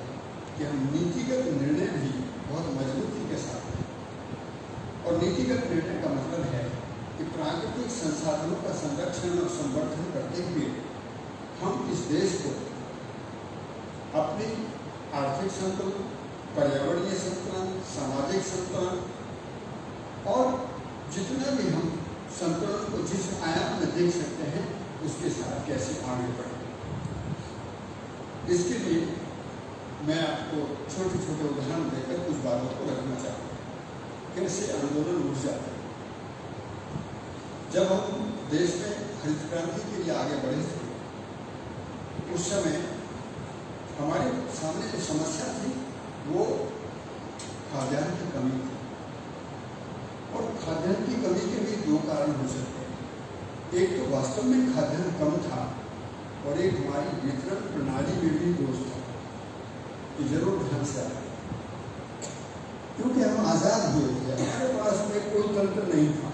कि हम नीतिगत निर्णय भी बहुत मजबूती के साथ लें। और नीतिगत निर्णय का मतलब है कि प्राकृतिक संसाधनों का संरक्षण और संवर्धन करते हुए हम इस देश को अपनी आर्थिक संतुलन, पर्यावरणीय संतुलन, सामाजिक संतुलन और जितना भी हम संतुलन को जिस आयाम में देख सकते हैं, उसके साथ कैसे आगे बढ़ें। इसके लिए मैं आपको छोटे छोटे उदाहरण देकर कुछ बातों को रखना चाहता हूँ। कैसे आंदोलन उठ जाते हैं। जब हम देश में हरित क्रांति के लिए आगे बढ़े थे, उस समय हमारे सामने जो समस्या थी वो खाद्यान्न की कमी थी। और खाद्यान्न की कमी के भी दो कारण हो सकते हैं। एक तो वास्तव में खाद्यान्न कम था, और एक हमारी वितरण प्रणाली में भी दोष था। ये जरूर ध्यान से आया, क्योंकि हम आजाद हुए थे, हमारे पास में कोई तंत्र नहीं था,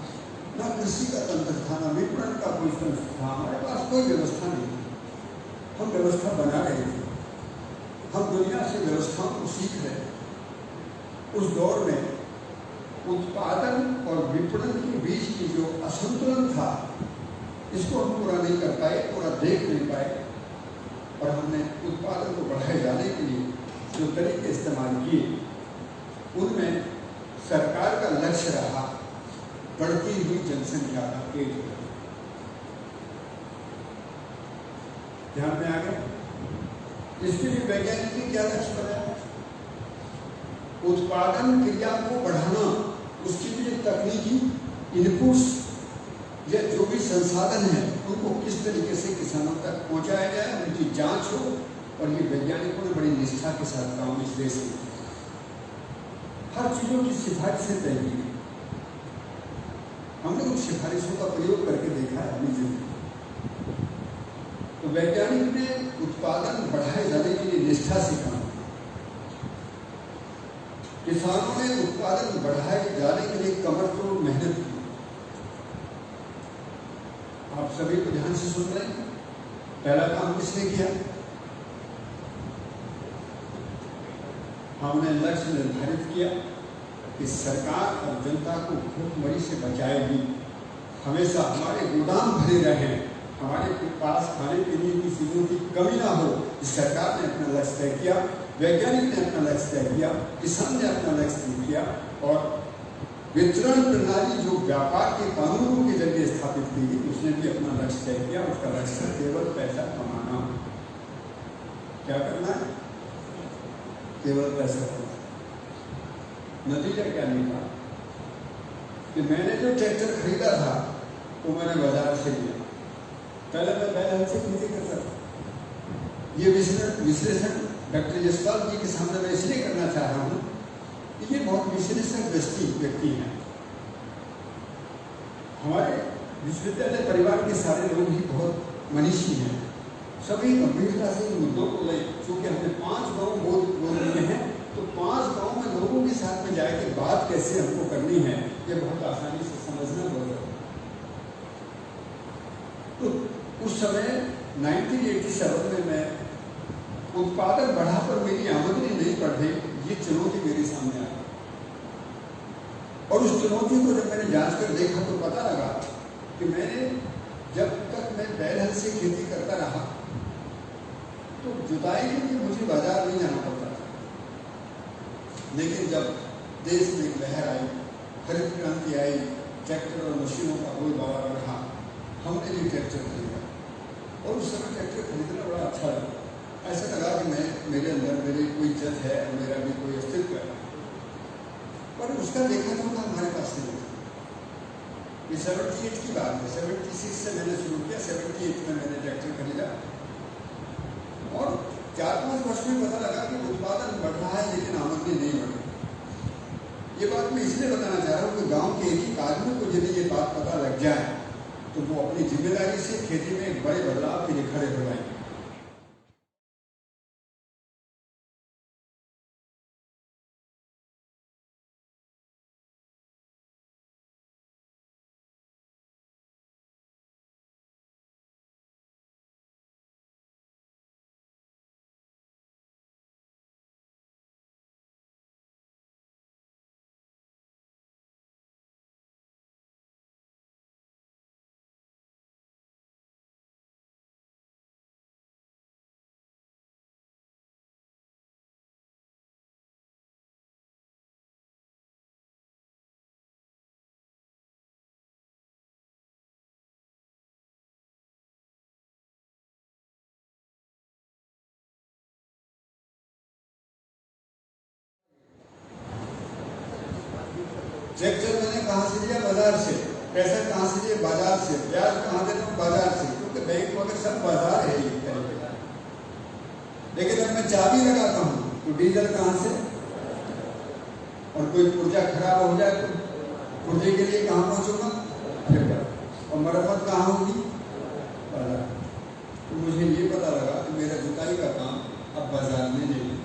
ना कृषि का तंत्र था, ना विपणन का कोई तंत्र था, हमारे पास कोई व्यवस्था नहीं थी। हम व्यवस्था बना रहे थे, हम दुनिया से व्यवस्थाओं को सीख रहे थे। उस दौर में उत्पादन और विपणन के बीच की जो असंतुलन था, इसको हम पूरा नहीं कर पाए, पूरा देख नहीं पाए, और हमने उत्पादन को बढ़ाए जाने के लिए जो तरीके इस्तेमाल किए, उनमें सरकार का लक्ष्य रहा बढ़ती हुई जनसंख्या का पेट भरना। ध्यान में आ गया? इसके लिए वैज्ञानिक ने क्या लक्ष्य बनाया? उत्पादन क्रिया को बढ़ाना, उसके लिए तकनीकी इनपुट्स या जो भी संसाधन है उनको किस तरीके से किसानों तक पहुंचाया जाए, उनकी जांच हो। और ये वैज्ञानिकों ने बड़ी निष्ठा के साथ काम इस देश में हर चीजों की सिफारिशें तय की। हमने उन सिफारिशों का प्रयोग करके देखा है अपनी जिंदगी। तो वैज्ञानिक ने उत्पादन बढ़ाए जाने के लिए निष्ठा से काम किया। किसानों ने उत्पादन बढ़ाए जाने के लिए कमर तोड़ मेहनत की। आप सभी को ध्यान से सुन रहे हैं। पहला काम किसने किया? हमने लक्ष्य निर्धारित किया कि सरकार और जनता को भूखमरी से बचाएगी, हमेशा हमारे गोदाम भरे रहे, हमारे पास खाने पीने की चीजों की कमी ना हो। सरकार ने अपना लक्ष्य तय किया, वैज्ञानिक ने अपना लक्ष्य तय किया, किसान ने अपना लक्ष्य तय किया, और वितरण प्रणाली जो व्यापार के कानूनों के जरिए स्थापित की गई, उसने भी अपना लक्ष्य तय किया। उसका लक्ष्य केवल पैसा कमाना। क्या करना है? केवल पैसा कमाना। नतीजा क्या निकला कि मैंने जो ट्रैक्टर खरीदा था वो मैंने बाजार से लिया। पहले मैं बैलेंस से नहीं करता था। ये विश्लेषण डॉक्टर जसपाल जी के सामने मैं इसलिए करना चाह रहा हूँ कि ये बहुत विश्लेषक व्यक्ति हैं। हमारे विश्वविद्यालय परिवार के सारे लोग ही बहुत मनीषी हैं। सभी गंभीरता से इन मुद्दों को ले, चूंकि हमने 5 गाँव बोल दिए हैं, तो 5 गाँव में लोगों के साथ में जाके बात कैसे हमको करनी है, ये बहुत आसानी से समझना बहुत। तो उस समय 1987 में मैं उत्पादन बढ़ा पर मेरी आमदनी नहीं बढ़े, ये चुनौती मेरे सामने आई। और उस चुनौती को जब मैंने जांच कर देखा तो पता लगा कि मैंने जब तक मैं बैलहल से खेती करता रहा तो जुताई के लिए मुझे बाजार नहीं जाना पड़ता था। लेकिन जब देश में एक लहर आई, हरित क्रांति आई, ट्रैक्टर और मशीनों का बोलबाला बढ़ा, हमने भी ट्रैक्टर खरीदा। और उस समय ट्रैक्टर खरीदना बड़ा अच्छा लगा। ऐसा लगा कि मेरे अंदर मेरी कोई इज्जत है, मेरा भी कोई अस्तित्व है। पर उसका देखा तो हमारे पास नहीं था। ये 78 की बात है, 76 से मैंने शुरू किया, 78 में मैंने ट्रैक्टर खरीदा। और 4-5 वर्ष में पता लगा कि उत्पादन बढ़ रहा है लेकिन आमदनी नहीं बढ़ रही। ये बात मैं इसलिए बताना चाह रहा हूँ कि गांव के एक ही आदमी को यदि ये बात पता लग जाए तो वो अपनी जिम्मेदारी से खेती में एक बड़े बदलाव के लिए खड़े हो जाएंगे। ट्रैक्टर मैंने कहाँ से लिया? बाजार से। पैसा कहाँ से लिया? बाजार से। ब्याज कहाँ देता हूँ? बाजार से। क्योंकि बैंक में अगर सब बाजार है ये तरीके। लेकिन अब मैं चाबी लगाता हूँ तो डीजल कहाँ से? और कोई पुर्जा खराब हो जाए तो पुर्जे के लिए कहाँ पहुँचूंगा? ट्रैक्टर। और मरम्मत कहाँ होगी? बाजार। तो मुझे ये पता लगा कि मेरा जुताई का काम अब बाजार में नहीं है।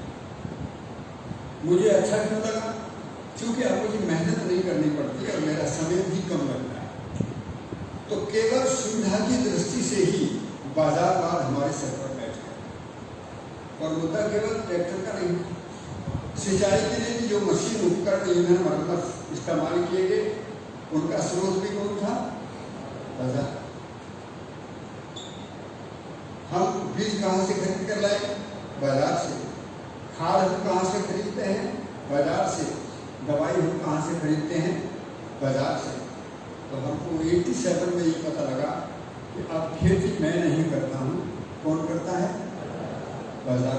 मुझे अच्छा क्यों लगा? क्योंकि अब मुझे मेहनत नहीं करनी पड़ती और मेरा समय भी कम लगता है। तो केवल सुविधा की दृष्टि से ही बाजारवाद हमारे सर पर बैठ गया। और मुद्दा केवल ट्रैक्टर का नहीं, सिंचाई के लिए भी जो मशीन उपकरण ईंधन मरम्मत इस्तेमाल किए गए उनका स्रोत भी कौन था? बाजार। हम बीज कहाँ से खरीद कर लाए? बाजार से। खाद हम कहाँ से खरीदते हैं? बाजार से। दवाई हम कहाँ से खरीदते हैं? बाजार से। तो हमको 87 में ये पता लगा कि अब खेती मैं नहीं करता हूँ, कौन करता है? बाजार।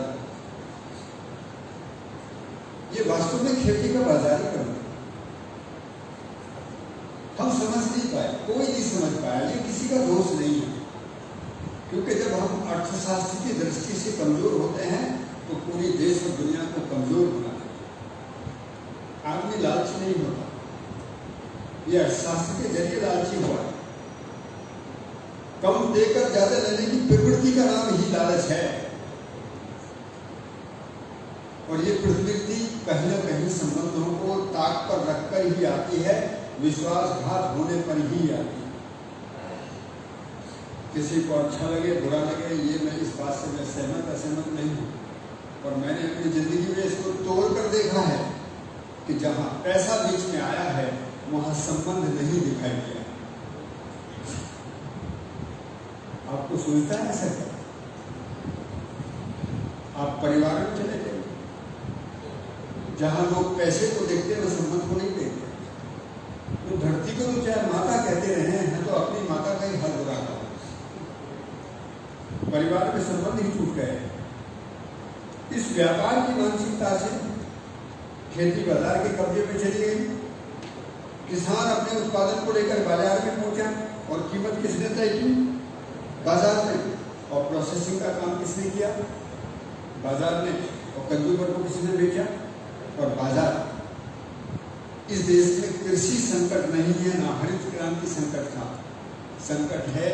ये वास्तव में खेती का बाजार ही करना। हम समझ नहीं पाए, कोई नहीं समझ पाया। ये किसी का दोष नहीं है, क्योंकि जब हम अर्थशास्त्र की दृष्टि से कमजोर होते हैं तो पूरी देश और दुनिया को कमजोर बनाते हैं। आदमी लालची नहीं होता, ये अर्थशास्त्र के जरिए लालची हुआ। कम देकर ज्यादा लेने की प्रवृत्ति का नाम ही लालच है। और ये प्रवृत्ति कहीं न कहीं संबंधों को ताक पर रखकर ही आती है, विश्वासघात होने पर ही आती है। किसी को अच्छा लगे बुरा लगे, ये मैं इस बात से मैं सहमत असहमत नहीं हूँ। और मैंने अपनी जिंदगी में इसको तोड़ कर देखा है कि जहाँ पैसा बीच में आया है वहाँ संबंध नहीं दिखाई दिया। आपको सुनता है ऐसा क्या? आप परिवार में चले गए, जहाँ लोग पैसे को देखते हैं वो संबंध को नहीं देखते। तो धरती को तो चाहे माता कहते रहे हैं तो अपनी माता का ही हल हो रहा है। परिवार में संबंध ही टूट गए। इस व्यापार की मानसिकता से खेती बाजार के कब्जे में चली गई। किसान अपने उत्पादन को लेकर बाजार में पहुंचा और कीमत किसने तय की? बाजार में। और प्रोसेसिंग का काम किसने किया? बाजार ने। और कंज्यूमर को किसने बेचा? और बाजार। इस देश में कृषि संकट नहीं है, ना हरित क्रांति संकट था। संकट है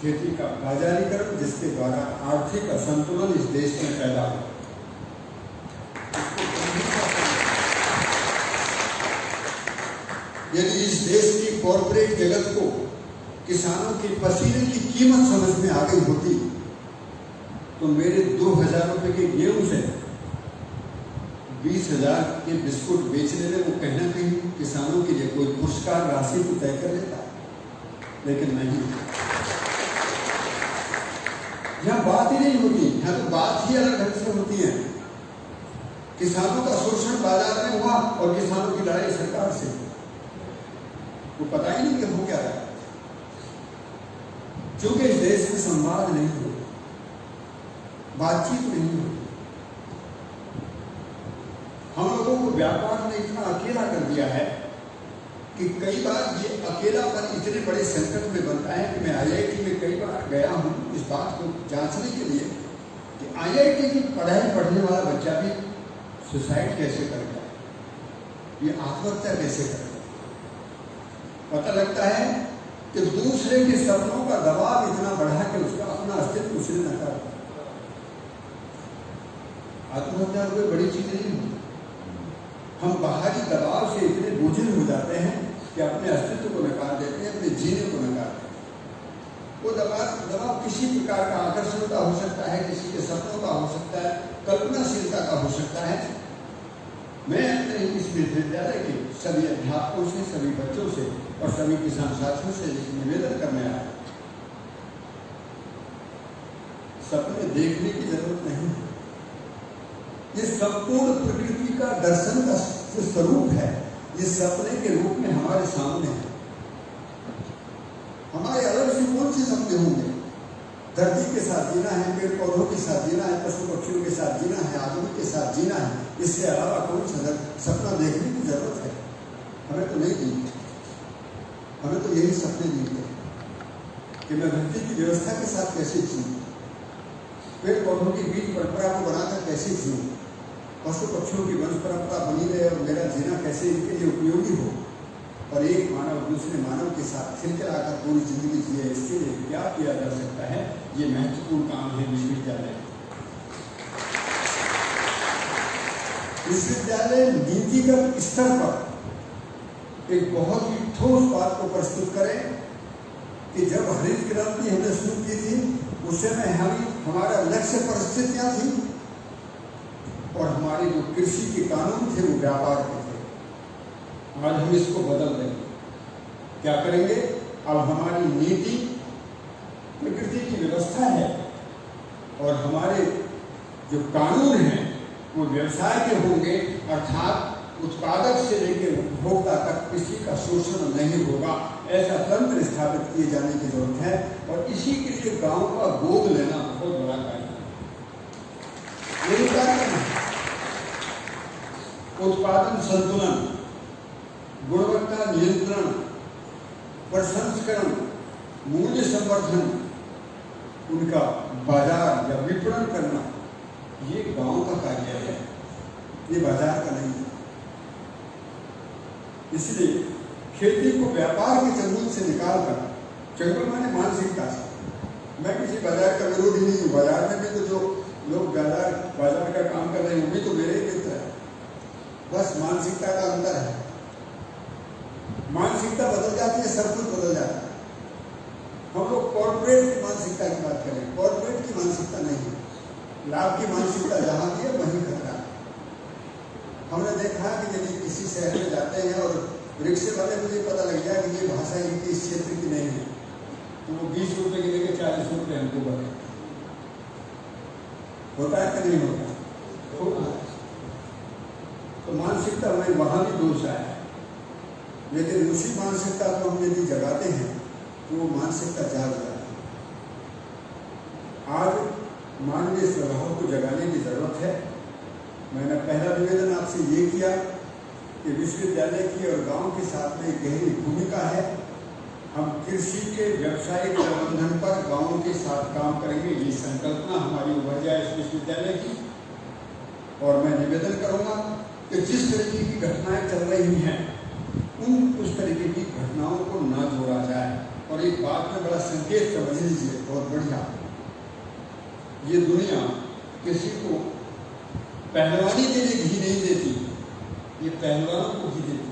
खेती का बाजारीकरण, जिसके द्वारा आर्थिक असंतुलन इस देश में पैदा हो। यदि इस देश की कॉरपोरेट जगत को किसानों के पसीने की कीमत समझ में आ गई होती तो मेरे 2000 रुपए के गेहूं से 20,000 के बिस्कुट बेचने में वो कहीं ना कहीं किसानों के लिए कोई पुरस्कार राशि तो तय कर लेता, लेकिन नहीं। यहाँ बात ही नहीं होती, यहाँ तो बात ही अलग ढंग से होती है। किसानों का शोषण बाजार में हुआ और किसानों की लड़ाई सरकार से, वो पता ही नहीं कि हो क्या रहा है। क्योंकि इस देश में संवाद नहीं हो, बातचीत नहीं हो। हम लोगों को व्यापार ने इतना अकेला कर दिया है कि कई बार ये अकेलापन इतने बड़े संकट में बनता है कि मैं IIT में कई बार गया हूं इस बात को जांचने के लिए कि IIT की पढ़ाई पढ़ने वाला बच्चा भी सुसाइड कैसे करता है, ये आत्महत्या कैसे करता है। पता लगता है कि दूसरे के सपनों का दबाव इतना बढ़ा कि उसका अपना अस्तित्व उसने नकार दिया। आत्महत्या कोई बड़ी चीज नहीं होती। हम बाहरी दबाव से इतने बोझिल हो जाते हैं कि अपने अस्तित्व को नकार देते हैं, अपने जीने को नकार देते हैं। वो दबाव किसी प्रकार का आकर्षण का हो सकता है, किसी के सपनों का हो सकता है, कल्पनाशीलता का हो सकता है। मैं अपने इस विश्वविद्यालय के सभी अध्यापकों से, सभी बच्चों से और सभी किसान साथियों से निवेदन करने आया, सपने देखने की जरूरत नहीं है। ये संपूर्ण प्रकृति का दर्शन का जो स्वरूप है, ये सपने के रूप में हमारे सामने है। हमारे अलग से कौन से सपने होंगे? धरती के साथ जीना है, पेड़ पौधों के साथ जीना है, पशु पक्षियों के साथ जीना है, आदमी के साथ जीना है। इससे अलावा कौन सा सपना देखने की जरूरत है? हमें तो नहीं दी, हमें तो यही सपने दिए कि मैं धरती की व्यवस्था के साथ कैसे जीऊं, पेड़ पौधों की बीज परंपरा को बनाकर कैसे जीऊं, पशु पक्षियों की वंश परंपरा बनी रहे और मेरा जीना कैसे इनके लिए उपयोगी हो, और एक मानव दूसरे मानव के साथ खिलखिलाकर पूरी जिंदगी जिए। इसके लिए क्या किया जा सकता है? ये महत्वपूर्ण काम है विश्वविद्यालय। विश्वविद्यालय नीतिगत स्तर पर एक बहुत ही ठोस बात को प्रस्तुत करें कि जब हरित क्रांति हमने शुरू की थी उस समय हमारा लक्ष्य परिस्थितियां थी और हमारे जो कृषि के कानून थे वो व्यापार के थे। आज हम इसको बदल देंगे। क्या करेंगे? अब हमारी नीति प्रकृति की व्यवस्था है और हमारे जो कानून हैं वो व्यवसाय के होंगे, अर्थात उत्पादक से लेकर उपभोक्ता तक किसी का शोषण नहीं होगा। ऐसा तंत्र स्थापित किए जाने की जरूरत है और इसी के लिए गांव का गोद लेना बहुत बड़ा कार्य है। यही कार्य है। उत्पादन संतुलन, गुणवत्ता नियंत्रण, प्रसंस्करण, मूल्य संवर्धन, उनका बाजार या विपणन करना, ये गांव का कार्य है, ये बाजार का नहीं है। इसलिए खेती को व्यापार के चंगुल से निकालकर, चंगुल माने मानसिकता से, मैं किसी बाजार का विरोधी नहीं हूँ। बाजार में भी तो जो लोग बाजार का काम कर रहे हैं वो भी तो मेरे ही मित्र है, बस मानसिकता का अंतर है। मानसिकता बदल जाती है, सब कुछ बदल जाता है। हम लोग कॉर्पोरेट की मानसिकता की बात करें, कॉर्पोरेट की मानसिकता नहीं है। लाभ की मानसिकता जहां की है वहीं खतरा है। हमने देखा कि यदि किसी शहर में जाते हैं और रिक्शे वाले मुझे पता लग गया कि ये भाषा इनकी इस क्षेत्र की नहीं है, तो वो 20 रुपए के लेके 40 रुपए हमको बढ़े। होता है कि नहीं होता? होता है। तो मानसिकता में वहां भी दोष आया है, लेकिन उसी मानसिकता को हम यदि जगाते हैं तो वो मानसिकता जाग जाती है। आज मानवीय स्वभाव को जगाने की जरूरत है। मैंने पहला निवेदन आपसे ये किया कि विश्वविद्यालय की और गांव के साथ में गहरी भूमिका है। हम कृषि के व्यावसायिक प्रबंधन पर गांवों के साथ काम करेंगे, ये संकल्पना हमारी उभर जाए इस विश्वविद्यालय की। और मैं निवेदन करूंगा कि जिस तरीके की घटनाएं चल रही हैं उस तरीके की घटनाओं को न जोड़ा जाए। और एक बात में बड़ा संकेत समझ लीजिए, बहुत बढ़िया, ये दुनिया किसी को पहलवानी के लिए घी नहीं देती, ये पहलवानों को घी देती।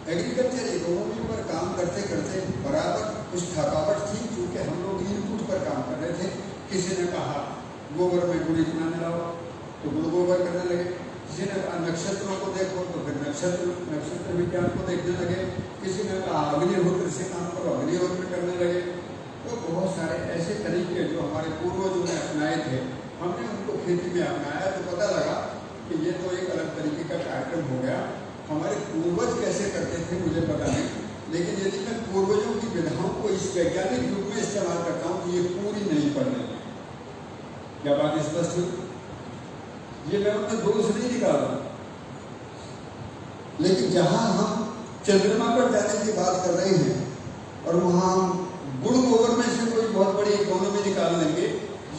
एग्रीकल्चर इकोनॉमी पर काम करते करते बराबर कुछ थकावट थी, क्योंकि हम लोग इनपुट पर काम कर रहे थे। किसी ने कहा गोबर में गुड़ इतना मिलाओ, तो गुड़ गोबर करने लगे। किसी ने कहा नक्षत्रों को देखो, तो फिर नक्षत्र विज्ञान को देखने लगे। किसी ने कहा अग्निहोत्र से काम करो, अग्निहोत्र करने लगे। तो बहुत सारे ऐसे तरीके जो हमारे पूर्वजों ने अपनाए थे, हमने उनको खेती में अपनाया, तो पता लगा कि ये तो एक अलग तरीके का कार्यक्रम हो गया। हमारे पूर्वज कैसे करते थे मुझे पता नहीं, लेकिन यदि मैं पूर्वजों की विधाओं को इस वैज्ञानिक रूप में इस्तेमाल करता हूँ तो ये पूरी नहीं पड़ने। क्या बात स्पष्ट हुई? ये मैं उनमें दोष नहीं निकाला, लेकिन जहां हम चंद्रमा पर जाने की बात कर रहे हैं और वहां हम गुड़ गोबर में से कोई बहुत बड़ी इकोनॉमी निकाल लेंगे,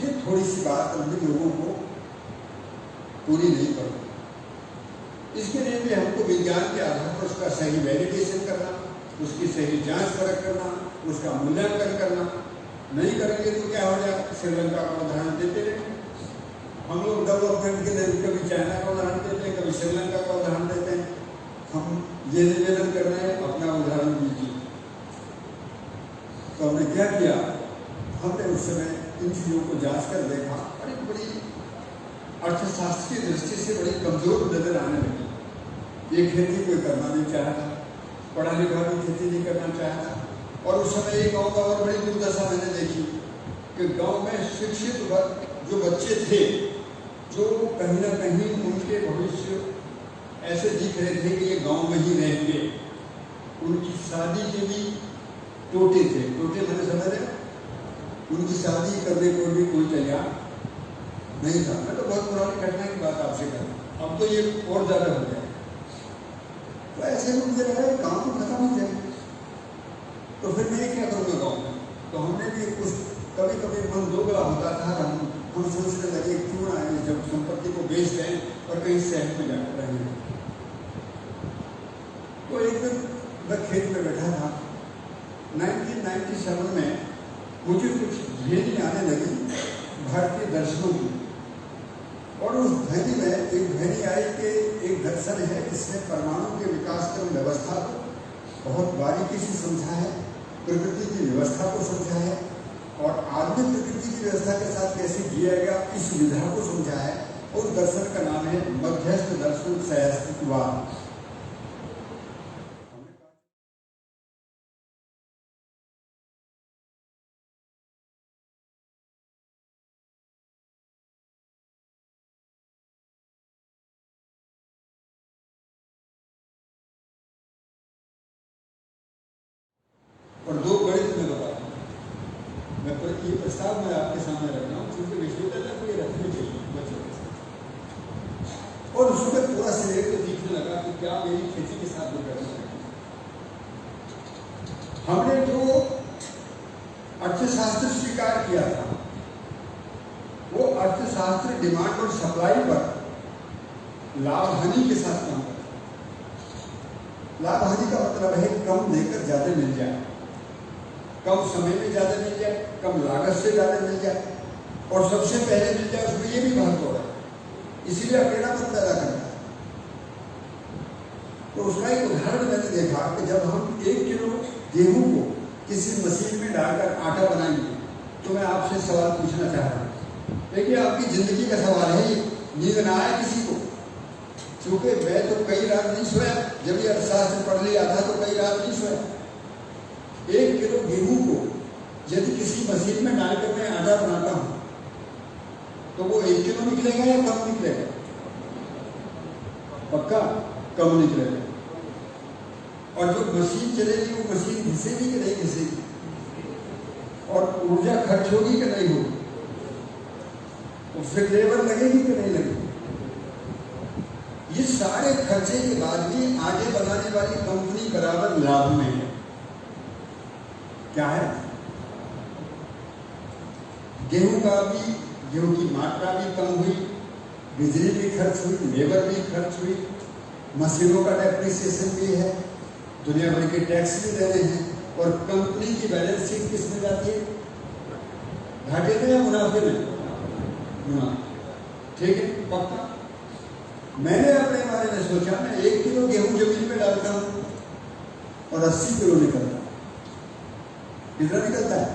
ये थोड़ी सी बात हम लोगों को पूरी नहीं पड़ती। इसके लिए भी हमको विज्ञान के आधार पर उसका सही वैलिडेशन करना, उसकी सही जांच परख करना, उसका मूल्यांकन करना। नहीं करेंगे तो क्या हो जाए? श्रीलंका का उदाहरण देते रहे हम लोग, डेवलपमेंट के लिए कभी चाइना का उदाहरण देते हैं, कभी श्रीलंका का उदाहरण देते हैं। हम ये निवेदन कर रहे हैं, अपना उदाहरण दीजिए। तो हमने क्या किया, हमने उस समय इन चीज़ों को जांच कर देखा। बड़ी अर्थशास्त्र की दृष्टि से बड़ी कमजोर नजर आने लगी। ये खेती कोई करना नहीं चाहता, पढ़ा लिखा भी खेती नहीं करना चाहता। और उस समय एक गांव का और बड़ी दुर्दशा मैंने देखी कि गांव में शिक्षित वर्ग जो बच्चे थे, जो कहीं ना कहीं उनके भविष्य ऐसे दिख रहे थे कि ये गांव में ही रहेंगे, उनकी शादी के भी टोटे थे। टोटे मैंने समझ रहे, उनकी शादी करने को भी कोई तैयार नहीं था। मैं तो बहुत पुरानी घटना की बात आपसे कर रहा हूँ, अब तो ये और ज्यादा हो गया। तो ऐसे में मुझे लगा गाँव तो खत्म हो जाए, तो फिर मैं क्या करूँगा गाँव में? तो हमने भी कुछ कभी कभी मन दोगला होता था। हम सोचने लगे क्यों ना जब संपत्ति को बेच दें और कहीं शहर में जाकर रहेंगे। तो एक दिन मैं खेत में बैठा था, 1997 में मुझे कुछ ध्वनि आने लगी भारतीय दर्शनों की। और उस ध्वनि में एक ध्वनि आई कि एक दर्शन है जिसने परमाणु के विकास क्रम व्यवस्था को बहुत बारीकी से समझा है, प्रकृति की व्यवस्था को समझा है, और आदमी प्रकृति की व्यवस्था के साथ कैसे जिया गया इस विधा को समझा है। उस दर्शन का नाम है मध्यस्थ दर्शन सहअस्तित्ववाद। और दो गणित में बताता हूँ मैं, तो ये प्रस्ताव मैं आपके सामने रख रहा हूँ क्योंकि विश्वविद्यालय को ये रखनी चाहिए बच्चों के साथ। और उसमें पूरा शरीर को दिखने लगा कि क्या मेरी खेती के साथ भी करना है। हमने जो अर्थशास्त्र स्वीकार किया था वो अर्थशास्त्र डिमांड और सप्लाई पर लाभ हानि के साथ काम करता है। लाभ हानि का मतलब है कम देकर ज्यादा मिल जाए, कम समय में ज्यादा मिल जाए, कम लागत से ज्यादा मिल जाए, और सबसे पहले मिल जाए, उसमें ये भी महत्व है। इसीलिए अकेलापन पैदा करता है। तो उसका एक उदाहरण मैंने देखा कि जब हम 1 किलो गेहूं को किसी मशीन में डालकर आटा बनाएंगे, तो मैं आपसे सवाल पूछना चाह रहा हूँ। देखिए आपकी जिंदगी का सवाल है, नींद ना आए किसी को, क्योंकि मैं तो कई रात नहीं सोया, जब ये अर्थशास्त्र पढ़ लिया था तो कई रात नहीं सोया। 1 किलो गेहूं को यदि किसी मशीन में डालकर मैं आटा बनाता हूं तो वो 1 किलो निकलेगा या कम निकलेगा? पक्का कम निकलेगा। और जो मशीन चलेगी वो मशीन घिसेगी कि नहीं घिसेगी? और ऊर्जा खर्च होगी कि नहीं होगी? उससे लेबर लगेगी कि नहीं लगेगी? ये सारे खर्चे के बाद भी आगे बनाने वाली कंपनी बराबर लाभ में है। क्या है? गेहूं की मात्रा भी कम हुई, बिजली भी खर्च हुई, लेबर भी खर्च हुई, मशीनों का डेप्रिसिएशन भी है, दुनिया भर के टैक्स भी दे रहे हैं, और कंपनी की बैलेंस शीट किस में जाती है? घाटे में या मुनाफे में? मुनाफे। ठीक है, पक्का। मैंने अपने बारे में सोचा, मैं 1 किलो गेहूं जमीन में डालता हूं और 80 किलो निकलता है। कितना निकलता है?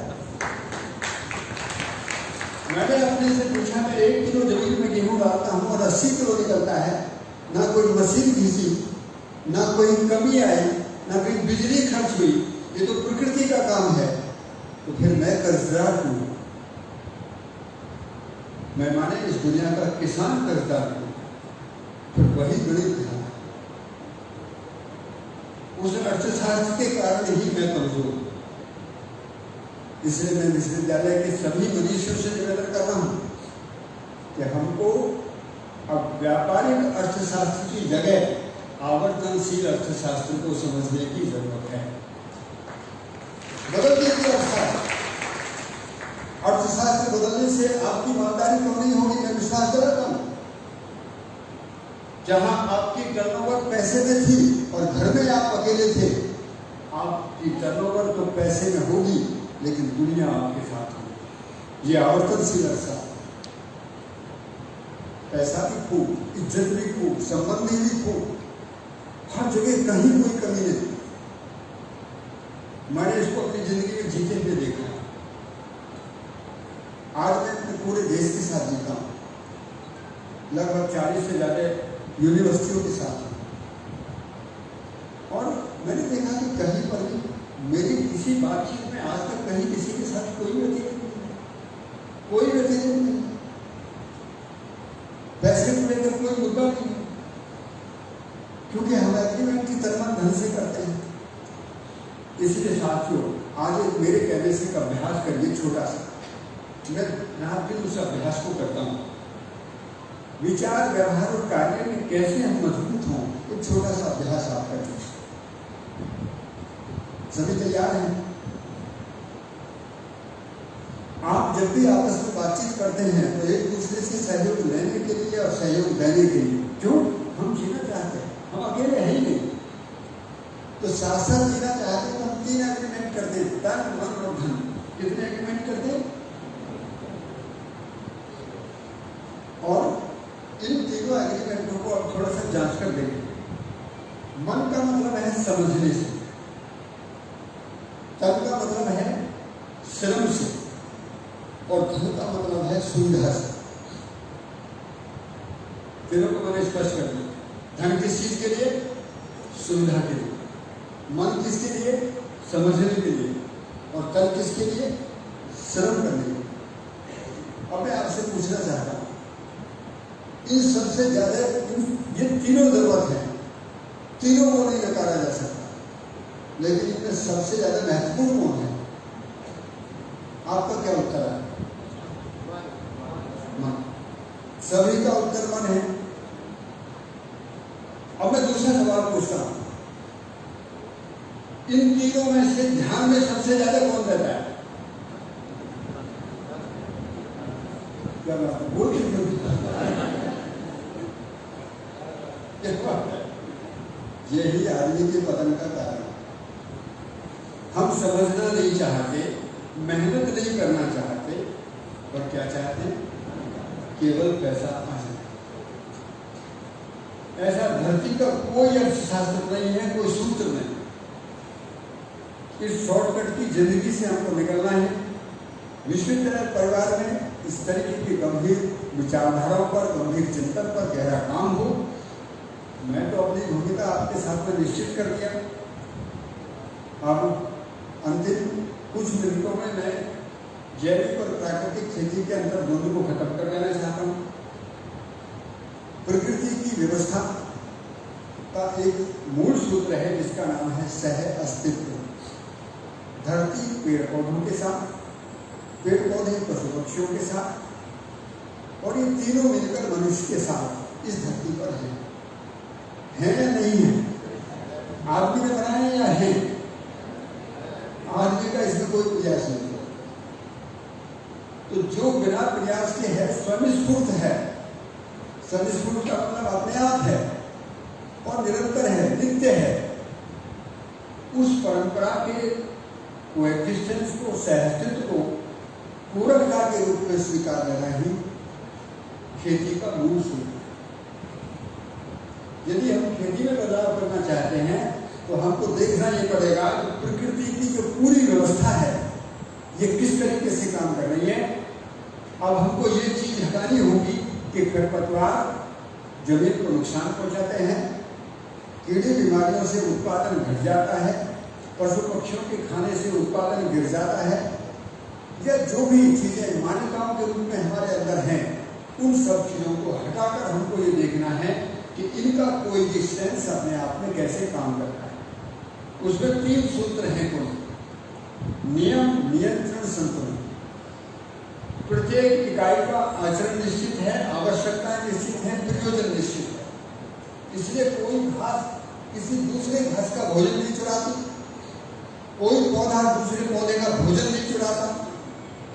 मैंने अपने से पूछा, मैं 1 किलो जमीन में गेहूं डालता हूं और 80 किलो निकलता है। ना कोई मशीन घिसी, ना कोई कमी आई, ना कोई बिजली खर्च हुई, ये तो प्रकृति का काम है। तो फिर मैं कर्जदार हूं, मैं माने इस दुनिया का किसान कर्जदार हूं। फिर वही गणित था, उस अर्थशास्त्र के कारण ही मैं कमजोर हूं। इसलिए मैं विश्वविद्यालय के सभी मनुष्यों से निवेदन कर रहा हूं कि हमको अब व्यापारिक अर्थशास्त्र की जगह आवर्तनशील अर्थशास्त्र को समझने की जरूरत है। बदल दीजिए अर्थशास्त्र बदलने से आपकी ईमानदारी कम नहीं होगी, मैं विश्वास कराता हूं। जहां आपकी टर्नओवर पैसे में थी और घर में आप अकेले थे, आपकी टर्नओवर तो पैसे में होगी लेकिन दुनिया आपके साथ होगी। ये आवर्तनशील अर्थशास्त्र, पैसा भी खूब, इज्जत भी खूब, संबंध भी खूब, हर जगह कहीं कोई कमी नहीं। मैंने इसको अपनी जिंदगी में जीते हुए देखा। आज मैं अपने पूरे देश के साथ जीता हूं, लगभग 40 से ज्यादा यूनिवर्सिटियों के साथ। और मैंने देखा कि कहीं पर भी मेरी किसी बातचीत में आज तक कहीं किसी के साथ कोई व्यतिरेक नहीं, पैसे को लेकर कोई मुद्दा नहीं, क्योंकि हम एग्रीमेंट की तरह ढंग से करते हैं। इसलिए साथियों, आज एक मेरे कहने से एक अभ्यास करिए छोटा सा। मैं रात दिन उस अभ्यास को करता हूँ। विचार, व्यवहार और कार्य में कैसे हम मजबूत हों, एक छोटा सा अभ्यास आप करिए। सभी तैयार हैं? आप जब भी आपस में बातचीत करते हैं तो एक दूसरे से सहयोग लेने के लिए और सहयोग देने के लिए। क्यों? हम जीना चाहते हैं, हम अकेले हैं ही नहीं। तो साथ साथ जीना चाहते हैं तो हम 3 एग्रीमेंट करते हैं, तन, मन और धन। कितने एग्रीमेंट करते हैं? और इन तीनों एग्रीमेंटों को अब थोड़ा सा जांच कर देंगे। मन का मतलब है समझने से, तन का मतलब है श्रम से, और धन का मतलब है सुविधा से। तीनों को मैंने स्पष्ट कर दिया। धन किस चीज के लिए? सुविधा के लिए। मन किसके लिए? समझने के लिए। और तन किसके लिए? श्रम करने के लिए। अब मैं आपसे पूछना चाहता हूं, इन सबसे ज्यादा ये तीनों जरूरत है, तीनों को नहीं नकारा जा सकता, लेकिन इनमें सबसे ज्यादा महत्वपूर्ण कौन है? आपका क्या उत्तर है? मन। सभी का उत्तर मन है। अब मैं दूसरा सवाल पूछता हूं, इन तीनों में से ध्यान में सबसे ज्यादा कौन देता है? क्या बात है? बोल यही आदमी के पतन का कारण। हम समझना नहीं चाहते, मेहनत नहीं करना चाहते, और क्या चाहते हैं? केवल पैसा आ जाए। ऐसा धरती का कोई अर्थशास्त्र नहीं है, कोई सूत्र नहीं। इस शॉर्टकट की जिंदगी से हमको निकलना है। विश्वविद्यालय परिवार में इस तरीके की गंभीर विचारधाराओं पर, गंभीर चिंतन पर गहरा काम हो। मैं तो अपनी भूमिका आपके साथ में निश्चित कर दिया। अब अंतिम कुछ मिनटों में मैं जैविक और प्राकृतिक खेती के अंतर दोनों को खत्म कर देना चाहता हूँ। प्रकृति की व्यवस्था का एक मूल सूत्र है जिसका नाम है सह अस्तित्व। धरती पेड़ पौधों के साथ, पेड़ पौधे पशु पक्षियों के साथ, और ये तीनों मिलकर मनुष्य के साथ इस धरती पर है या नहीं है? आदमी ने बनाया या है? आदमी का इसमें कोई प्रयास नहीं। तो जो बिना प्रयास के है स्वनिस्फूर्त है। स्वनिस्फूर्त का मतलब अपने आप है और निरंतर है, नित्य है। उस परंपरा के कोएक्जिस्टेंस को, सहअस्तित्व को पूरकता के रूप में स्वीकार लेना ही खेती का मूल सूत्र है। यदि हम खेती में बदलाव करना चाहते हैं तो हमको देखना ये पड़ेगा कि प्रकृति की जो पूरी व्यवस्था है ये किस तरीके से काम कर रही है। अब हमको ये चीज हटानी होगी कि खरपतवार जमीन को नुकसान पहुंचाते हैं, कीड़े बीमारियों से उत्पादन घट जाता है, पशु पक्षियों के खाने से उत्पादन गिर जाता है, या जो भी चीजें मान्यताओं के रूप में हमारे अंदर हैं, उन सब चीजों को हटाकर हमको ये देखना है कि इनका कोई एग्जिस्टेंस अपने आप में कैसे काम करता है। उसमें 3 सूत्र हैं कुल: नियम, नियंत्रण, संतुलन। प्रत्येक इकाई का आचरण निश्चित है, आवश्यकताएं निश्चित है, प्रयोजन निश्चित है। इसलिए कोई घास किसी दूसरे घास का भोजन नहीं चुराती, कोई पौधा दूसरे पौधे का भोजन नहीं चुराता,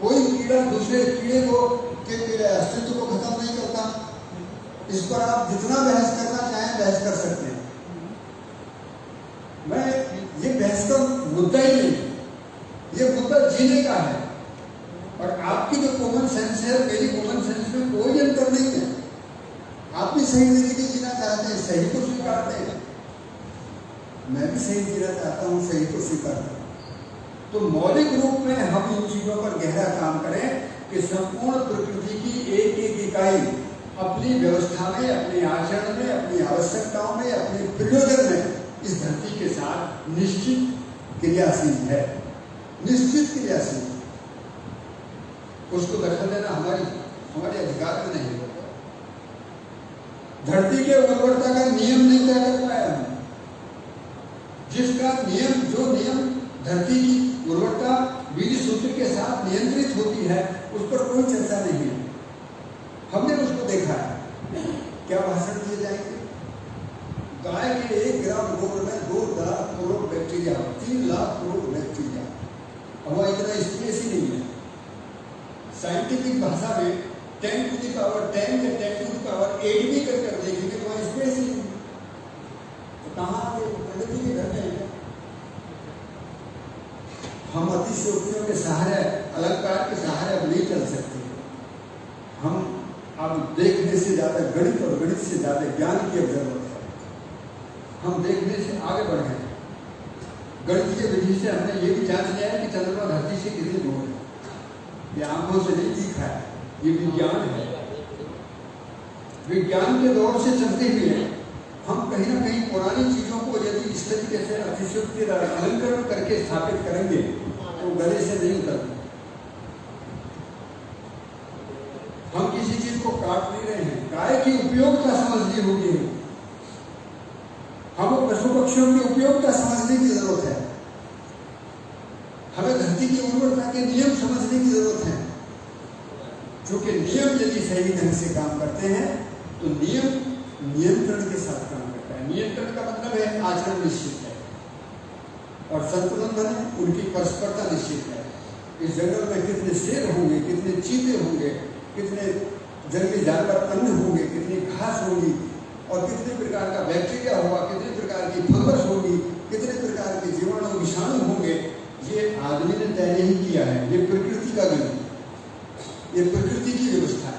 कोई कीड़ा दूसरे कीड़े को के अस्तित्व को खत्म नहीं करता। इस पर आप जितना बहस करना चाहें बहस कर सकते हैं। मैं ये बहस का मुद्दा ही नहीं, ये मुद्दा जीने का है। और आपकी जो कॉमन सेंस है, मेरी कॉमन सेंस में कोई अंतर नहीं है। आप भी सही जिंदगी जीना चाहते हैं, सही को स्वीकारते हैं, मैं भी सही जीना चाहता हूँ, सही को स्वीकारता हूँ। तो मौलिक रूप में हम इन चीजों पर गहरा काम करें कि संपूर्ण प्रकृति की एक एक इकाई अपनी व्यवस्था में, अपने आचरण में, अपनी आवश्यकताओं में, अपने प्रयोजन में इस धरती के साथ निश्चित क्रियाशील है, निश्चित क्रियाशील। उसको दखल देना हमारे अधिकार में नहीं। धरती के उर्वरता का नियम नहीं तय कर पाया हम। जिसका नियम, जो नियम धरती की उर्वरता बीज सूत्र के साथ नियंत्रित होती है, उस पर कोई चर्चा नहीं है। हमने उसको देखा है। क्या भाषण दिए जाएंगे? गाय के 1 ग्राम गोबर में 2 लाख करोड़ बैक्टीरिया, 3 लाख करोड़ बैक्टीरिया। हमारा इतना स्पेस ही नहीं है। साइंटिफिक भाषा में 10 टू द पावर 10 या 10 टू द पावर 8 भी कर देखेंगे तो वहाँ स्पेस ही नहीं। तो कहाँ प्रगति के घर में हम अतिशयोक्तियों के सहारे, अलंकार के सहारे अब नहीं चल सकते। हम अब देखने से ज्यादा गणित और गणित से ज्यादा ज्ञान की अब जरूरत है। हम देखने से आगे बढ़े। गणितीय विधि से हमने ये भी जांच लिया है कि चंद्रमा धरती से कितनी दूर है। ये आंखों से नहीं दिखा है, ये विज्ञान है। विज्ञान के दौर से चलते हुए हम कहीं ना कहीं पुरानी चीजों को यदि इस तरीके से अतिशयोक्ति अलंकरण करके स्थापित करेंगे तो गले से नहीं उतरते। हम किसी चीज को काट नहीं रहे हैं, गाय की उपयोगिता समझनी होगी। हमें पशु पक्षियों की उपयोगिता समझने की जरूरत है। हमें धरती की उर्वरता के नियम समझने की जरूरत है। क्योंकि नियम यदि सही ढंग से काम करते हैं तो नियम नियंत्रण के साथ काम करता है। नियंत्रण का मतलब है आचरण निश्चित है और संतुलन बने, उनकी परस्परता निश्चित है। इस जंगल में कितने शेर होंगे, कितने चीते होंगे, कितने जंगली जानवर अन्य होंगे, कितनी घास होगी और कितने प्रकार का बैक्टीरिया होगा, कितने प्रकार की फंगस होगी, कितने प्रकार के जीवाणु विषाणु होंगे, ये आदमी ने तय नहीं किया है। ये प्रकृति का गणित, ये प्रकृति की व्यवस्था है।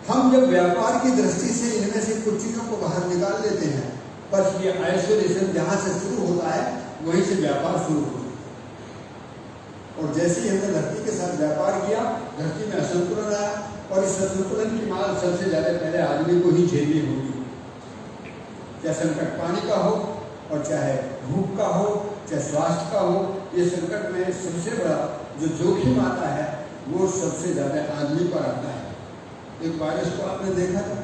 हम जब व्यापार की दृष्टि से इनमें से कुछ चीजों को बाहर निकाल लेते हैं, पर ये आइसोलेशन जहां से शुरू होता है वहीं से व्यापार शुरू होता है। और जैसे ही हमने धरती के साथ व्यापार किया, धरती में असंतुलन आया और इस असंतुलन की मार सबसे ज्यादा पहले आदमी को ही झेलनी होगी। चाहे संकट पानी का हो और चाहे भूख का हो, चाहे स्वास्थ्य का हो, ये संकट में सबसे बड़ा जो जोखिम आता है वो सबसे ज्यादा आदमी पर आता है। एक वायरस को आपने देखा था,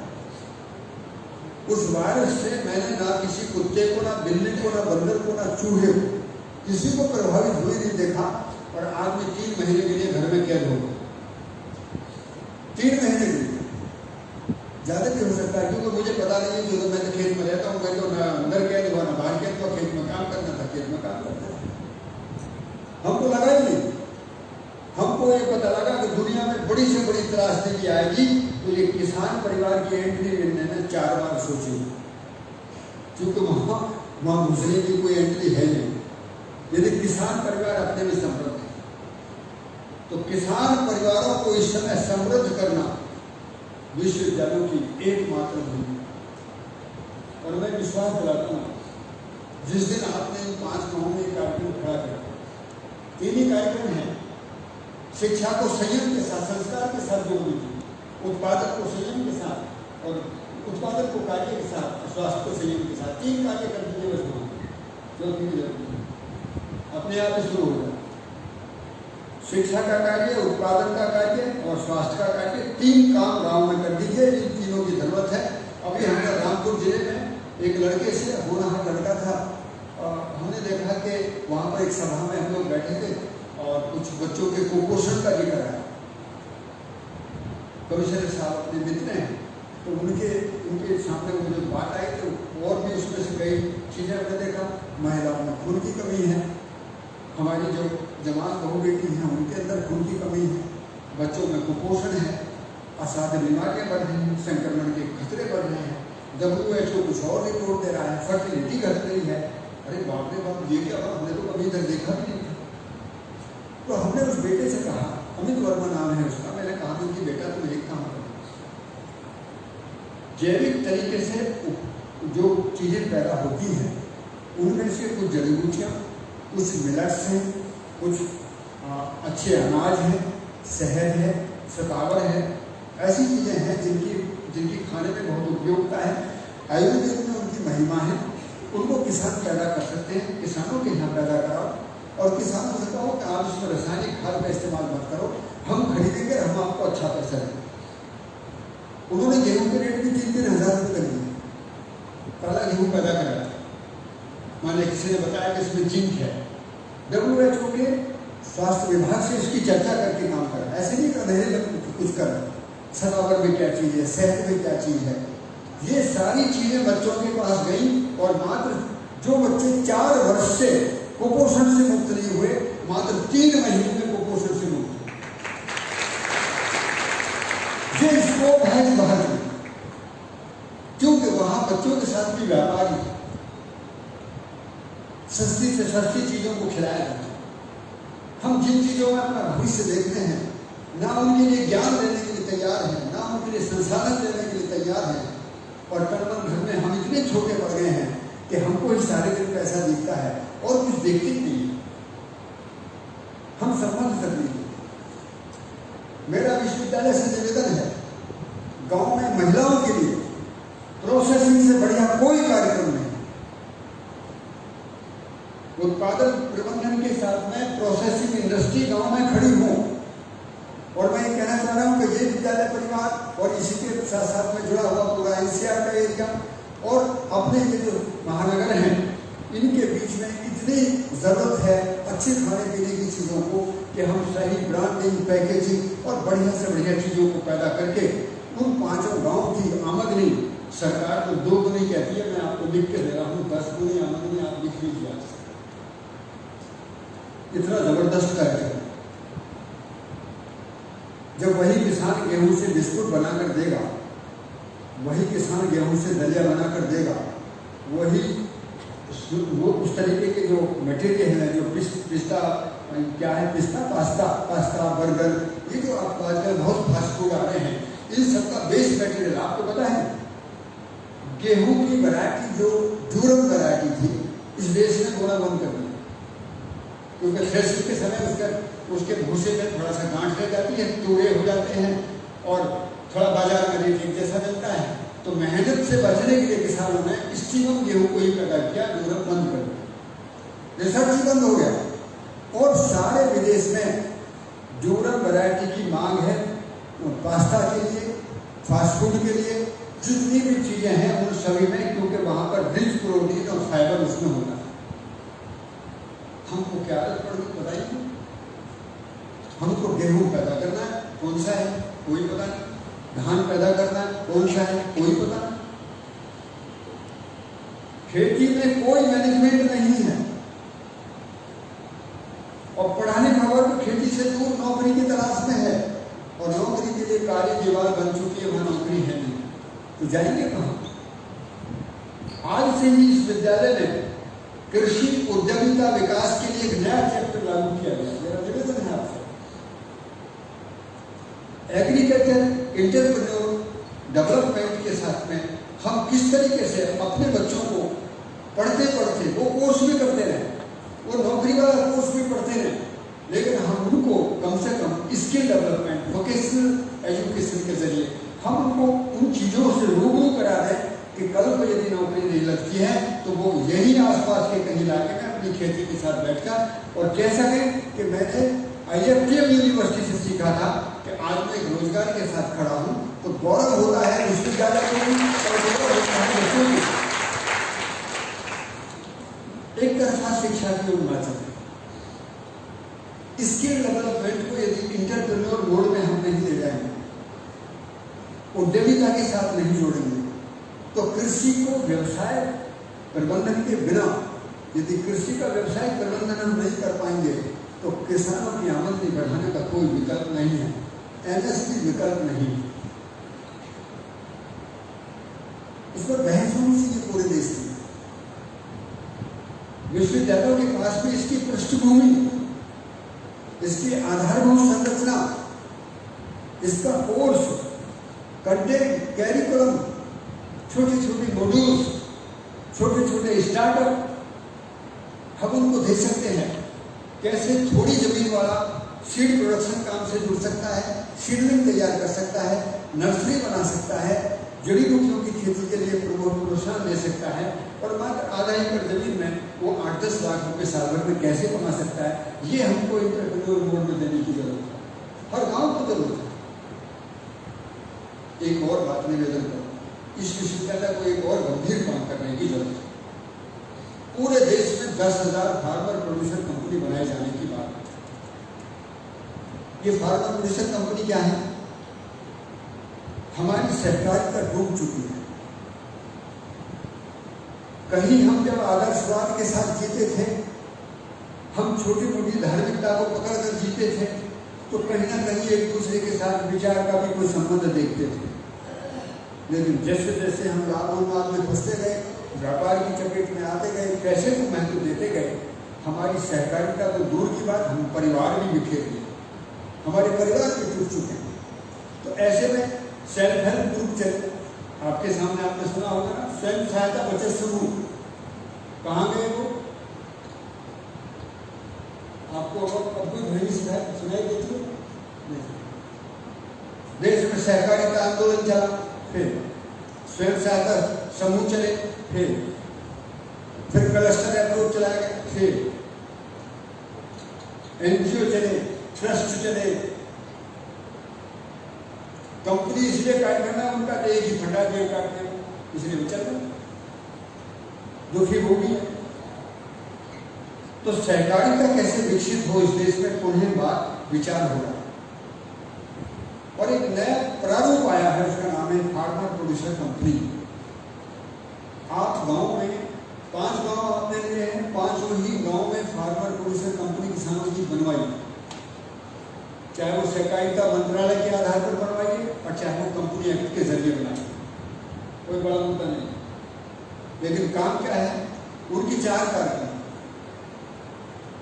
उस वायरस से मैंने ना किसी कुत्ते को, ना बिल्ली को, ना बंदर को, ना चूहे को, किसी को प्रभावित हुए नहीं देखा। और आदमी 3 महीने के लिए घर में कैद हो गया। 3 महीने के लिए ज्यादा भी हो सकता है, क्योंकि मुझे पता नहीं है। जो मैं तो खेत में रहता हूँ, मैं तो ना अंदर कैद हुआ ना बाहर कैद हुआ। खेत में काम करना था, खेत में काम करता था। हमको लगा ही नहीं। हमको ये पता लगा कि दुनिया में बड़ी से बड़ी त्रासदी आएगी तो ये किसान परिवार की एंट्री मिलने में 4 बार सोची, क्योंकि वहां घुसने की कोई एंट्री है नहीं। यदि किसान परिवार अपने में समृद्ध है तो किसान परिवारों को इस समय समृद्ध करना विश्वविद्यालयों की एकमात्र भूमिका। और मैं विश्वास दिलाता हूँ जिस दिन आपने इन 5 गाँव में एक कार्यक्रम खड़ा किया, 3 ही कार्यक्रम हैं। शिक्षा को संयम के साथ, संस्कार के साथ जोड़नी थी, उत्पादक को संयम के साथ और उत्पादक को कार्य के साथ, स्वास्थ्य को संयम के साथ, 3 कार्य कर दीजिए बस वहाँ चौथी की जरूरत नहीं, अपने आप ही शुरू हो जाए। शिक्षा का कार्य, उत्पादन का कार्य और स्वास्थ्य का कार्य, 3 काम गांव में कर दीजिए। इन तीनों की जरूरत है। अभी हमारे रामपुर जिले में एक लड़के से होनहार लड़का था, हमने देखा कि वहाँ पर एक सभा में हम लोग बैठे थे और कुछ बच्चों के कुपोषण का जिक्र आया। कमिश्नर साहब अपने मित्र हैं, तो उनके सामने वो जो बात आई तो और भी उसमें से कई चीज़ें हमने देखा। महिलाओं में खून की कमी है, हमारी जो जवान बहू बेटी हैं उनके अंदर खून की कमी है, बच्चों में कुपोषण है, असाध्य बीमारियाँ बढ़ रही हैं, संक्रमण के खतरे बढ़ रहे हैं, WHO कुछ और रिपोर्ट दे रहा है, फर्टिलिटी घट रही है। अरे बाप रे बाप, ये क्या बात, हमने तो कभी इधर देखा भी नहीं था। तो हमने उस बेटे से कहा, अमित वर्मा नाम है उसका, मैंने कहा कि बेटा तुम एक काम करो, जैविक तरीके से जो चीज़ें पैदा होती हैं उनमें से कुछ जड़ी बूटियाँ, कुछ मिलट्स हैं, कुछ अच्छे अनाज हैं, शहद है, शतावर है, ऐसी चीज़ें हैं जिनकी खाने में बहुत उपयोगिता है। आयुर्वेद में उनकी महिमा है। उनको किसान पैदा कर सकते हैं, किसानों के यहाँ पैदा कराओ और किसानों से कहो कि आप इसमें रासायनिक खाद का इस्तेमाल मत करो, हम खरीदेंगे, हम आपको अच्छा पैसा देंगे। उन्होंने गेहूं के रेट भी 3-3 हज़ार रुपये कर दिए, काला गेहूं पैदा कराया। माने किसी ने बताया कि इसमें जिंक है, WHO के स्वास्थ्य विभाग से इसकी चर्चा करके काम करा। ऐसे नहीं अंधेरे कुछ कर रहा, शतावर में क्या चीज़ है, शहद में क्या चीज़ है, ये सारी चीज़ें बच्चों के पास गई और मात्र जो बच्चे 4 वर्ष से कुपोषण से मुक्त नहीं हुए, मात्र 3 महीने में कुपोषण से मुक्त हुए। ये स्कोप है बाहर में, क्योंकि वहां बच्चों के साथ भी व्यापारी सस्ती से सस्ती चीजों को खिलाया जाता है। हम जिन चीजों में अपना भविष्य देखते हैं, ना उनके लिए ज्ञान देने के लिए तैयार है, ना उनके लिए संसाधन देने के लिए तैयार है, और टर्मन घर में हम इतने छोटे पड़ गए हैं कि हमको इस सारे दिन पैसा दिखता है और कुछ देखते ही नहीं। हम संबंध कर लीजिए। मेरा विश्वविद्यालय से निवेदन है, गांव में महिलाओं के लिए प्रोसेसिंग से बढ़िया कोई कार्यक्रम नहीं। उत्पादन प्रबंधन के साथ में प्रोसेसिंग इंडस्ट्री गांव में खड़ी हो। और मैं ये कहना चाह रहा हूँ कि ये विद्यालय परिवार और इसी के साथ साथ में जुड़ा हुआ पूरा NCR का एरिया और अपने ये जो महानगर हैं, इनके बीच में इतनी ज़रूरत है अच्छे खाने पीने की चीज़ों को कि हम सही ब्रांडिंग, पैकेजिंग और बढ़िया से बढ़िया चीज़ों को पैदा करके उन 5 गाँव की आमदनी सरकार को 2 गुनी कहती है। मैं आपको लिख के दे रहा हूँ, 10 गुनी आमदनी आप लिख लीजिए। इतना जबरदस्त कार्यक्रम। जब वही किसान गेहूं से बिस्कुट बनाकर देगा, वही किसान गेहूं से दलिया बनाकर देगा, वही वो उस तरीके के जो मटेरियल है, जो पिस्ता क्या है, पास्ता बर्गर, ये जो आप आजकल बहुत फास्ट फूड आ रहे हैं, इन सबका बेस मटेरियल आपको पता है। गेहूं की वैरायटी जो ड्यूरम वैरायटी थी, इस देश ने बोना बंद कर दिया, क्योंकि थ्रेशर के समय उसके भूसे में थोड़ा सा गांठ रह जाती है, टूरे हो जाते हैं और थोड़ा बाजार में रेट एक जैसा मिलता है। तो मेहनत से बचने के लिए किसानों ने स्टीमम गेहूं को ही पैदा किया, ड्यूरम बंद कर दिया, रिसर्च ही बंद हो गया और सारे विदेश में ड्यूरम वैरायटी की मांग है। पास्ता के लिए, फास्ट फूड के लिए, जितनी भी चीजें हैं उन सभी में, क्योंकि वहां पर रिच प्रोटीन और फाइबर उसमें होता है। हमको क्या आदत पड़ गई बताइए। हमको गेहूं पैदा करना है, कौन सा है कोई पता नहीं। धान पैदा करना है, कौन सा है कोई पता नहीं। खेती में कोई मैनेजमेंट नहीं है और पढ़ाने का वर्ग खेती से दूर नौकरी की तलाश में है और नौकरी के लिए काली दीवार बन चुकी है, वहां नौकरी है नहीं, तो जाएंगे कहां। आज से ही इस विद्यालय में कृषि उद्यमिता विकास के लिए एक नया चैप्टर लागू किया गया। मेरा निवेदन है आपसे, एग्रीकल्चर इंटरप्रेन्योर डेवलपमेंट के साथ में हम किस तरीके से अपने बच्चों को पढ़ते पढ़ते वो के जरिए हम उनको उन चीज़ों से रूबरू करा दें कि कल को यदि नौकरी नहीं लगती है तो वो यही आसपास के कहीं इलाके में अपनी खेती के साथ बैठकर और कह सकें कि मैंने IFTM यूनिवर्सिटी से सीखा था कि आज मैं एक रोजगार के साथ खड़ा हूँ। तो गौरव होता है विश्वविद्यालय को भी और गौरव होता है बच्चों को। एक तरफा शिक्षा की उन्माचन स्किल डेवलपमेंट को यदि इंटरप्रेन्योर मोड में हम नहीं ले जाएंगे, उद्यमिता के साथ नहीं जोड़ेंगे, तो कृषि को व्यवसाय प्रबंधन के बिना यदि कृषि का व्यवसाय प्रबंधन हम नहीं कर पाएंगे तो किसानों की आमदनी बढ़ाने का कोई विकल्प नहीं है। MSP विकल्प नहीं है। इस पर बहस होनी चाहिए पूरे देश की। विश्वविद्यालयों के पास भी इसकी पृष्ठभूमि, इसकी आधारभूत संरचना, इसका कोर्स, कंटेंट, कैरिकुलम, छोटे छोटे मॉड्यूल्स, छोटे छोटे स्टार्टअप हम उनको दे सकते हैं। कैसे थोड़ी जमीन वाला सीड प्रोडक्शन काम से जुड़ सकता है, सीडलिंग तैयार कर सकता है, नर्सरी बना सकता है, जड़ी बूटियों की खेती के लिए प्रोत्साहन दे सकता है और मात्र आधा एकड़ जमीन में वो 8-10 लाख रुपए साल भर में कैसे कमा सकता है, ये हमको इंटरप्रेन्योर मोड में देने की जरूरत है। हर गांव को जरूरत है। एक और बात निवेदन करो, इस विश्वविद्यालय को एक और गंभीर काम करने की जरूरत है। पूरे देश में 10,000 फार्मर प्रोड्यूसर कंपनी बनाए जाने की बात है। ये फार्मर प्रोड्यूसर कंपनी क्या है? हमारी सहकारिता डूब चुकी है। कहीं हम जब आदर्शवाद के साथ जीते थे, हम छोटी मोटी धार्मिकता को पकड़कर जीते थे, तो कहीं ना कहीं एक दूसरे के साथ विचार का भी कोई संबंध देखते थे। लेकिन जैसे जैसे हम लाभ में फंसते गए, व्यापार की चपेट में आते गए, पैसे को महत्व देते गए, हमारी सहकारिता तो दूर की बात, हम परिवार भी बिखेर गए, हमारे परिवार भी टूट चुके हैं। तो ऐसे में सेल्फ हेल्प ग्रुप चले, आपके सामने आपने सुना होगा ना, स्वयं सहायता बचत समूह। कहाँ गए वो? आपको अब कोई घड़ी सुनाई देती है? देश में सहकारिता आंदोलन चला, फिर स्वयं सहायता समूह चले, फिर क्लस्टर अप्रोच चलाया गया, फिर NGO चले, ट्रस्ट चले। कंपनी इसलिए कार्य करना उनका एक ही फंडा दे काटने, इसलिए वो चल रहा, दुखी वो भी है। तो सहकारिता कैसे विकसित हो इस देश में पुनः बात विचार हो रहा है और एक नया प्रारूप आया है, उसका नाम है फार्मर प्रोड्यूसर कंपनी। 8 गांव में 5 गांव आपने लिए हैं, 5 ही गांव में फार्मर प्रोड्यूसर कंपनी किसानों की बनवाई, चाहे वो सहकारिता मंत्रालय के आधार पर बनवाइए और चाहे वो कंपनी एक्ट के जरिए बनाइए, कोई बड़ा मुद्दा नहीं। लेकिन काम क्या है? उनकी 4 कारक: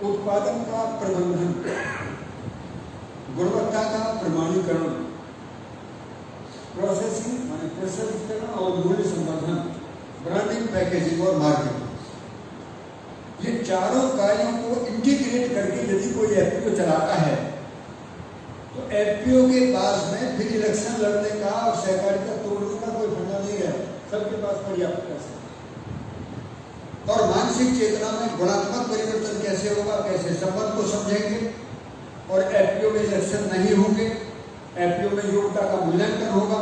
उत्पादन का प्रबंधन, गुणवत्ता का प्रमाणीकरण, प्रोसेसिंग माने प्रसंस्करण और मूल्य संवर्धन, ब्रांडिंग, पैकेजिंग और मार्केटिंग। ये चारों कार्यों को इंटीग्रेट करके यदि कोई FPO चलाता है तो FPO के पास में फिर इलेक्शन लड़ने का और सहकारिता तोड़ने का कोई फंडा नहीं है, सबके पास पर्याप्त पैसा। और मानसिक चेतना में गुणात्मक परिवर्तन कैसे होगा, कैसे संबंध को समझेंगे और FPO में इलेक्शन नहीं होंगे, FPO में योग्यता का मूल्यांकन होगा,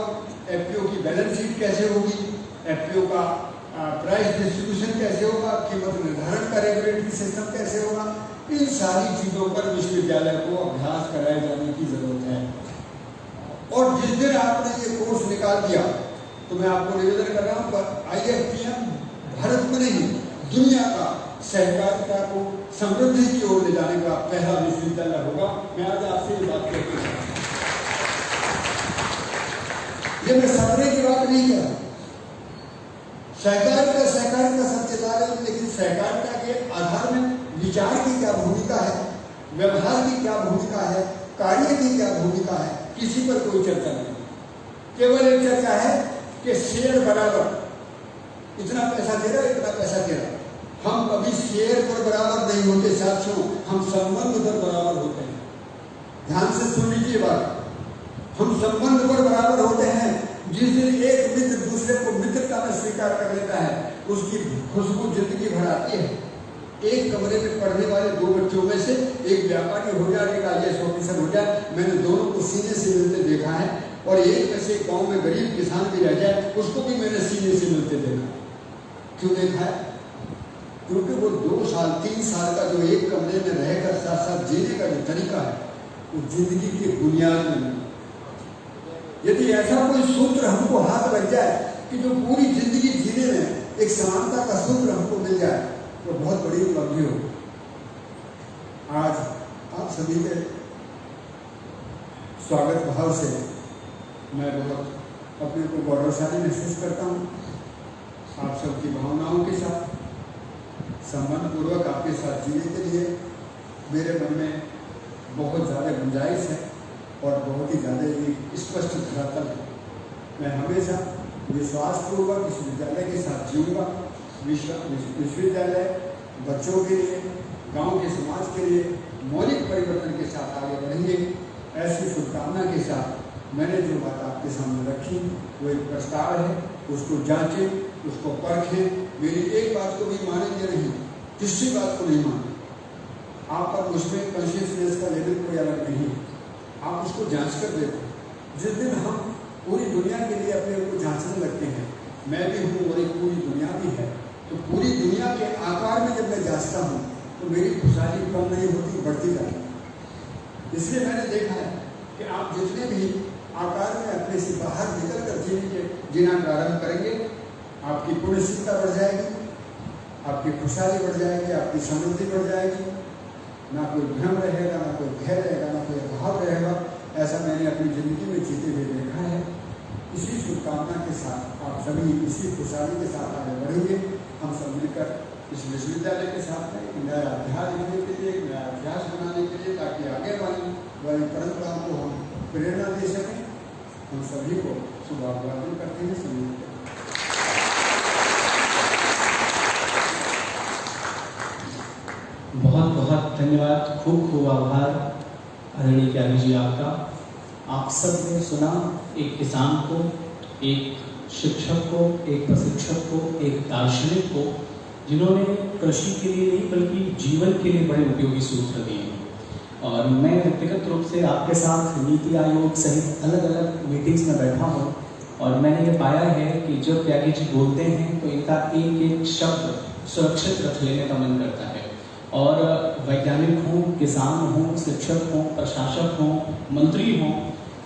FPO की बैलेंस शीट कैसे होगी, FPO का प्राइस डिस्ट्रीब्यूशन कैसे होगा, कीमत निर्धारण का रेगुलेटरी सिस्टम कैसे होगा, इन सारी चीजों पर विश्वविद्यालय को अभ्यास कराए जाने की जरूरत है। और जिस दिन आपने ये कोर्स निकाल दिया तो मैं आपको निवेदन कर रहा हूँ, IFTM भारत में नहीं दुनिया का सहकारिता को समृद्धि की ओर ले जाने का पहला विश्वविद्यालय होगा। मैं आज आपसे ये बात करती हूँ, ये मैं सपने की बात नहीं कर रहा। सहकारिता सब चला रहे हैं, लेकिन सहकारिता के आधार में विचार की क्या भूमिका है, व्यवहार की क्या भूमिका है, कार्य की क्या भूमिका है, किसी पर कोई चर्चा नहीं। केवल एक चर्चा है कि शेयर बराबर, इतना पैसा दे रहा, इतना पैसा दे रहा। हम कभी शेयर पर बराबर नहीं होते साथियों, हम संबंध पर बराबर होते हैं। ध्यान से सुन लीजिए बात। हम संबंध पर बराबर होते हैं। जिस दिन एक मित्र दूसरे को मित्रता में स्वीकार कर लेता है, उसकी खुशबू जिंदगी भर आती है। एक कमरे में पढ़ने वाले दो बच्चों में से एक व्यापारी हो जाए, एक IAS ऑफिसर हो जाए, मैंने दोनों को सीने से मिलते देखा है। और एक में से गांव में गरीब किसान भी रह जाए, उसको भी मैंने सीने से मिलते देखा। क्यों देखा है? क्योंकि वो 2 साल 3 साल का जो एक कमरे में रहकर साथ साथ जीने का जो तरीका है, वो जिंदगी की बुनियाद में। यदि ऐसा कोई सूत्र हमको हाथ लग जाए कि जो पूरी जिंदगी जीने में एक समानता का सूत्र हमको मिल जाए, तो बहुत बड़ी उपलब्धि हो। आज आप सभी के स्वागत भाव से मैं बहुत अपने को गौरवशाली महसूस करता हूँ। आप सबकी भावनाओं के साथ सम्मान पूर्वक आपके साथ जीने के लिए मेरे मन में बहुत ज़्यादा गुंजाइश है और बहुत ही ज़्यादा एक स्पष्ट धरातल है। मैं हमेशा विश्वासपूर्वक इस विद्यालय के साथ जीऊँगा। विश्वविद्यालय बच्चों के लिए, गांव के समाज के लिए मौलिक परिवर्तन के साथ आगे बढ़ेंगे। ऐसी शुभकामना के साथ मैंने जो बात आपके सामने रखी वो एक प्रस्ताव है, उसको जांचें, उसको परखें। मेरी एक बात को भी मानेंगे नहीं, किसी बात को नहीं माने। आप पर मुझमें कॉन्शियसनेस का लेवल कोई अलग नहीं, आप उसको जांच कर देखो। जिस दिन हम पूरी दुनिया के लिए अपने को जांचने लगते हैं, मैं भी हूँ और एक पूरी दुनिया भी है, तो पूरी दुनिया के आकार में जब मैं जांचता हूँ तो मेरी खुशहाली कम नहीं होती, बढ़ती जाती है। इसलिए मैंने देखा है कि आप जितने भी आकार में अपने से बाहर निकल कर जीना प्रारंभ करेंगे, आपकी पुण्यशीलता बढ़ जाएगी, आपकी खुशहाली बढ़ जाएगी, आपकी समृद्धि बढ़ जाएगी। ना कोई भ्रम रहेगा, ना कोई भय रहेगा, ना कोई अभाव रहेगा। ऐसा मैंने अपनी जिंदगी में जीते हुए देखा है। इसी शुभकामना के साथ आप सभी इसी खुशहाली के साथ आगे बढ़ेंगे। हम सब मिलकर इस विश्वविद्यालय के साथ में एक नया अध्याय लिखने के लिए, एक नया इतिहास बनाने के लिए, ताकि आगे वाली परंपराओं को हम प्रेरणा दे सकें। हम सभी को शुभाभिवादन करते हैं। सभी बहुत बहुत धन्यवाद, खूब खूब आभार आदरणीय त्यागी जी आपका। आप सब ने सुना एक किसान को, एक शिक्षक को, एक प्रशिक्षक को, एक दार्शनिक को, जिन्होंने कृषि के लिए नहीं बल्कि जीवन के लिए बड़े उपयोगी सूत्र दिए हैं। और मैं व्यक्तिगत रूप से आपके साथ नीति आयोग सहित अलग अलग मीटिंग्स में बैठा हूँ और मैंने ये पाया है कि जब त्यागी जी बोलते हैं तो इनका एक एक शब्द सुरक्षित रख लेने का मन करता है। और वैज्ञानिक हों, किसान हों, शिक्षक हों, प्रशासक हों, मंत्री हों,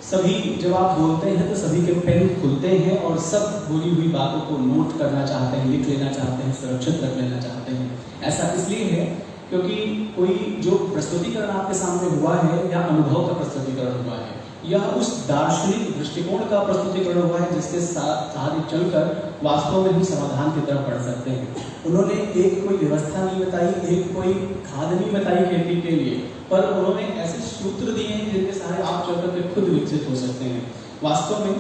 सभी जब आप बोलते हैं तो सभी के पेन खुलते हैं और सब बोली हुई बातों को नोट करना चाहते हैं, लिख लेना चाहते हैं, सुरक्षित रख लेना चाहते हैं। ऐसा इसलिए है क्योंकि कोई जो प्रस्तुतिकरण आपके सामने हुआ है या अनुभव का प्रस्तुतिकरण हुआ है या उस दार्शनिक दृष्टिकोण का प्रस्तुतिकरण हुआ है जिसके साथ चलकर वास्तव में हम समाधान की तरफ बढ़ सकते हैं। उन्होंने एक कोई व्यवस्था नहीं बताई, एक कोई खाद नहीं बताई खेती के लिए, पर उन्होंने ऐसे सूत्र दिए हैं जिनके सहारे आप चलकर के खुद विकसित हो सकते हैं। वास्तव में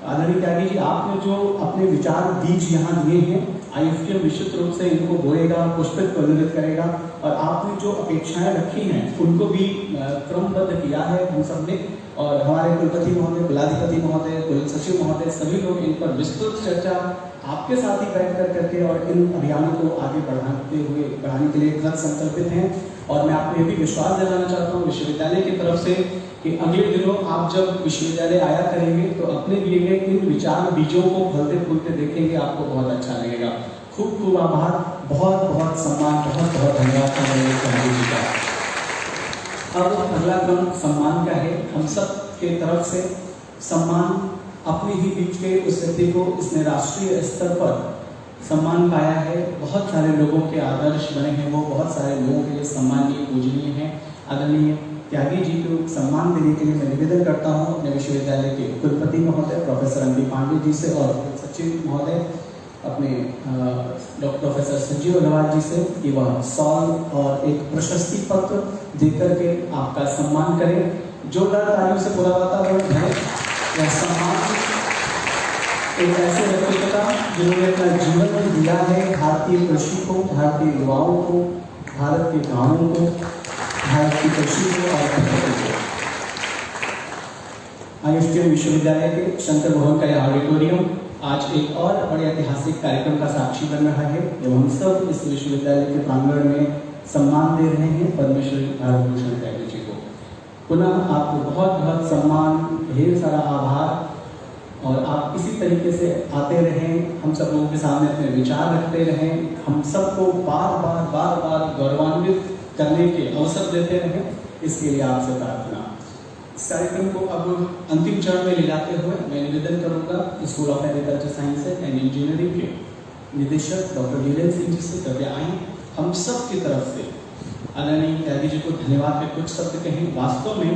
आदरणीय त्यागी जी, आपने जो अपने विचार बीज यहाँ दिए हैं, IFTM निश्चित रूप से इनको बोएगा, पुष्पित प्रज्वलित करेगा और आपने जो अपेक्षाएं रखी हैं उनको भी क्रमबद्ध किया है हम सब ने। और हमारे कुलपति महोदय, कुलाधिपति महोदय, कुल सचिव महोदय, सभी लोग इन पर विस्तृत चर्चा आपके साथ ही बैठ कर करके और इन अभियानों को आगे बढ़ाने के लिए कृत संकल्पित हैं। और मैं आपको ये भी विश्वास दिलाना चाहता हूँ विश्वविद्यालय की तरफ से कि अगले दिनों आप जब विश्वविद्यालय आया करेंगे तो अपने दिए गए इन विचार बीजों को फलते फूलते देखेंगे, आपको बहुत अच्छा लगेगा। खूब खूब आभार, बहुत बहुत सम्मान, बहुत बहुत धन्यवाद। अब अगला क्रम सम्मान का है। हम सब के तरफ से सम्मान अपने ही बीच के उस व्यक्ति को इसने राष्ट्रीय स्तर पर सम्मान पाया है। बहुत सारे लोगों के आदर्श बने हैं, वो बहुत सारे लोगों के लिए सम्मानीय, पूजनीय हैं। आदरणीय त्यागी जी को सम्मान देने के लिए मैं निवेदन करता हूँ अपने विश्वविद्यालय के कुलपति महोदय प्रोफेसर MP पांडे जी से और सचिव महोदय अपने डॉक्टर प्रोफेसर संजीव अग्रवाल जी से कि वह सॉल और एक प्रशस्ति पत्र देकर के आपका सम्मान करें। जोरदार तालियों से पूरा वातावरण है। यह सम्मान एक ऐसे व्यक्ति का जिन्होंने अपना जीवन दिया है भारतीय कृषि को, भारतीय युवाओं को, भारत के गांवों को, भारत की कृषि को और प्रकृति को। आईएसटीएम विश्वविद्यालय के शंकर भवन का यह ऑडिटोरियम आज एक और बड़े ऐतिहासिक कार्यक्रम का साक्षी बन रहा है एवं हम सब इस विश्वविद्यालय के प्रांगण में सम्मान दे रहे हैं पद्मश्री भारत भूषण त्यागी जी को। पुनः आपको बहुत बहुत सम्मान, ढेर सारा आभार और आप इसी तरीके से आते रहें, हम सब लोगों के सामने अपने विचार रखते रहें, हम सबको बार बार गौरवान्वित करने के अवसर देते रहें, इसके लिए आपसे प्रार्थना। इस कार्यक्रम को अब अंतिम चरण में ले जाते हुए मैं निवेदन करूंगा school of agriculture sciences and engineering के निदेशक डॉक्टर वीरेंद्र सिंह जी से कृपया आए, हम सब की तरफ से आदरणीय त्यागी जी को धन्यवाद के कुछ शब्द कहें। वास्तव में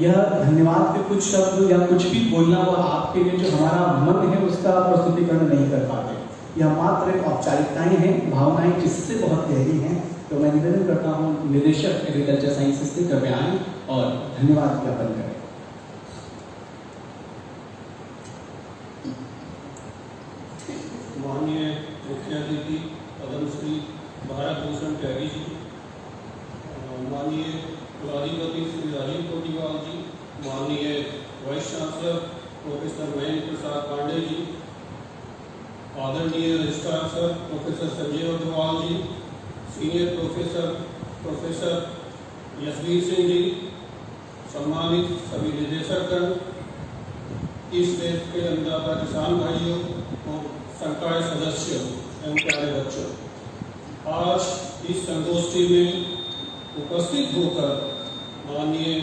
यह धन्यवाद के कुछ शब्द या कुछ भी बोलना वह आपके लिए जो हमारा मन है उसका प्रस्तुतिकरण नहीं कर पाते, यह मात्र एक औपचारिकताएं हैं, भावनाएं जिससे बहुत गहरी हैं। तो मैं निवेदन करता हूँ निदेशक एग्रीकल्चर साइंसेज से कृपया आए और धन्यवाद ज्ञापन करें। माननीय मुख्य अतिथि पद्मश्री भारत भूषण त्यागी जी, माननीय कुलाधिपति श्री राजीव कोटिवाल जी, माननीय vice chancellor professor Mahendra Prasad Pandey ji, आदरणीय registrar sir professor Sanjay Agarwal ji, senior professor Yashveer Singh ji, सम्मानित सभी निदेशकगण, इस देश के अन्नदाता किसान भाइयों और संकाय सदस्यों एवं प्यारे बच्चों, आज इस संगोष्ठी में उपस्थित होकर माननीय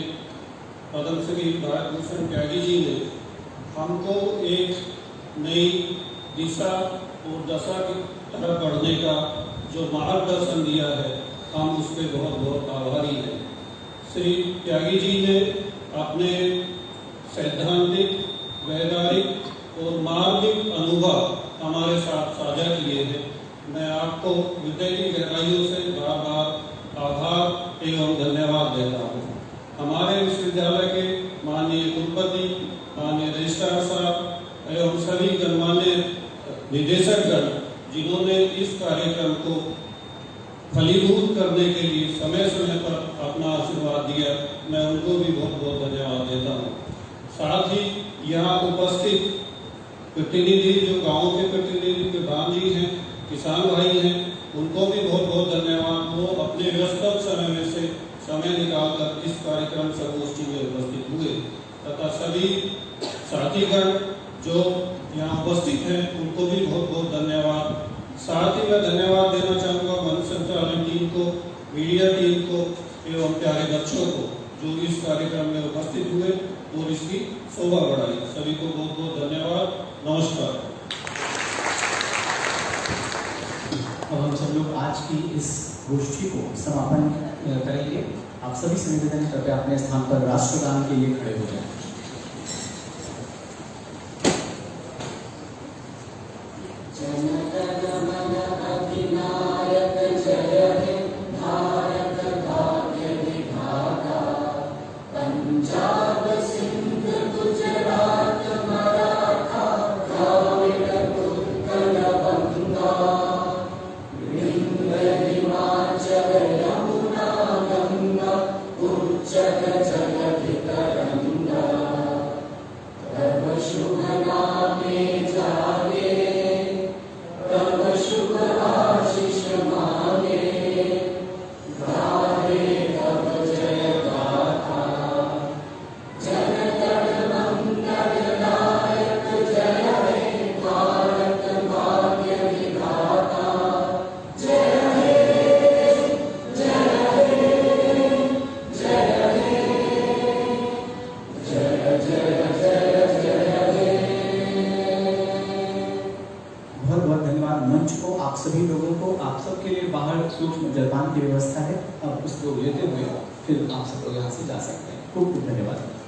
पद्मश्री भारत भूषण त्यागी जी ने हमको एक नई दिशा और दशा की तरफ बढ़ने का जो मार्गदर्शन दिया है, हम उसके बहुत बहुत आभारी हैं। श्री त्यागी जी ने अपने सैद्धांतिक, वैधानिक और मार्मिक अनुभव हमारे साथ साझा किए हैं। मैं आपको हृदय की गहराइयों से बार बार आभार एवं धन्यवाद देता हूँ। हमारे विश्वविद्यालय के माननीय कुलपति, माननीय रजिस्ट्रार साहब एवं सभी गणमान्य निदेशकगण जिन्होंने इस कार्यक्रम को फलीभूत करने के लिए समय समय पर अपना आशीर्वाद दिया, मैं उनको भी बहुत बहुत धन्यवाद देता हूँ। साथ ही यहाँ उपस्थित प्रतिनिधि जो गाँव के प्रतिनिधि प्रधान जी हैं, किसान भाई हैं, उनको भी बहुत बहुत धन्यवाद। वो अपने व्यस्त समय में से समय निकालकर इस कार्यक्रम संगोष्ठी में उपस्थित हुए तथा सभी साथीगण जो यहाँ उपस्थित हैं उनको भी बहुत बहुत धन्यवाद। साथ ही मैं धन्यवाद देना चाहूँगा मंच संचालन टीम को, मीडिया टीम को एवं प्यारे बच्चों को जो इस कार्यक्रम में उपस्थित हुए और इसकी शोभा बढ़ाई। सभी को बहुत बहुत धन्यवाद। नमस्कार। अब हम सब लोग आज की इस गोष्ठी को समापन करेंगे। आप सभी से निवेदन करते अपने स्थान पर राष्ट्रगान के लिए खड़े हो जाएं। आप सभी लोगों को, आप सबके लिए बाहर सूक्ष्म जलपान की व्यवस्था है। अब उसको लेते हुए फिर आप सब लोग यहाँ से जा सकते हैं। खूब खूब धन्यवाद।